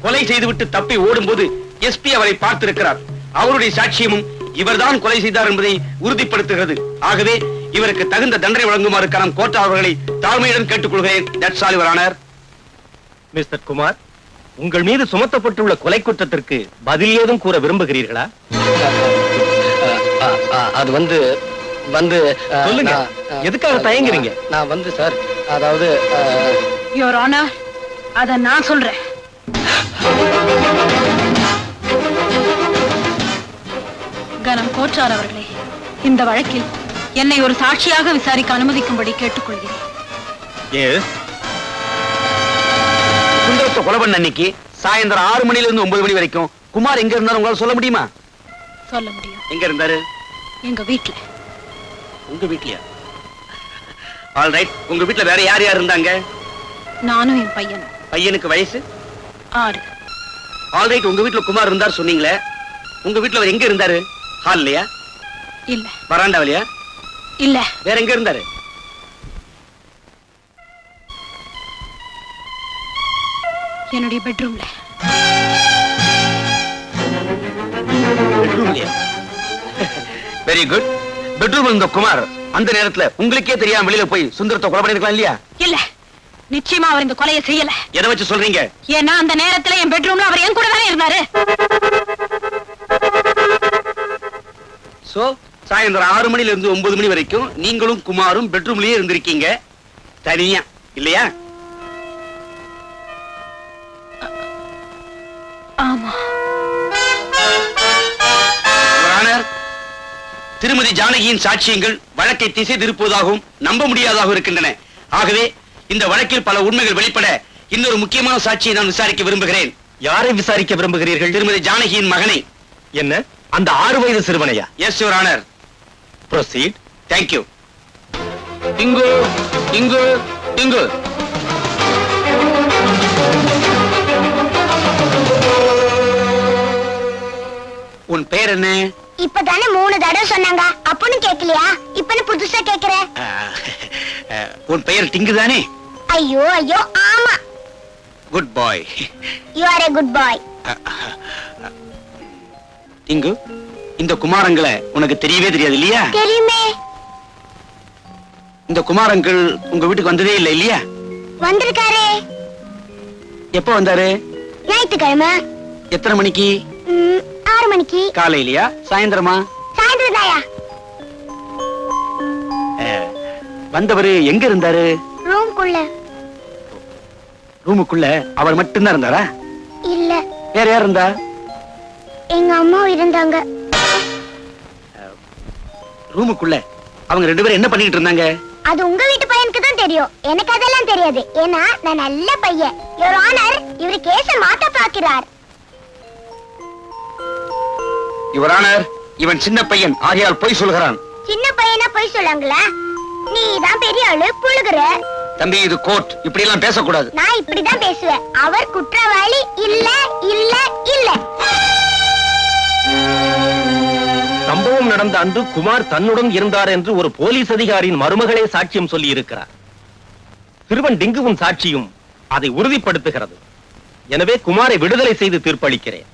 கொலை செய்துவிட்டு தப்பி ஓடும்போது எஸ்பி அவரை பார்த்திருக்கிறார். அவருடைய சாட்சியமும் இவர்தான் கொலை செய்தார் என்பதை உறுதிப்படுத்துகிறது. ஆகவே இவருக்கு தகுந்த தண்டனை வழங்குமாறு நான் கோர்ட் அவர்களை தாழ்மையுடன் கேட்டுக்கொள்கிறேன். That's all your honour. Mister Kumar, உங்கள் மீது சுமத்தப்பட்டுள்ள கொலை குற்றத்திற்கு பதில் ஏதும் கூற விரும்புகிறீர்களா? அது வந்து சொல்லுங்க, எதுக்காக தயங்குறீங்க? நான் வந்து சார், அதாவது யுவர் ஆனர், அத நான் சொல்றேன். கனம் கோச்சார் அவர்களே, இந்த வழக்கில் என்னை ஒரு சாட்சியாக விசாரிக்க அனுமதிக்கும்படி கேட்டுக்கொள்கிறேன். சுந்தரத்தை கொலை பண்ண அன்னைக்கு சாயந்தரம் 6 மணில இருந்து 9 மணி வரைக்கும் குமார் எங்க இருந்தாரு உங்களால சொல்ல முடியுமா? சொல்ல முடியும். எங்க இருந்தாரு? எங்க வீட்டுல. உங்க வீட்லயா? All right. உங்க வீட்ல வேற யார் யார் இருந்தாங்க? நானும் என் பையனும். பையனுக்கு வயசு 6. All right. உங்க வீட்ல குமார் இருந்தார் சொன்னீங்களே, உங்க வீட்ல அவர் எங்க இருந்தாரு? ஹால்லயா? இல்ல. வராண்டாவிலயா? இல்ல. வேற எங்க இருந்தாரு? என்னுடைய பெட்ரூம்ல. பெட்ரூம்லயா? Very good. பெட்ரூம் இருந்த குமார் அந்த நேரத்துல உங்களுக்கே தெரியாம வெளியில போய் சுந்தரத்தை கொலை பண்ணிருக்கலாம் இல்லையா? இல்ல, நிச்சயமா அவர் இந்த கொலையை செய்யல. எதை வச்சு சொல்றீங்க? ஏன்னா அந்த நேரத்துல என் பெட்ரூம்ல அவர் என் கூட தானே இருந்தாரு. சோ சாயந்தரம் 6 மணில இருந்து 9 மணி வரைக்கும் நீங்களும் குமாரும் பெட்ரூம்லயே இருந்திருக்கீங்க தனியா, இல்லையா? ஆமா. திருமதி ஜானகியின் சாட்சியங்கள் வழக்கை திசை திருப்புவதாகவும் நம்ப முடியாததாக இருக்கின்றன. ஆகவே இந்த வழக்கில் பல உண்மைகள் வெளிப்பட இன்னொரு முக்கியமான சாட்சியை நான் விசாரிக்க விரும்புகிறேன். யாரை விசாரிக்க விரும்புகிறீர்கள்? திருமதி ஜானகியின் மகனை. என்ன, அந்த 6 வயது சிறுவனையா? Yes your honour. Proceed. Thank you. Tinku Tinku Tinku. உன் பேர் என்ன? இப்பதானே 3 தடவை சொன்னாங்க, அப்பன்னு கேக்கலையா? இப்பன்னு புதுசா கேக்குற? உன் பெயர் டிங்கு தானே? ஐயோ ஐயோ, ஆமா. Good bye. You are a good boy. டிங்கு, இந்த குமாரங்களை உனக்கு தெரியவே தெரியாது இல்லையா? தெரியுமே. இந்த குமாரங்கள் உங்க வீட்டுக்கு வந்ததே இல்லை இல்லையா? வந்திருக்காரே. எப்ப வந்தாரு? ஞாயிற்றுக்கிழமை. எத்தனை மணிக்கு? 6 மணிக்கு. காலையிலயா சாயந்தரமா? சாயந்தரம் தாயா. வந்தவரு எங்க இருந்தாரு? ரூம்குள்ள. ரூமுக்குள்ள அவர் மட்டும்தான் இருந்தாரா? இல்ல. வேற யார் இருந்தா? எங்க அம்மா இருந்தாங்க. ரூமுக்குள்ள அவங்க 2 பேரும் என்ன பண்ணிட்டு இருந்தாங்க? அது உங்க வீட்டு பையனுக்கு தான் தெரியும், எனக்கு அதெல்லாம் தெரியாது. ஏன்னா நான் நல்ல பையன். யுவர் ஆனர், இவர் கேஸ மாத்த பார்க்கிறார். யுவர் ஆனர், இவன் சின்ன பையன் ஆகையால் பொய் சொல்கிறான். சின்ன பையனா பொய் சொல்லாங்களா? நீ தான் பெரிய ஆளு புழுகுற. தம்பி இது கோர்ட், இப்படி எல்லாம் பேசக்கூடாது. நான் இப்படிதான் பேசுவேன். அவர் குற்றவாளி இல்ல இல்ல இல்ல. சம்பவம் நடந்த அன்று குமார் தன்னுடன் இருந்தார் என்று ஒரு போலீஸ் அதிகாரியின் மருமகளே சாட்சியம் சொல்லி இருக்கிறார். சிறுவன் டிங்குவின் சாட்சியும் அதை உறுதிப்படுத்துகிறது. எனவே குமாரை விடுதலை செய்து தீர்ப்பளிக்கிறேன்.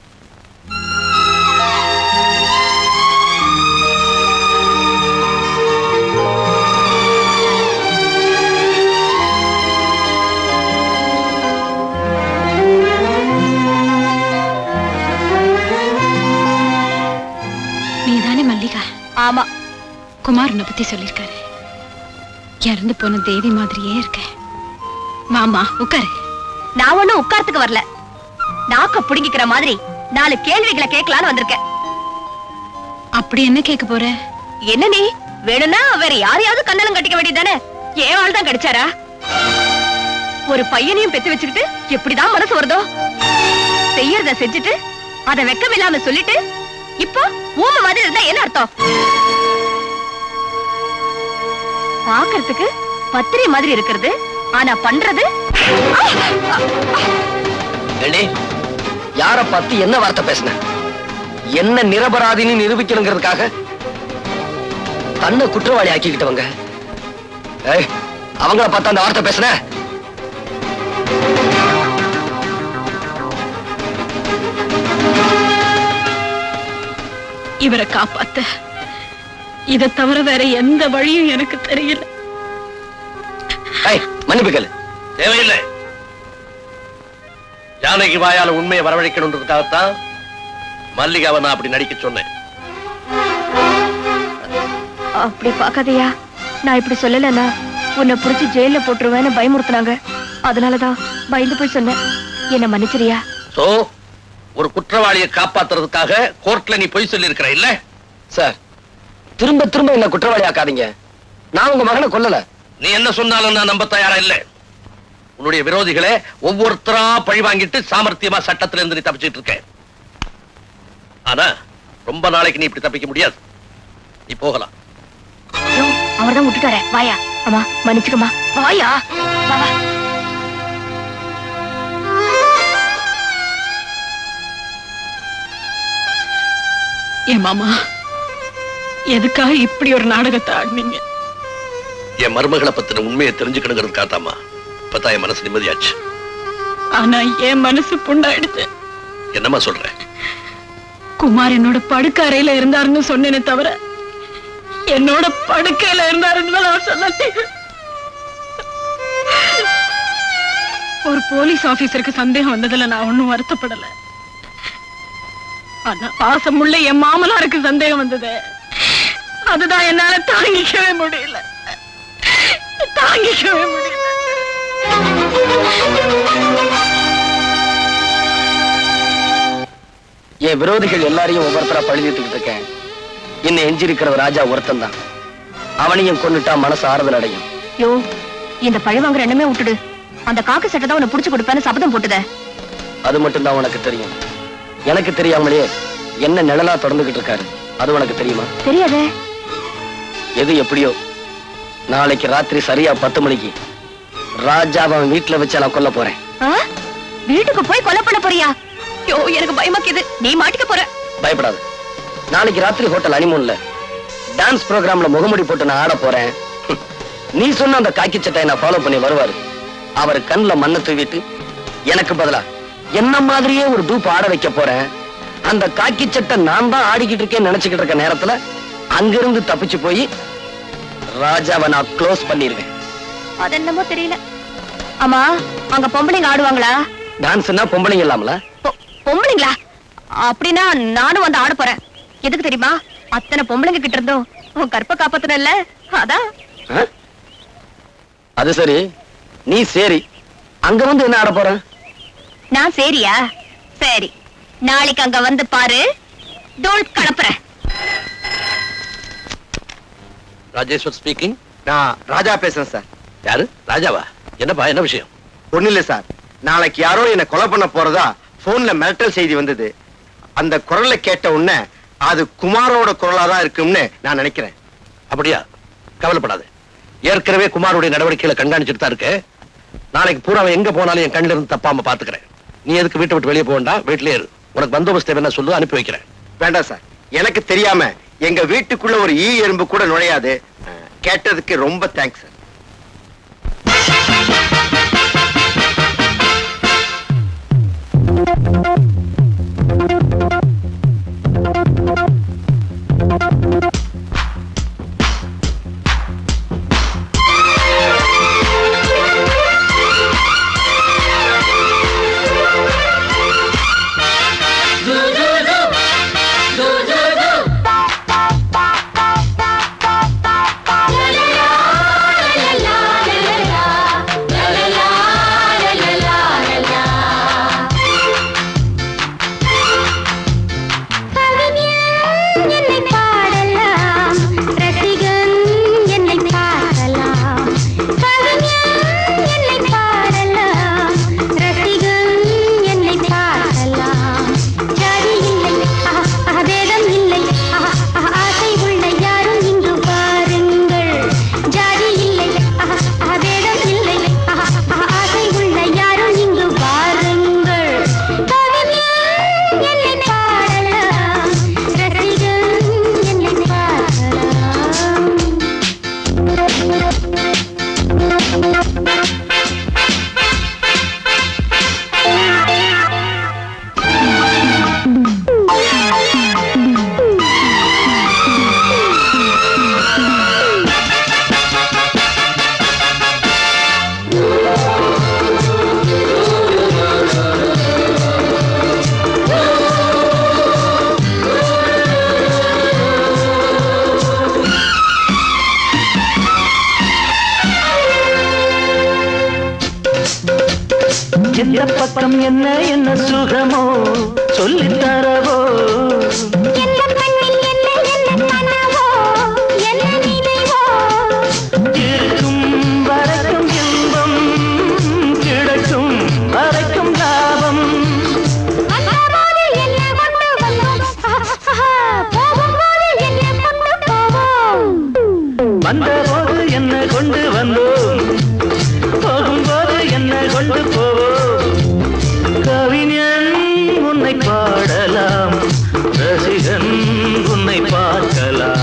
நீதானே மல்லிகா? ஆமா. குமார் உன்னை பத்தி சொல்லிருக்காரு. இறந்து போன தேவி மாதிரியே இருக்க. மாமா உட்காரு. நான் ஒண்ணும் உட்கார்த்துக்கு வரல. நாக்க புடுங்கிக்கிற மாதிரி 4 கேள்விகளை கேட்கலான்னு வந்திருக்கேன். அப்படி என்ன கேட்க போற? என்ன நீ வேணும்னா வேற யாரையாவது கண்ணலம் கட்டிக்க வேண்டியதானே? ஏன் ஆள் தான் கிடைச்சாரா? ஒரு பையனையும் பெத்து வச்சுக்கிட்டு எப்படிதான் மனசு வருதோ? செய்யறத செஞ்சுட்டு அத வெக்கமில்லாம சொல்லிட்டு இப்போ ஊம மாதிரி இருந்தா என்ன அர்த்தம்? பாக்குறதுக்கு பத்திரை மாதிரி இருக்கிறது, ஆனா பண்றது. யார பார்த்து என்ன வார்த்தை பேசின? என்ன நிரபராதின்னு நிரூபிக்கணுங்கிறதுக்காக தன்னை குற்றவாளி ஆக்கிக்கிட்டவங்க. அவங்கள பார்த்து அந்த வார்த்தை பேசுன? இவரை காப்பாத்த இதை தவிர வேற எந்த வழியும் எனக்கு தெரியல. மன்னிப்புகள் தேவையில்லை. ஜானகி வாயால உண்மையை வரவழைக்கணுன்றதுக்காகத்தான் மல்லிகாவை நான் அப்படி நடிக்க சொன்னேன். அப்படி பாக்காதையா, நான் இப்படி சொல்லலன்னா உன்னை புடிச்சு ஜெயில போட்டுருவேன்னு பயமுறுத்தினாங்க. அதனாலதான் பயந்து போய் சொன்னேன். என்ன மன்னிச்சிரியா? சோ ஒரு குற்றவாளியை காப்பாத்துறதுக்காக கோர்ட்ல நீ பொய் சொல்லி இருக்கிற இல்ல? சார், திரும்ப திரும்ப என்ன குற்றவாளி ஆக்காதீங்க. நான் உங்க மகனை கொல்லல. நீ என்ன சொன்னாலும் நான் நம்ப தயாரா இல்ல. உன்னுடைய விரோதிகளை ஒவ்வொருத்தரா பழி வாங்கிட்டு சாமர்த்தியமா சட்டத்துல இருந்து நீ தப்பிச்சிட்டு இருக்க. ஆனா ரொம்ப நாளைக்கு நீ இப்படி தப்பிக்க முடியாது. நீ போகலாம். அவர்தான் விட்டுட்டாரே. வாயா. அம்மா மன்னிச்சுக்கம்மா. வாயா. வா வா. என் மாமா எதுக்காக இப்படி ஒரு நாடகத்தை ஆடினீங்க? என் மருமகளை பத்தின உண்மையை தெரிஞ்சுக்கணுங்கிறதுக்காகத்தாமா இப்பதான் என் மனசு நிம்மதியாச்சு. ஆனா என் மனசு புண்ணாயிடுச்சு. என்னம்மா சொல்ற? குமார் என்னோட படுக்க அறையில இருந்தாருன்னு சொன்னேனே தவிர என்னோட படுக்கையில இருந்தாருன்னு நான் சொன்னேன். ஒரு போலீஸ் ஆபீசருக்கு சந்தேகம் வந்ததுல நான் ஒண்ணும் வருத்தப்படல. ஆனா பாசமுள்ள என் மாமனாருக்கு சந்தேகம் வந்தது. அதுதான் என்னால தாங்கிக்கவே முடியல. தாங்கிக்கவே முடியல. என் விரோதிகள் எல்லாரையும் ஒவ்வொருத்தரா பழுதிட்டுக்கிட்டு இருக்கேன். என்ன எஞ்சிருக்கிற ராஜா ஒருத்தன் தான். அவனையும் கொண்டுட்டா மனசு ஆறுதல் அடையும். யோ, இந்த பழி வாங்குற எண்ணமே விட்டுடு. அந்த காக்கு சட்டை தான் உன்னை புடிச்சு கொடுப்பேன்னு சபதம் போட்டுத. அது மட்டும் தான் உனக்கு தெரியும். எனக்கு தெரியாமலே என்ன நிழலா தொடர்ந்துகிட்டு இருக்காரு. அது உனக்கு தெரியுமா? தெரியாதே. எது எப்படியோ நாளைக்கு ராத்திரி சரியா 10 மணிக்கு ராஜாவை வீட்டுல வச்சு நான் கொல்ல போறேன். வீட்டுக்கு போய் கொலை பண்ண போறியா? யோ, எனக்கு பயமாக்குது. நீ மாட்டிக்க போற. பயப்படாது. நாளைக்கு ராத்திரி ஹோட்டல் ஹனிமூன்ல டான்ஸ் ப்ரோகிராம்ல முகமுடி போட்டு நான் ஆட போறேன். நீ சொன்ன அந்த காக்கி சட்டையை நான் ஃபாலோ பண்ணி வருவாரு. அவர் கண்ணுல மண்ணை தூவிட்டு எனக்கு பதிலா என்ன மாதிரியே ஒரு டூப் ஆட வைக்க போறேன். அந்த காக்கி சட்டை நான் தான் ஆடிக்கிட்டு இருக்கேன்னு நினைச்சுக்கிட்டு இருக்க நேரத்துல அங்கிருந்து தப்பிச்சு போய் ராஜாவை நான் க்ளோஸ் பண்ணிருவேன். அது என்னமோ தெரியல. ஆமா, அங்க பொம்பளைங்க ஆடுவாங்களா? டான்ஸ்னா பொம்பளைங்க இல்லாமல? பொம்பளைங்களா? அப்படின்னா நானும் வந்து ஆட போறேன். எதுக்கு தெரியுமா? அத்தனை பொம்பளைங்க கிட்ட இருந்தோம் உன் கற்ப காப்பாத்தனல்ல, அதான். அது சரி, நீ சரி அங்க வந்து என்ன ஆட போற? நான் சரியா? சரி, நாளைக்கு அங்க வந்து பாரு. தோல் கலப்புறேன். ராஜேஸ்வர் ஸ்பீக்கிங். நான் ராஜா பேசுறேன் சார். யாரு? ராஜாவா? என்னப்பா, என்ன விஷயம்? ஒண்ணு இல்ல சார், நாளைக்கு யாரோ என்ன கொலை பண்ண போறதா போன்ல மிரட்டல் செய்தி வந்தது. அந்த குரலை கேட்ட உடனே அது குமாரோட குரலா தான் இருக்கும்னு நான் நினைக்கிறேன். அப்படியா? கவலைப்படாது. ஏற்கனவே குமாருடைய நடவடிக்கைகளை கண்காணிச்சுட்டு தான் இருக்கு. நாளைக்கு பூரா அவன் எங்க போனாலும் என் கண்ணில இருந்து தப்பாம பாத்துக்கிறேன். நீ எதுக்கு வீட்டை விட்டு வெளியே போகண்டா, வீட்டிலே இரு. உனக்கு பந்தோபஸ்து என்ன சொல்லு, அனுப்பி வைக்கிறேன். வேண்டாம் சார், எனக்கு தெரியாம எங்க வீட்டுக்குள்ள ஒரு ஈ எறும்பு கூட நுழையாது. கேட்டதுக்கு ரொம்ப தேங்க்ஸ் சார். எந்த பக்கம் என்ன என்ன சுகமோ சொல்லித் தரவோ, இருக்கும் வரைக்கும் இன்பம், கிடைக்கும் வரைக்கும் லாபம். வந்தபோது என்ன கொண்டு வந்தோம், போகும்போது என்ன கொண்டு போவோம். கவிஞன் உன்னை பாடலாம், ரசிகன் உன்னை பார்க்கலாம்.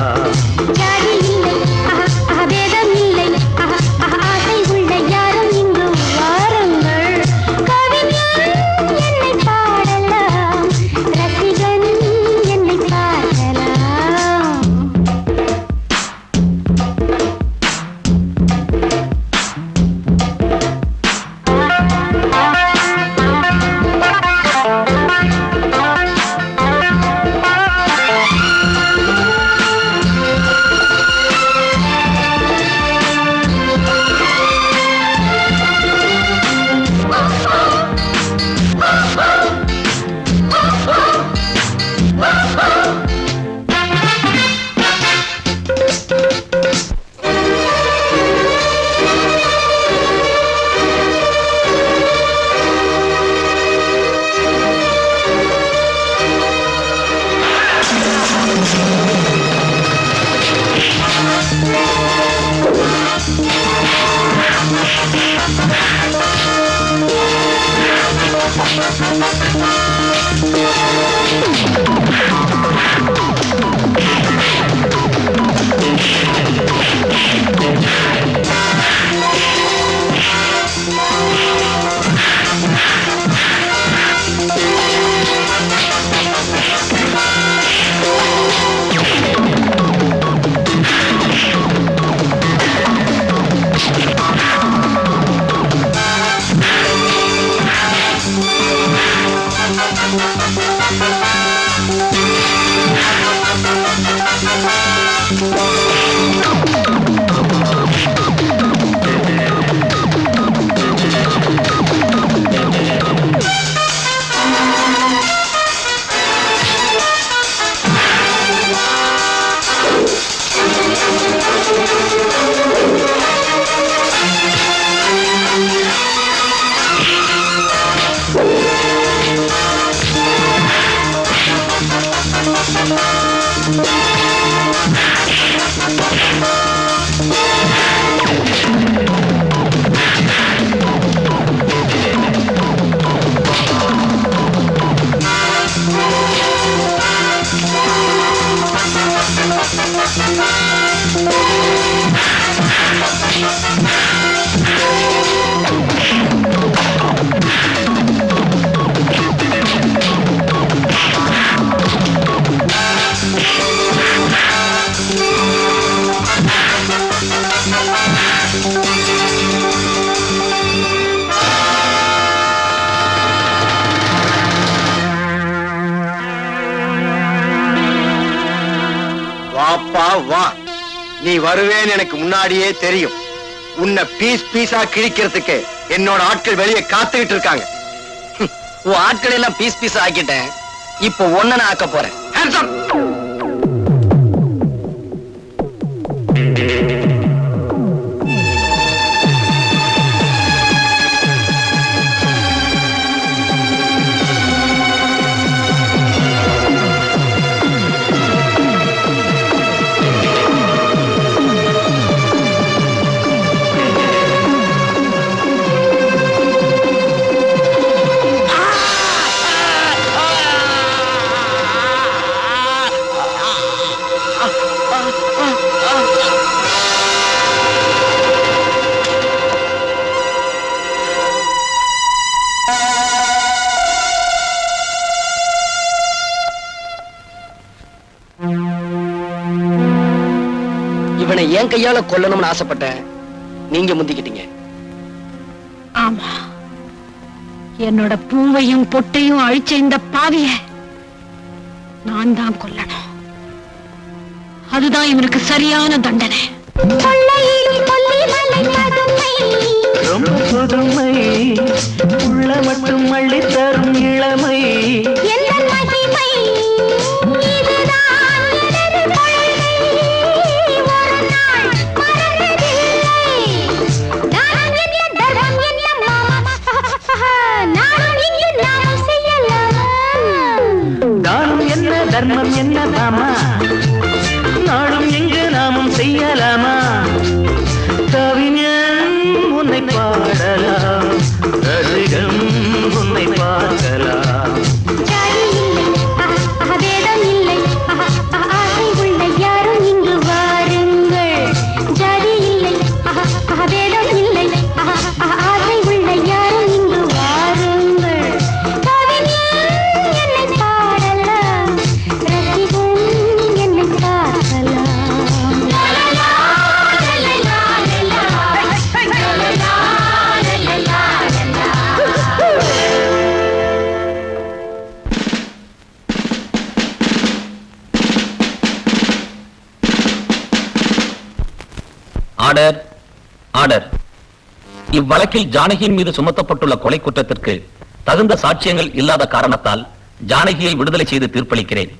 நீ வருவேன்னு எனக்கு முன்னாடியே தெரியும். உன்னை பீஸ் பீஸா கிழிக்கிறதுக்கு என்னோட ஆட்கள் வெளியே காத்துக்கிட்டு இருக்காங்க. உன் ஆட்கள் எல்லாம் பீஸ் பீஸ் ஆக்கிட்டேன். இப்போ ஒன்ன நான் ஆக்க போறேன். Hands up! இவனை என் கையால கொல்லணும்னு ஆசைப்பட்டேன். நீங்க முந்திக்கிட்டீங்க. ஆமா, என்னோட பூவையும் பொட்டையும் அழிச்ச இந்த பாவிய நான் தான் கொல்லணும். அதுதான் இவனுக்கு சரியான தண்டனை. ரொம்ப புதுமை உள்ள மட்டும் அள்ளி தரும் இளமை. தானம் என்ன தர்மம் என்ன தாமா, நாளும் எங்கு நாமும் செய்யலாமா. கவிஞன் உன்னை பாடலாம், ரசிகம் உன்னை பார்க்கலாம். Order, order. இவ்வழக்கில் ஜானகியின் மீது சுமத்தப்பட்டுள்ள கொலை குற்றத்திற்கு தகுந்த சாட்சியங்கள் இல்லாத காரணத்தால் ஜானகியை விடுதலை செய்து தீர்ப்பளிக்கிறேன்.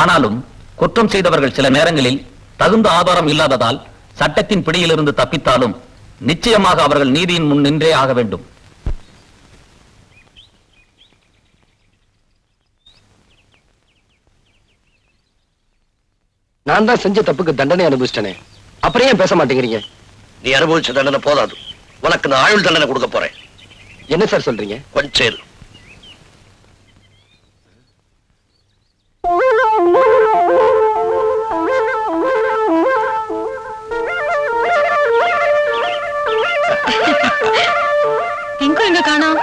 ஆனாலும் குற்றம் செய்தவர்கள் சில நேரங்களில் தகுந்த ஆதாரம் இல்லாததால் சட்டத்தின் பிடியிலிருந்து தப்பித்தாலும் நிச்சயமாக அவர்கள் நீதியின் முன் நின்றே ஆக வேண்டும். நான் தான் செஞ்ச தப்புக்கு தண்டனை அனுபவிச்சிட்டேனே, அப்புறம் ஏன் பேச மாட்டேங்கிறீங்க? நீ அனுபவிச்ச தண்டனை போதாது, உனக்கு நான் ஆயுள் தண்டனை கொடுக்க போறேன். என்ன சார் சொல்றீங்க? கொஞ்சம் இரு. எங்க காணோம்?